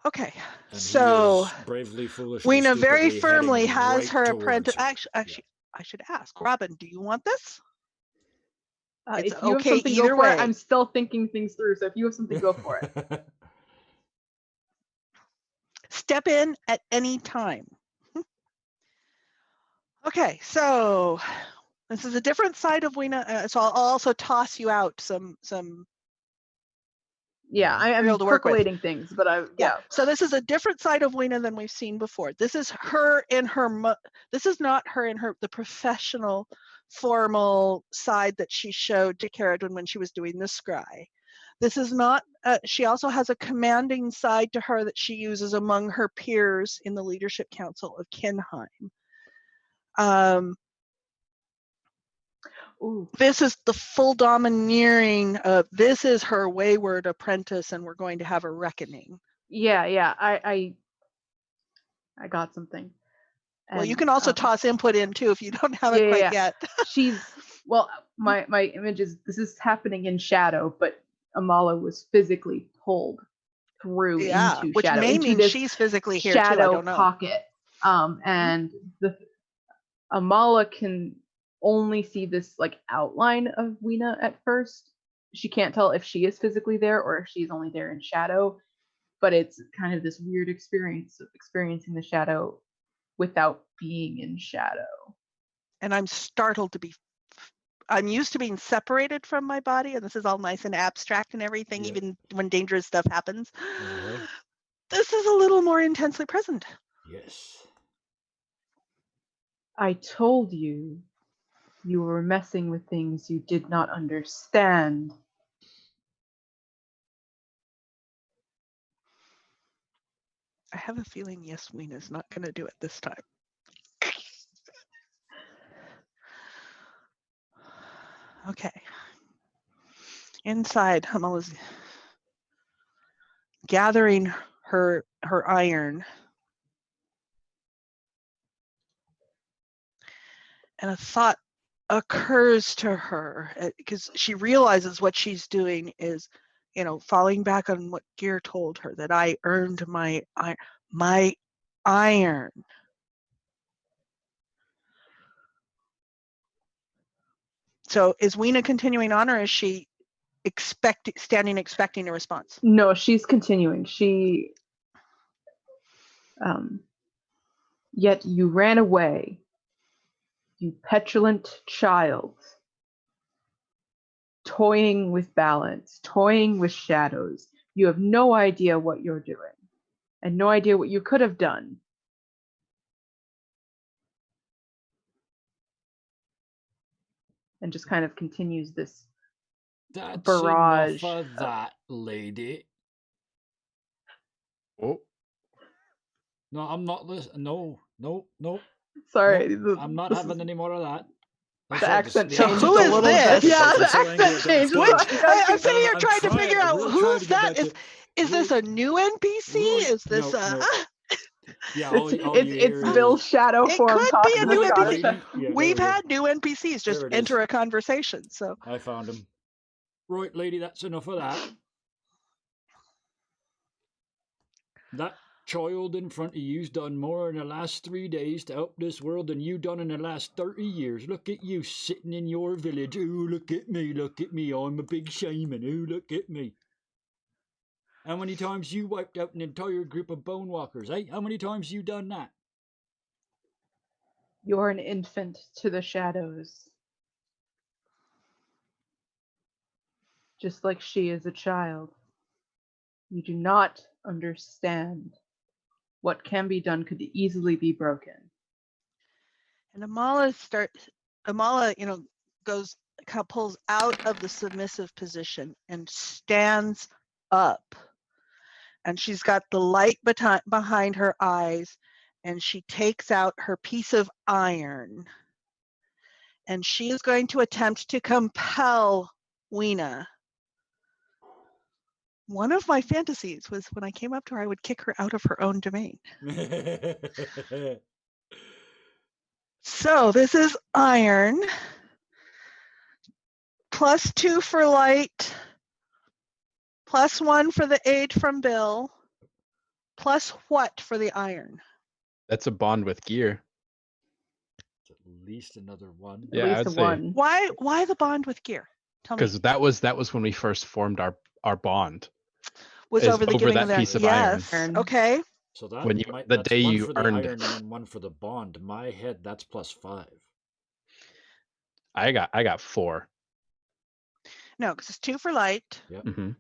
Okay.
And
so
bravely, foolishly,
Weena very
stupidly
firmly
heading
has
right
her
towards
apprentice.
her.
Actually, I should ask Robin. Do you want this? It's
If you have
okay
something,
either
go for
way.
it. I'm still thinking things through, so if you have something, go for it.
Step in at any time. Okay, so this is a different side of Weena. So I'll also toss you out some.
Yeah, I'm percolating things, but yeah.
So this is a different side of Weena than we've seen before. This is her in her. This is not her in the professional, formal side that she showed to Caradwin when she was doing the scry. This is not. She also has a commanding side to her that she uses among her peers in the Leadership Council of Kinheim. This is the full domineering. This is her wayward apprentice, and we're going to have a reckoning.
Yeah. I got something.
And, well, you can also toss input in too if you don't have it quite yet.
My image is this is happening in shadow, but Amala was physically pulled through into
which
shadow,
may
into
mean
this
she's physically here
shadow
too. I don't know.
Pocket. And the Amala can only see this like outline of Weena at first. She can't tell if she is physically there or if she's only there in shadow, but it's kind of this weird experience of experiencing the shadow without being in shadow.
And I'm startled to be. I'm used to being separated from my body, and this is all nice and abstract and everything, even when dangerous stuff happens. This is a little more intensely present.
Yes.
I told you you were messing with things you did not understand.
I have a feeling Yasmina's not going to do it this time. Okay. Inside, Hamala's gathering her iron. And a thought occurs to her because she realizes what she's doing is, falling back on what Gear told her, that I earned my iron. So is Weena continuing on, or is she standing expecting a response?
No, she's continuing. Yet you ran away, you petulant child, toying with balance, toying with shadows. You have no idea what you're doing, and no idea what you could have done. And just kind of continues this
That's
barrage.
enough of that, lady.
Oh,
No, I'm not listening. No.
Sorry,
No, I'm not having any more of that.
the accent
So
changed
who
a
is
little
this?
bit. Yeah,
I'm
the
so angry
accent
at that.
changed.
Which I'm sitting here
I'm
trying to figure out
really trying
who's
to get
that.
back
Is this a new NPC?
Roy,
Is this
no. Yeah, all you
It's
hear
Bill's
is,
shadow
It
form
could be
talking
a
to
new
the
NPC.
Scottish.
Yeah,
We've
there we go.
had new NPCs just
There it
enter
is.
a conversation. So
I found him. Right, lady, that's enough of that. That child in front of you's done more in the last 3 days to help this world than you done in the last 30 years. Look at you sitting in your village. Oh, look at me. I'm a big shaman. Oh, look at me. How many times you wiped out an entire group of bone walkers, eh? How many times you done that?
You're an infant to the shadows. Just like she is a child. You do not understand. What can be done could easily be broken.
and Amala pulls out of the submissive position and stands up. And she's got the light behind her eyes, and she takes out her piece of iron. And she is going to attempt to compel Weena. One of my fantasies was when I came up to her, I would kick her out of her own domain. So this is iron. +2 for light. +1 for the aid from Bill. Plus what for the iron?
that's a bond with Gear.
At least another one.
At
Yeah,
least
I'd
a
say.
one.
Why the bond with Gear? Tell me.
Because that was when we first formed our bond.
Was
is
over the
over
giving
that
of the
piece of
yes.
iron.
Okay.
So that
When you
might,
the
that's
day
one
you
for the
earned
iron and then one for the bond. In my head, that's +5.
I got 4.
No, because it's 2 for light.
Yep.
Mm-hmm.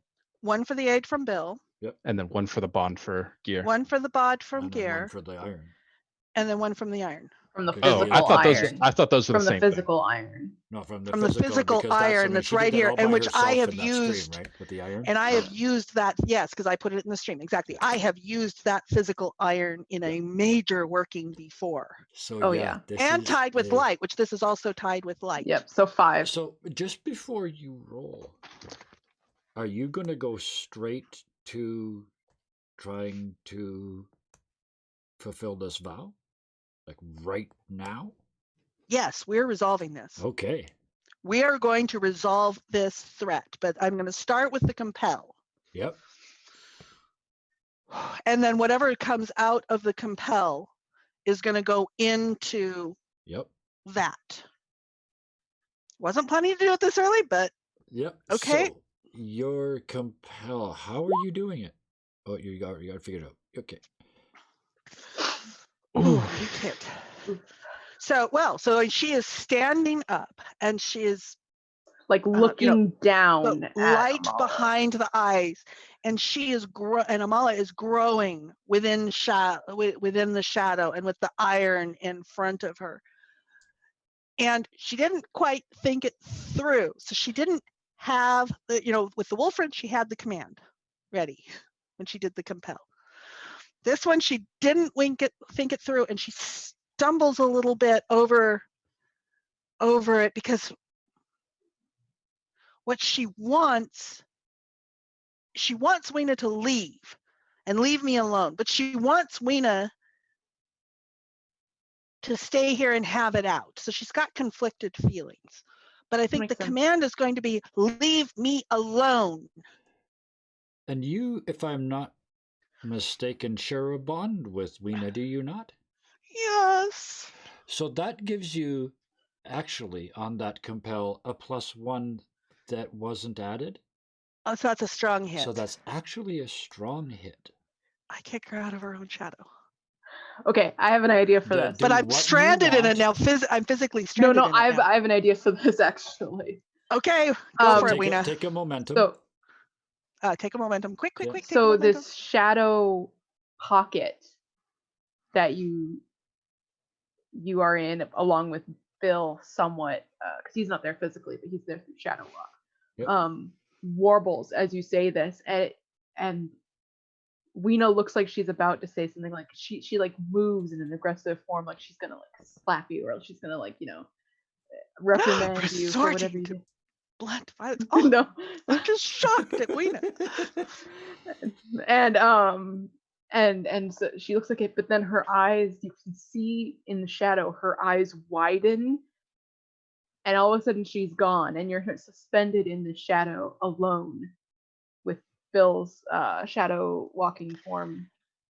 1 for the aid from Bill.
Yep.
And then 1 for the bond for Gear.
1 for the bod from
And then
Gear.
1 for the iron.
And then 1 from the iron.
From the
Because
physical
I thought those were
From
the
the
same
physical iron.
No, from the
From the physical
because that's,
iron that's
she did
right
that
here,
all by
and which I
herself
have
in that
used,
stream, right? With the iron.
and I have used that, yes, because I put it in the stream, exactly. I have used that physical iron in a major working before.
So
Oh,
yeah,
yeah.
this
And
is
tied with light, which this is also tied with light.
Yep, so 5.
So just before you roll, are you going to go straight to trying to fulfill this vow? Like right now?
Yes, we're resolving this.
Okay.
We are going to resolve this threat, but I'm going to start with the compel.
Yep.
And then whatever comes out of the compel is going to go into
Yep.
that. Wasn't planning to do it this early, but
Yep.
okay.
So your compel, how are you doing it? Oh, you got to figure it out. Okay.
Ooh, big hit. So she is standing up and she is
Like looking down
but
at
light
Amala.
behind the eyes, and she is and Amala is growing within the shadow and with the iron in front of her. And she didn't quite think it through. So she didn't have, with the Wolfrin, she had the command ready when she did the compel. This one, she didn't think it through, and she stumbles a little bit over it, because what she wants Weena to leave and leave me alone, but she wants Weena to stay here and have it out. So she's got conflicted feelings. But I think
Makes
the
sense.
command is going to be, leave me alone.
And you, if I'm not mistaken, share a bond with Weena, do you not?
Yes.
So that gives you, actually, on that compel, a +1 that wasn't added.
Oh, so that's a strong hit.
So that's actually a strong hit.
I kick her out of her own shadow.
Okay, I have an idea for this.
But I'm stranded in it now. I'm physically stranded in it now.
I have an idea for this, actually.
Okay, go for it,
Take
Weena.
take a momentum.
So,
Take a momentum. Quick,
Yeah.
take a
so
momentum.
this shadow pocket that you are in, along with Bill, somewhat, because he's not there physically, but he's there through shadow walk.
Yep.
Warbles as you say this, and Weena looks like she's about to say something, like she like moves in an aggressive form, like she's gonna like slap you, or she's gonna like reprimand you for whatever you do.
Blunt violence. Oh,
No,
I'm just shocked at Weena.
and so she looks like it, but then her eyes, you can see in the shadow, her eyes widen, and all of a sudden she's gone, and you're suspended in the shadow alone with Bill's shadow walking form.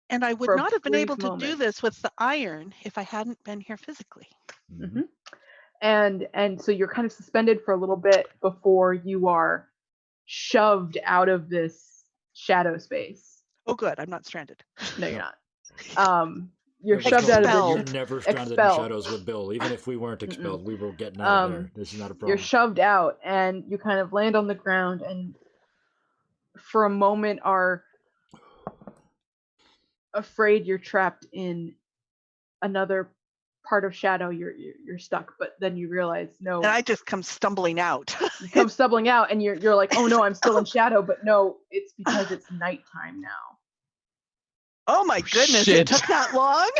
And I would
for a
not have been
brief
able to do
moment.
this with the iron if I hadn't been here physically.
Mm-hmm. And so you're kind of suspended for a little bit before you are shoved out of this shadow space.
Oh, good. I'm not stranded.
No, you're not. You're
Yeah,
shoved out of
Expelled.
You're
this.
never stranded in shadows with Bill. Even if we weren't expelled, we were getting out of there. This is not a problem.
You're shoved out, and you kind of land on the ground, and for a moment are afraid you're trapped in another part of shadow. You're stuck, but then you realize no.
And I just come stumbling out.
You come stumbling out, and you're like, oh no, I'm still in shadow, but no, it's because it's nighttime now.
Oh my goodness,
Shit.
it took that long?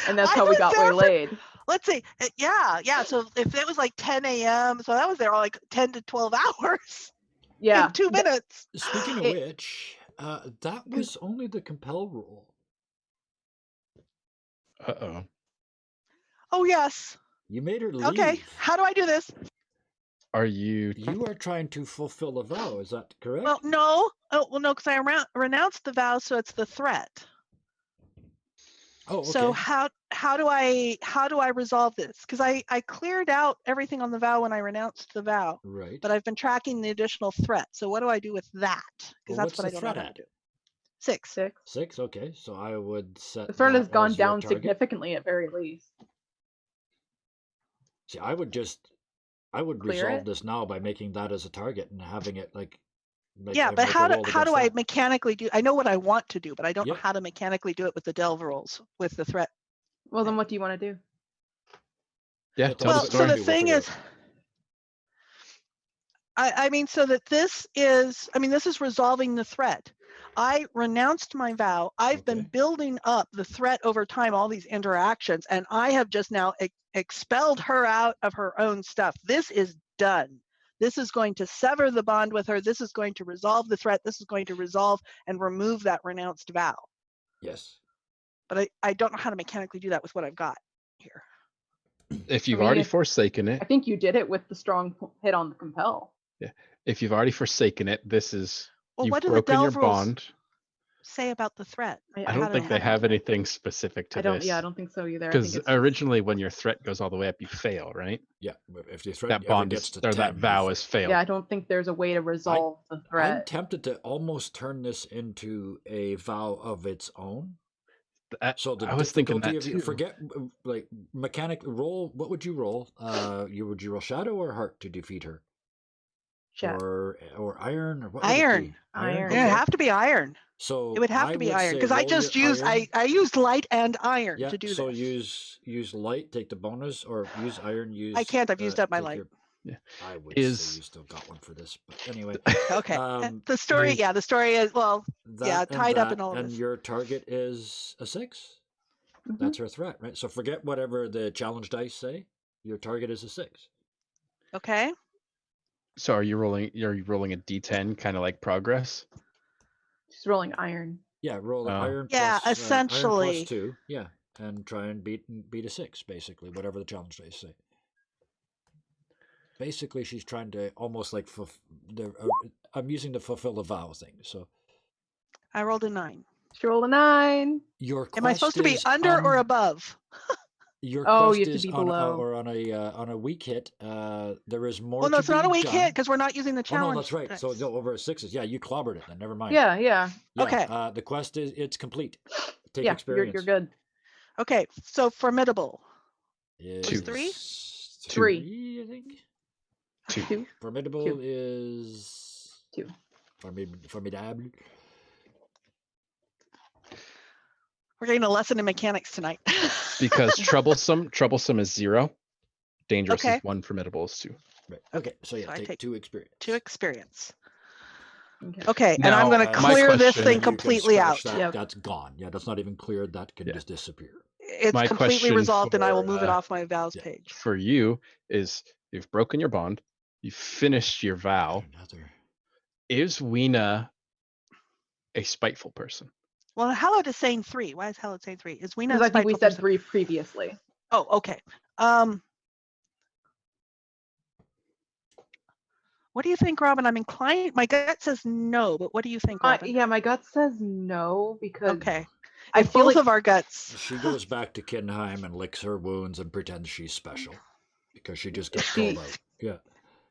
And that's how we got waylaid.
Let's see. Yeah. So if it was like 10 a.m., so that was there like 10 to 12 hours.
Yeah.
In 2 minutes.
Speaking of which, that was only the compel rule.
Uh-oh.
Oh, yes.
You made her leave.
Okay. How do I do this?
Are you...
You are trying to fulfill a vow, is that correct?
Well, no. Oh, well, no, because I renounced the vow, so it's the threat.
Oh, okay.
So how do I resolve this? Because I cleared out everything on the vow when I renounced the vow.
Right.
But I've been tracking the additional threat. So what do I do with that? Because that's what I don't know how to do. 6.
6, okay. So I would set
The threat has
that
gone
as your
down
target.
significantly at very least.
See, I would
Clear
resolve
it?
this now by making that as a target and having it like
Yeah, but
make a
how
roll
do
against
I
that.
mechanically do? I know what I want to do, but I don't know
Yep.
how to mechanically do it with the delve rolls with the threat.
Well, then what do you want to do?
Yeah, tell
Well,
the
so
story.
the
We'll
thing
figure
is, I mean, so that this is resolving the threat. I renounced my vow. I've been
Okay.
building up the threat over time, all these interactions, and I have just now expelled her out of her own stuff. This is done. This is going to sever the bond with her. This is going to resolve the threat. This is going to resolve and remove that renounced vow.
Yes.
But I don't know how to mechanically do that with what I've got here.
If you've
I mean,
already forsaken it,
I think you did it with the strong hit on the compel.
if you've already forsaken it, this is...
Well,
You've
what do the
broken your
delve rules
bond.
say about the threat?
I don't think they have anything specific to this.
Yeah, I don't think so either. I
Because
think it's
originally when your threat goes all the way up, you fail, right?
Yeah. If the threat
That
ever
bond
gets
is,
to
or
10,
that vow
you
is failed.
Yeah, I don't think there's a way to resolve the
I'm
threat.
tempted to almost turn this into a vow of its own. So the
I was thinking
difficulty
that
of
too.
forget like mechanic roll. What would you roll? Would you roll shadow or heart to defeat her?
check.
or iron or what? would it
Iron.
be?
Iron.
Yeah, it'd
Okay.
have to be iron.
So
It would have
I
to be
would
iron
say
because I
roll
just
your
used
iron.
I used light and iron
Yeah.
to do
So
this.
use light, take the bonus, or use iron. Use.
I can't. I've used up my
take
light.
your-
Yeah.
I would say
Is
you still got one for this, but anyway.
Okay.
Um,
The story,
you-
the story is
that
tied up
that,
in all of
and
this.
your target is a 6.
Mhm.
That's her threat, right? So forget whatever the challenge dice say. Your target is a 6.
Okay.
so are you rolling a D10 kind of like progress?
She's rolling iron.
Yeah, roll
Oh.
iron
Yeah,
plus iron plus
essentially.
2. Yeah, and try and beat a 6, basically, whatever the challenge dice say. Basically, she's trying to almost like I'm using the fulfill the vow thing. So
I rolled a 9.
She rolled a 9.
your quest
Am I supposed to be
is
under or above?
Your
Oh,
quest
you have to
is
be
on
below.
or on a weak hit. There is more.
Well, no,
to
it's not
be
a weak
done.
hit because we're not using the
Oh
challenge.
no, that's right. So
dice.
no, over a 6s. Yeah, you clobbered it. Then never mind.
Yeah.
Yeah.
Okay.
The quest it's complete. Take
Yeah.
experience.
You're good.
Okay, so formidable.
Is
2.
3?
3, I think.
2.
2.
Formidable
2.
is
2.
Formidable.
We're getting a lesson in mechanics tonight.
Because troublesome is 0, dangerous
Okay.
is 1, formidable is 2.
Right. Okay. So yeah,
So I
take
take
2 experience.
2 experience.
Okay.
Okay, and I'm
Now,
going to
my
clear this
question-
thing
You can
completely out.
scratch that.
Yep.
That's gone. Yeah, that's not even cleared. That can
Yeah.
just disappear.
It's
My
completely
question
resolved, and I will
for,
move it off my vows
yeah.
page.
For you is you've broken your bond, you've finished your vow.
Another.
Is Weena a spiteful person?
Well, Hallowed is saying 3. Why is Hallowed saying 3? Is we not
Because I think we
spiteful
said
person?
3 previously.
Oh, okay. What do you think, Robin? I'm inclined. My gut says no, but what do you think, Robin?
Yeah, my gut says no because
Okay.
I
If
feel
both
like
of our guts.
She goes back to Kinheim and licks her wounds and pretends she's special because she just got
She-
called out. Yeah.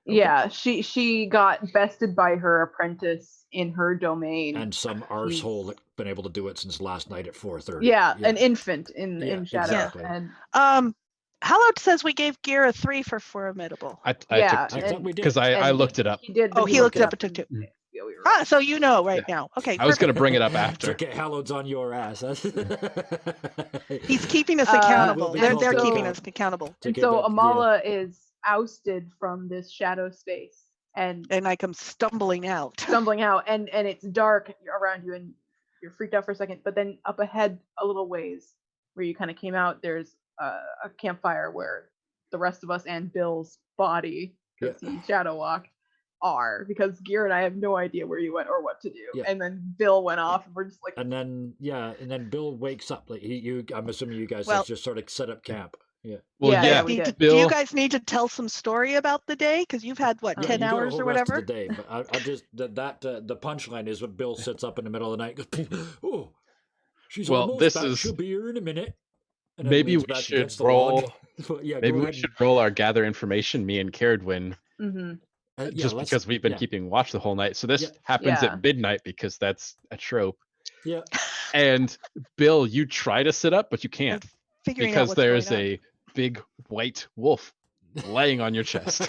yeah, she got bested by her apprentice in her domain.
And some arsehole that's been able to do it since last night at 4:30.
Yeah, an infant in
Yeah,
Shadow.
exactly.
And
Hallowed says we gave Gear a 3 for formidable.
I
yeah,
took 2
I thought we did.
because I
and
looked it up.
he did.
Oh,
but
he looked it up
and
and took 2.
yeah, we were
Ah, so you know right
Yeah.
now. Okay.
I was going to
perfect.
bring it up
It's
after.
okay. Hallowed's on your ass.
He's keeping us
Uh,
accountable.
Will be
They're
called to
keeping
account.
us accountable.
And so Amala is ousted from this shadow space and
And I come stumbling out.
stumbling out, and it's dark around you, and you're freaked out for a second. But then up ahead, a little ways where you kind of came out, there's a campfire where the rest of us and Bill's body, because he shadow walked, are, because Gear and I have no idea where you went or what to do.
Yeah.
And then Bill went off, and we're just like,
And then Bill wakes up. Like I'm assuming you guys
Well-
have just sort of set up camp. Yeah.
Well,
Yeah,
yeah,
we did.
Do you
Bill.
guys need to tell some story about the day? Because you've had, what,
Yeah,
10
you got a
hours
whole
or
rest
whatever?
of the day, but I just the punchline is when Bill sits up in the middle of the night and goes, "Oh, she's
Well,
almost
this
back.
is-
She'll be here in a minute." And then
Maybe
leans
we
back
should
against the log.
roll.
But yeah,
Maybe
go
we
ahead.
should roll our gather information, me and Caradwin,
mm-hmm.
just because we've been keeping watch the whole night. So this
Yeah.
happens
Yeah.
at midnight because that's a trope.
Yeah.
And Bill, you try to sit up, but you can't
Figuring out
because
what's
there's
going on.
a big white wolf laying on your chest.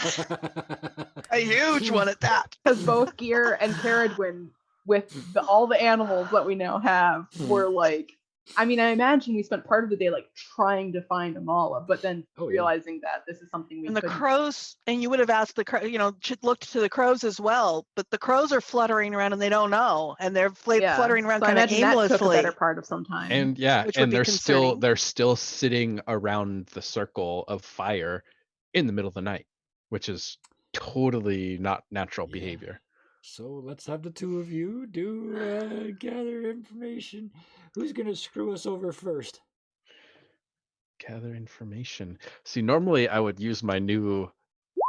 A huge one at that.
Because both Gear and Caradwin, with all the animals that we now have, were like, I mean, I imagine we spent part of the day like trying to find Amala, but then
Oh, yeah.
realizing that this is something we
And the
couldn't.
crows, and you would have asked the crow, looked to the crows as well, but the crows are fluttering around and they don't know, and they're fluttering around
so I
kind of
imagine that took a
aimlessly.
better part of some time.
And yeah,
Which would
and
be concerning.
they're still sitting around the circle of fire in the middle of the night, which is totally not natural
Yeah.
behavior.
So let's have the two of you do gather information. Who's gonna screw us over first?
Gather information. See, normally I would use my new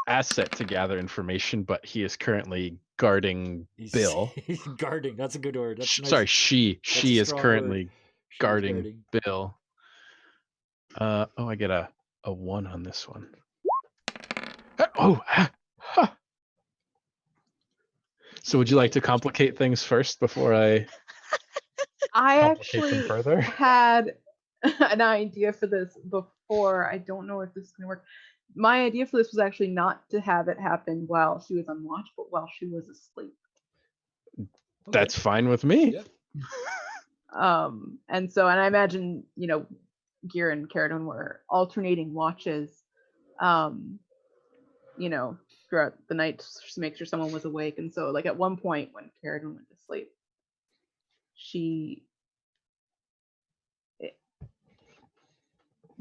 asset to gather information, but he is currently guarding Bill.
He's guarding. That's a good word. That's nice.
Sorry, she
That's a
is
strong
currently
word. She's
guarding Bill. Oh, I get a 1 on this one. Ha. So would you like to complicate things first before I
I
complicate them
actually
further?
had an idea for this before. I don't know if this is gonna work. my idea for this was actually not to have it happen while she was on watch, but while she was asleep.
That's fine with me.
Yeah.
And I imagine, Gear and Caradon were alternating watches, throughout the night to make sure someone was awake. And so, like, at one point when Caradon went to sleep, she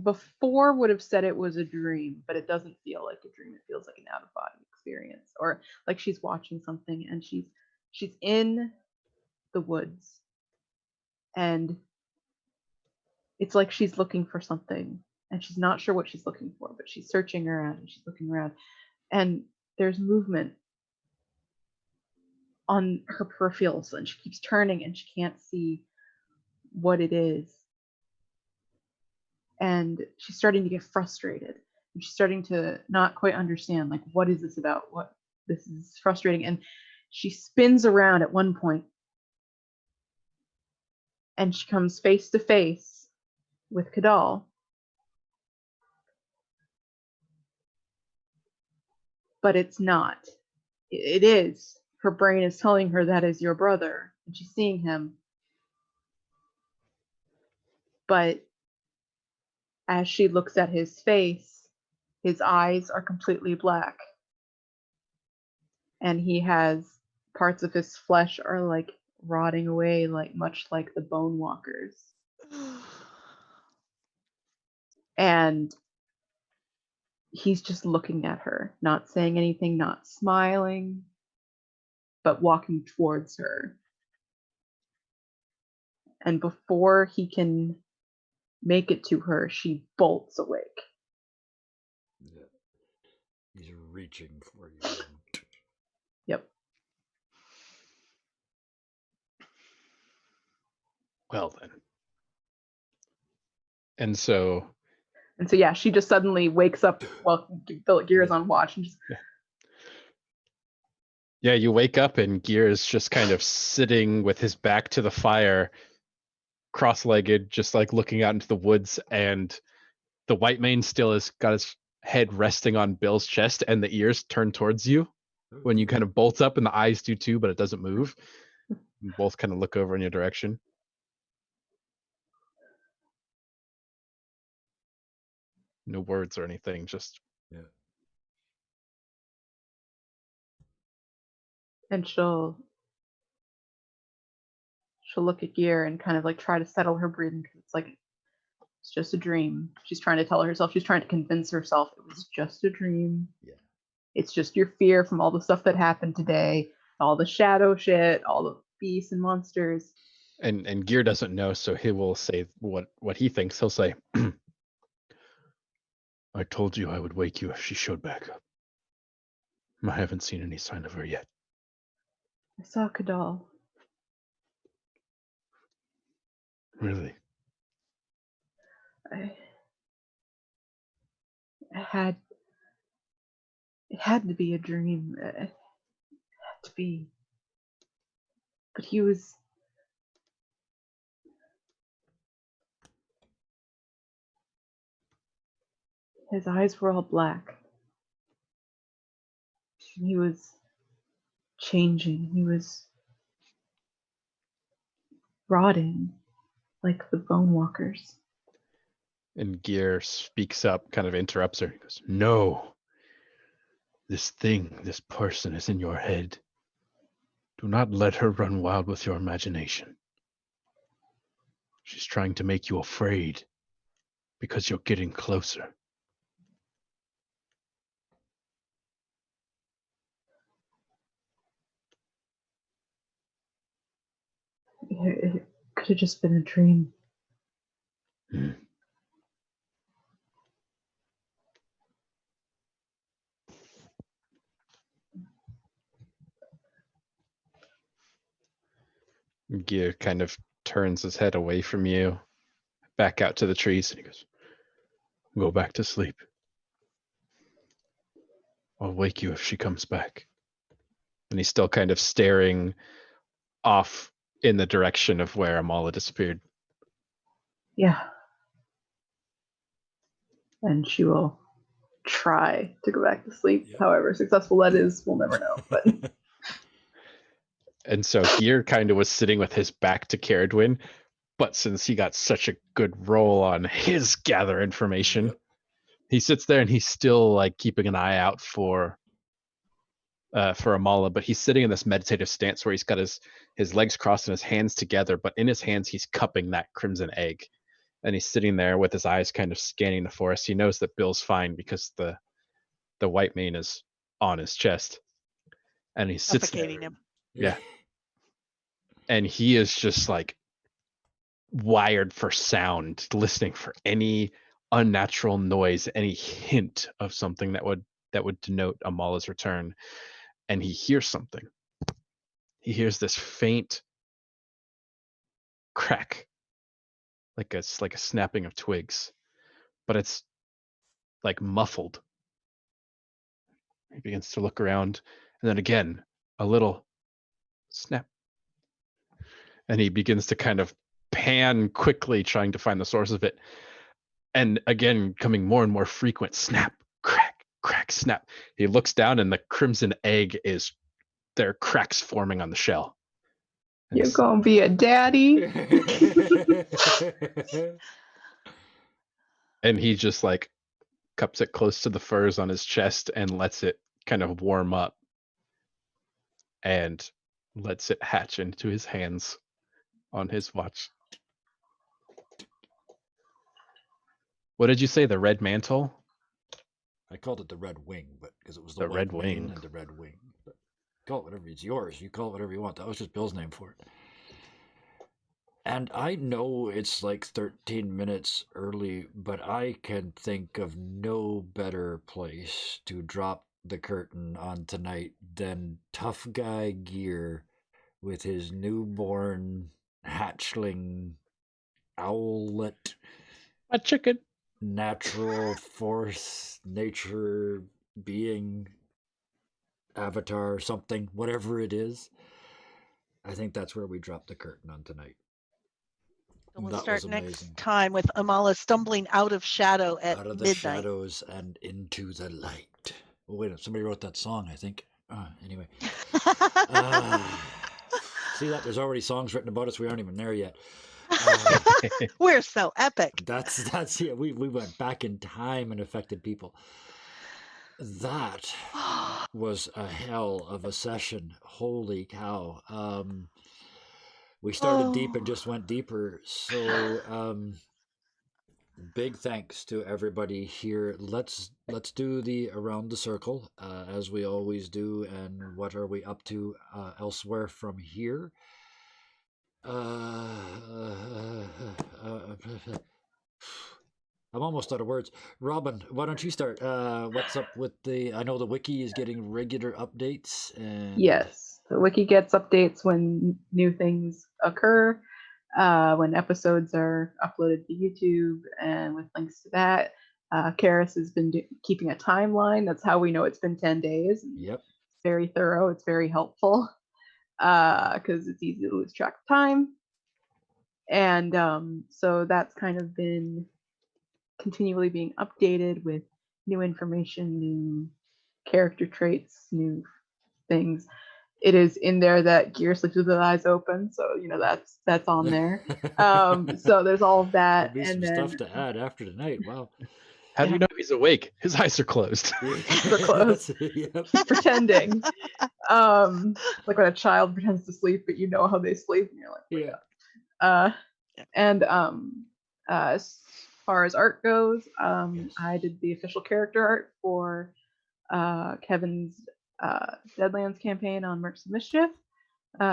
before would have said it was a dream, but it doesn't feel like a dream. It feels like an out of body experience, or like she's watching something and she's in the woods, and it's like she's looking for something and she's not sure what she's looking for, but she's searching around and she's looking around, and there's movement on her peripherals and she keeps turning and she can't see what it is. And she's starting to get frustrated and she's starting to not quite understand, like, what is this about? What this is frustrating. And she spins around at one point and she comes face to face with Kadal. But it's not. It is. Her brain is telling her that is your brother, and she's seeing him. But as she looks at his face, his eyes are completely black. And he has parts of his flesh are like rotting away, like much like the bone walkers. And he's just looking at her, not saying anything, not smiling, but walking towards her. And before he can make it to her, she bolts awake.
Yeah. He's reaching for you.
Yep.
Well then. And so
yeah, she just suddenly wakes up while Gear is on watch and just
yeah, you wake up and Gear is just kind of sitting with his back to the fire, cross-legged, just like looking out into the woods, and the white mane still has got his head resting on Bill's chest and the ears turned towards you when you kind of bolt up, and the eyes do too, but it doesn't move. You both kind of look over in your direction. No words or anything, just
Yeah.
and she'll look at Gear and kind of like try to settle her breathing, because it's like it's just a dream. She's trying to tell herself, she's trying to convince herself it was just a dream.
Yeah.
It's just your fear from all the stuff that happened today, all the shadow shit, all the beasts and monsters.
And Gear doesn't know, so he will say what he thinks. He'll say, I told you I would wake you if she showed back up. I haven't seen any sign of her yet.
I saw Kadal.
Really?
It had to be a dream. It had to be. But he was. His eyes were all black. He was changing. He was rotting like the bone walkers.
And Gear speaks up, kind of interrupts her. He goes, no. This person is in your head. Do not let her run wild with your imagination. She's trying to make you afraid because you're getting closer.
It could have just been a dream.
Gear kind of turns his head away from you, back out to the trees, and he goes, go back to sleep. I'll wake you if she comes back. And he's still kind of staring off in the direction of where Amala disappeared.
Yeah. And she will try to go back to sleep.
Yep.
However successful that is, we'll never know. But
And so Gear kind of was sitting with his back to Caradwin, but since he got such a good roll on his gather information,
Yep.
he sits there and he's still like keeping an eye out for Amala, but he's sitting in this meditative stance where he's got his legs crossed and his hands together, but in his hands he's cupping that crimson egg. And he's sitting there with his eyes kind of scanning the forest. He knows that Bill's fine because the white mane is on his chest. And he sits there.
Suffocating him.
Yeah. And he is just like wired for sound, listening for any unnatural noise, any hint of something that would denote Amala's return. And he hears something. He hears this faint crack, like a snapping of twigs, but it's like muffled. He begins to look around, and then again, a little snap. And he begins to kind of pan quickly, trying to find the source of it. And again, coming more and more frequent, snap, crack, crack, snap. He looks down, and the crimson egg there are cracks forming on the shell. And
you're gonna be a daddy.
And he just like cups it close to the furs on his chest and lets it kind of warm up and lets it hatch into his hands on his watch. What did you say? The red mantle?
I called it the red wing, but because it was
The
white
red
mane
wing.
and the red wing. But call it whatever. It's yours. You call it whatever you want. That was just Bill's name for it. And I know it's like 13 minutes early, but I can think of no better place to drop the curtain on tonight than Tough Guy Gear with his newborn hatchling owlet.
A chicken.
Natural force, nature, being, avatar, something, whatever it is. I think that's where we drop the curtain on tonight.
We'll
That
start
was amazing.
next time with Amala stumbling out of shadow at
Out of the
midnight.
shadows and into the light. Oh, wait, somebody wrote that song, I think. Anyway. See that? There's already songs written about us. We aren't even there yet.
We're so epic.
That's yeah. We went back in time and affected people. That was a hell of a session. Holy cow. We started deep and just went deeper. So big thanks to everybody here. Let's do the around the circle as we always do. And what are we up to elsewhere from here? I'm almost out of words. Robin, why don't you start? What's up with I know the wiki is getting regular updates. And
Yes, the wiki gets updates when new things occur, when episodes are uploaded to YouTube, and with links to that. Karis has been keeping a timeline. That's how we know it's been 10 days.
Yep.
It's very thorough. It's very helpful because it's easy to lose track of time. And so that's kind of been continually being updated with new information, new character traits, new things. It is in there that Gear sleeps with his eyes open, so that's on there. So there's all of that,
There'll be
and
some
then
stuff to add after tonight. Wow.
How do you know he's awake? His eyes are closed.
They're closed.
Yep.
He's pretending, like when a child pretends to sleep, but you know how they sleep, and you're like, wake up. And as far as art goes,
Yes.
I did the official character art for Kevin's Deadlands campaign on Mercs of Mischief.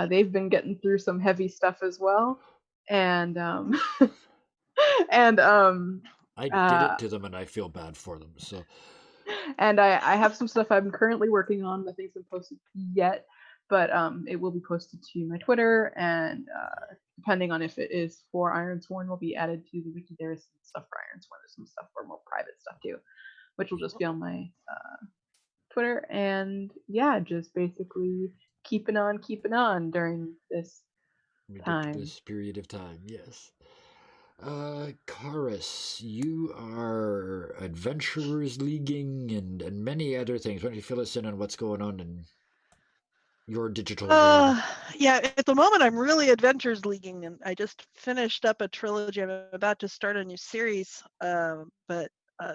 They've been getting through some heavy stuff as well, and and
I did it to them, and I feel bad for them. So,
and I have some stuff I'm currently working on. Nothing's been posted yet, but it will be posted to my Twitter, and depending on if it is for Ironsworn, will be added to the wiki. There's some stuff for Ironsworn. There's some stuff for more private stuff too, which will just be on my Twitter. And yeah, just basically keeping on during this
ridiculous period of time. Yes. Karis, you are adventurers leaguing and many other things. Why don't you fill us in on what's going on in your digital world?
Yeah, at the moment I'm really adventures leaguing, and I just finished up a trilogy. I'm about to start a new series, but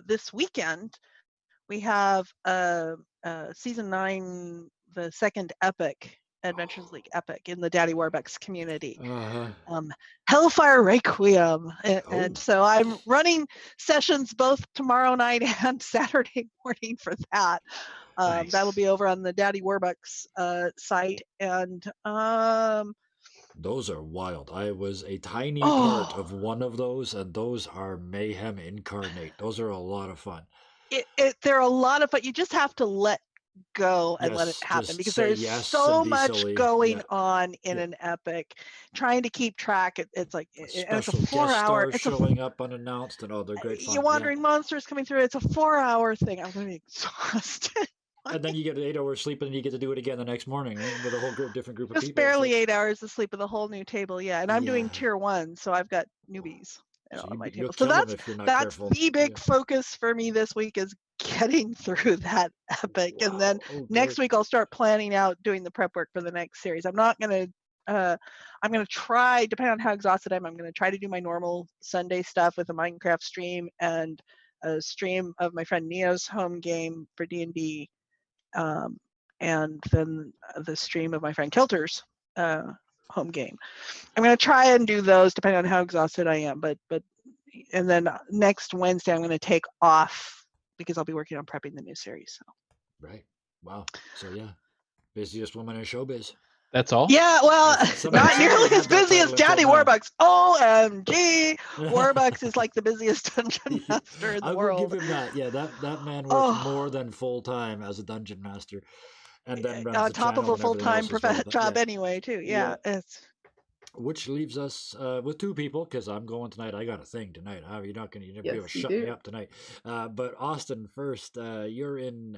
this weekend we have season 9, the second epic, Adventures League epic in the Daddy Warbucks community.
Uh-huh.
Hellfire Requiem, and
Oh.
so I'm running sessions both tomorrow night and Saturday morning for that.
Nice.
That'll be over on the Daddy Warbucks site, and
Those are wild. I was a tiny part of
oh,
one of those, and those are mayhem incarnate. Those are a lot of fun.
they're a lot of fun. You just have to let go and let it
Yes,
happen,
just
because
say
there's
yes and
so
be
much
silly.
going
Yeah,
on in
yeah.
an epic. Trying to keep track, it's like, and it's a
Special guest
4-hour.
stars showing up unannounced, and oh, they're great
You
fun. Yeah.
wandering monsters coming through. It's a 4-hour thing. I'm going to be exhausted.
And then you get 8 hours sleep, and then you get to do it again the next morning, right? With a whole different group of
Just
people. So
barely
it's-
8 hours of sleep with a whole new table. Yeah, and I'm doing
yeah.
tier 1, so I've got newbies
So
on my
you'll
table. So
kill them if you're not
that's
careful.
the big
Yeah.
focus for me this week, is getting through that epic, and then
Wow. Oh,
next
good.
week I'll start planning out doing the prep work for the next series. I'm not going to. I'm going to try, depending on how exhausted I'm going to try to do my normal Sunday stuff with a Minecraft stream and a stream of my friend Neo's home game for D&D, and then the stream of my friend Kilter's home game. I'm going to try and do those depending on how exhausted I am, but and then next Wednesday I'm going to take off because I'll be working on prepping the new series. So.
Right. Wow. So yeah, busiest woman in showbiz.
That's all?
Yeah, well,
Somebody
not nearly
had
as
that
busy as
title until
Daddy
now.
Warbucks. OMG! Warbucks is like the busiest dungeon master in the
I will
world.
give him that. Yeah, that man works more
Oh,
than full time as a dungeon master, and then runs
on
the
top of
channel
a
and everything
full-time
else as well. But
job
yeah,
anyway, too.
yeah.
Yeah, it's.
Which leaves us with 2 people, because I'm going tonight. I got a thing tonight. You're not going to be able to
Yes, you
shut me
do.
up tonight. But Austin, first, you're in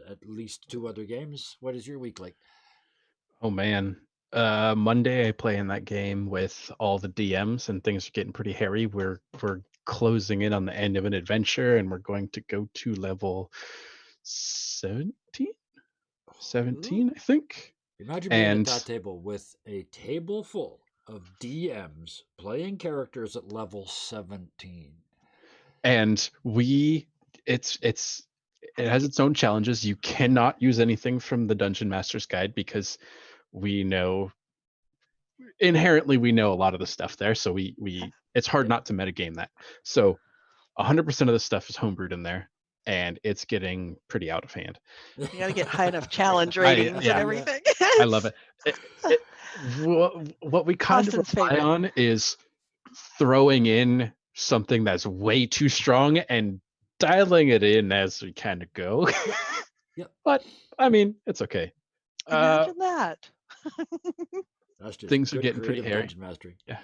at least 2 other games. What is your week like?
Oh man. Monday I play in that game with all the DMs and things are getting pretty hairy. We're closing in on the end of an adventure and we're going to go to level 17? 17, I think.
Imagine being at that
And
table with a table full of DMs playing characters at level 17.
it has its own challenges. You cannot use anything from the Dungeon Master's Guide because we know inherently we know a lot of the stuff there, so we it's hard
Yeah.
not to metagame that. So 100% of the stuff is homebrewed in there, and it's getting pretty out of hand.
You got to get high enough challenge ratings and everything.
I love it. What we kind
Austin's
of rely
favorite.
on is throwing in something that's way too strong and dialing it in as we kind of go.
Yep.
But I mean, it's okay.
Imagine that.
That's just
Things are
good
getting pretty
creative
hairy.
dungeon mastering.
Yeah.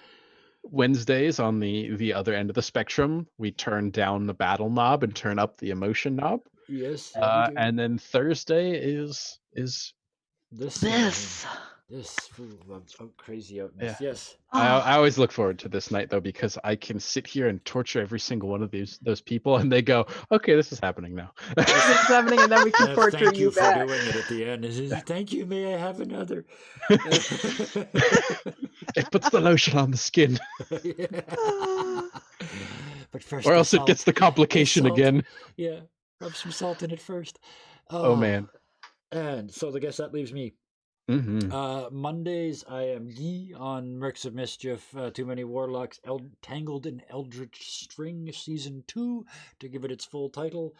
Wednesdays on the other end of the spectrum, we turn down the battle knob and turn up the emotion knob.
Yes, yeah, we do.
And then Thursday is
This full of crazy outness.
Yeah.
Yes.
I always look forward to this night though, because I can sit here and torture every single one of those people, and they go, "Okay, this is happening now."
This is happening, and then we can torture
Thank you for
back.
doing it at the end. Thank you. May I have another?
It puts the lotion on the skin,
But first,
or
the
else it gets
salt.
the complication
The salt.
again.
Yeah, rub some salt in it first.
Oh man.
And so I guess that leaves me. Mondays, I am Yi on Mercs of Mischief, Too Many Warlocks, Tangled in Eldritch String Season 2, to give it its full title.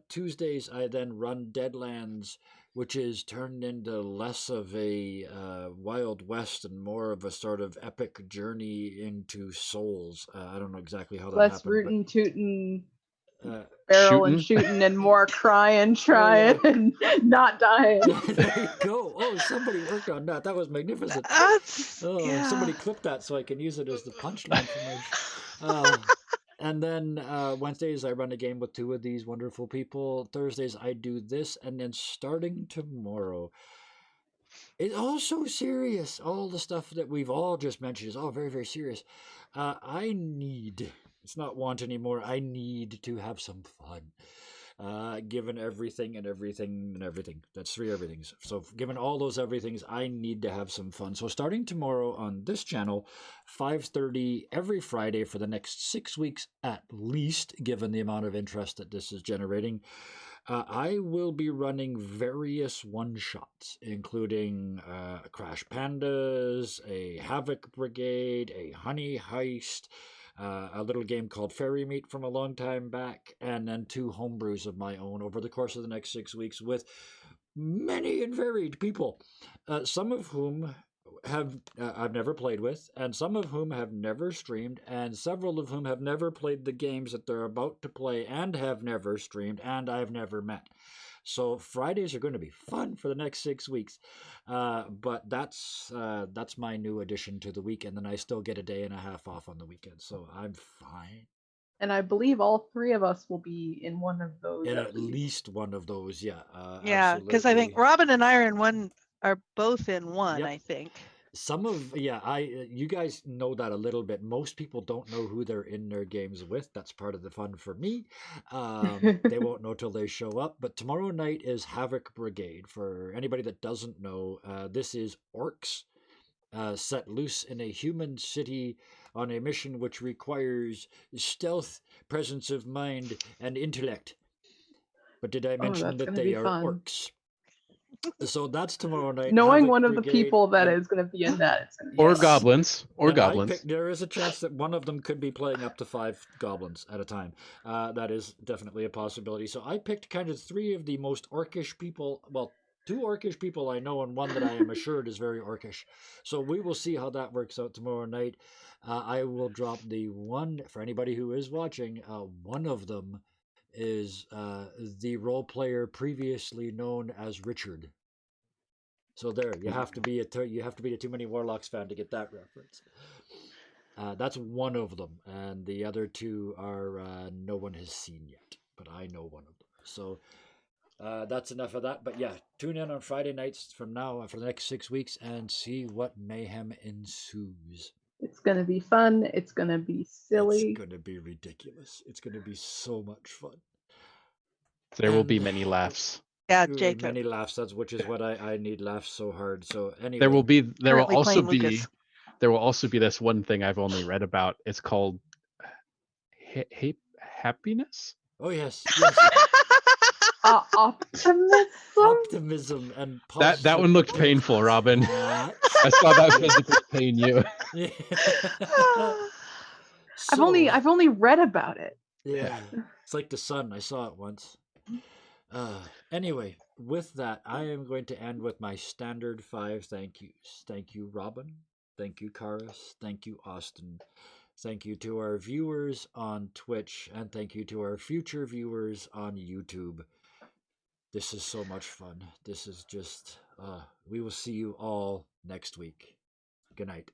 Tuesdays, I then run Deadlands, which is turned into less of a Wild West and more of a sort of epic journey into souls. I don't know exactly how that
Less
happened.
rootin', tootin',
Shooting.
barrel and shooting, and more crying, trying, and not dying.
There you go. Oh, somebody worked on that. That was magnificent. Somebody clipped that so I can use it as the punchline for my. And then Wednesdays I run a game with 2 of these wonderful people. Thursdays I do this, and then starting tomorrow, It's all so serious. All the stuff that we've all just mentioned is all very, very serious. I need, it's not want anymore, I need to have some fun. Given everything and everything and everything. That's three everythings. So given all those everythings, I need to have some fun. So starting tomorrow on this channel, 5:30 every Friday for the next 6 weeks at least, given the amount of interest that this is generating, I will be running various one-shots, including Crash Pandas, a Havoc Brigade, a Honey Heist, a little game called Fairy Meat from a long time back, and then 2 homebrews of my own over the course of the next 6 weeks with many and varied people, some of whom have I've never played with, and some of whom have never streamed, and several of whom have never played the games that they're about to play and have never streamed, and I've never met. So Fridays are going to be fun for the next 6 weeks, but that's my new addition to the week, and then I still get a day and a half off on the weekend, so I'm fine.
And I believe all three of us will be in one of those.
In at least one of those, yeah.
Yeah, because I think Robin and I are both in one.
Yep.
I think.
Some of you guys know that a little bit. Most people don't know who they're in their games with. That's part of the fun for me. They won't know till they show up. But tomorrow night is Havoc Brigade. For anybody that doesn't know, this is orcs set loose in a human city on a mission which requires stealth, presence of mind, and intellect. But did I mention that they are orcs? So that's tomorrow night.
Knowing
Havoc
one of
Brigade,
the people that is going to be in that.
Or goblins. Or goblins.
There is a chance that one of them could be playing up to 5 goblins at a time. That is definitely a possibility. So I picked kind of 3 of the most orcish people. Well, 2 orcish people I know and one that I am assured is very orcish. So we will see how that works out tomorrow night. I will drop the one, for anybody who is watching, one of them is the role player previously known as Richard. So there, you have to be a Too Many Warlocks fan to get that reference. That's one of them, and the other 2 are no one has seen yet, but I know one of them. So that's enough of that. But yeah, tune in on Friday nights from now for the next 6 weeks and see what mayhem ensues.
It's going to be fun. It's going to be silly.
It's going to be ridiculous. It's going to be so much fun.
There will be many laughs.
Yeah, Jacob.
Many laughs. Which is what I need laughs so hard. So anyway,
there will also be this one thing I've only read about. It's called happiness.
Oh yes.
Optimism
and
that one looked painful, Robin. I saw that physically pain you.
I've only read about it.
Yeah, it's like the sun. I saw it once. Anyway, with that, I am going to end with my standard 5 thank yous. Thank you, Robin. Thank you, Karis. Thank you, Austin. Thank you to our viewers on Twitch, and thank you to our future viewers on YouTube. This is so much fun. This is just, we will see you all next week. Good night.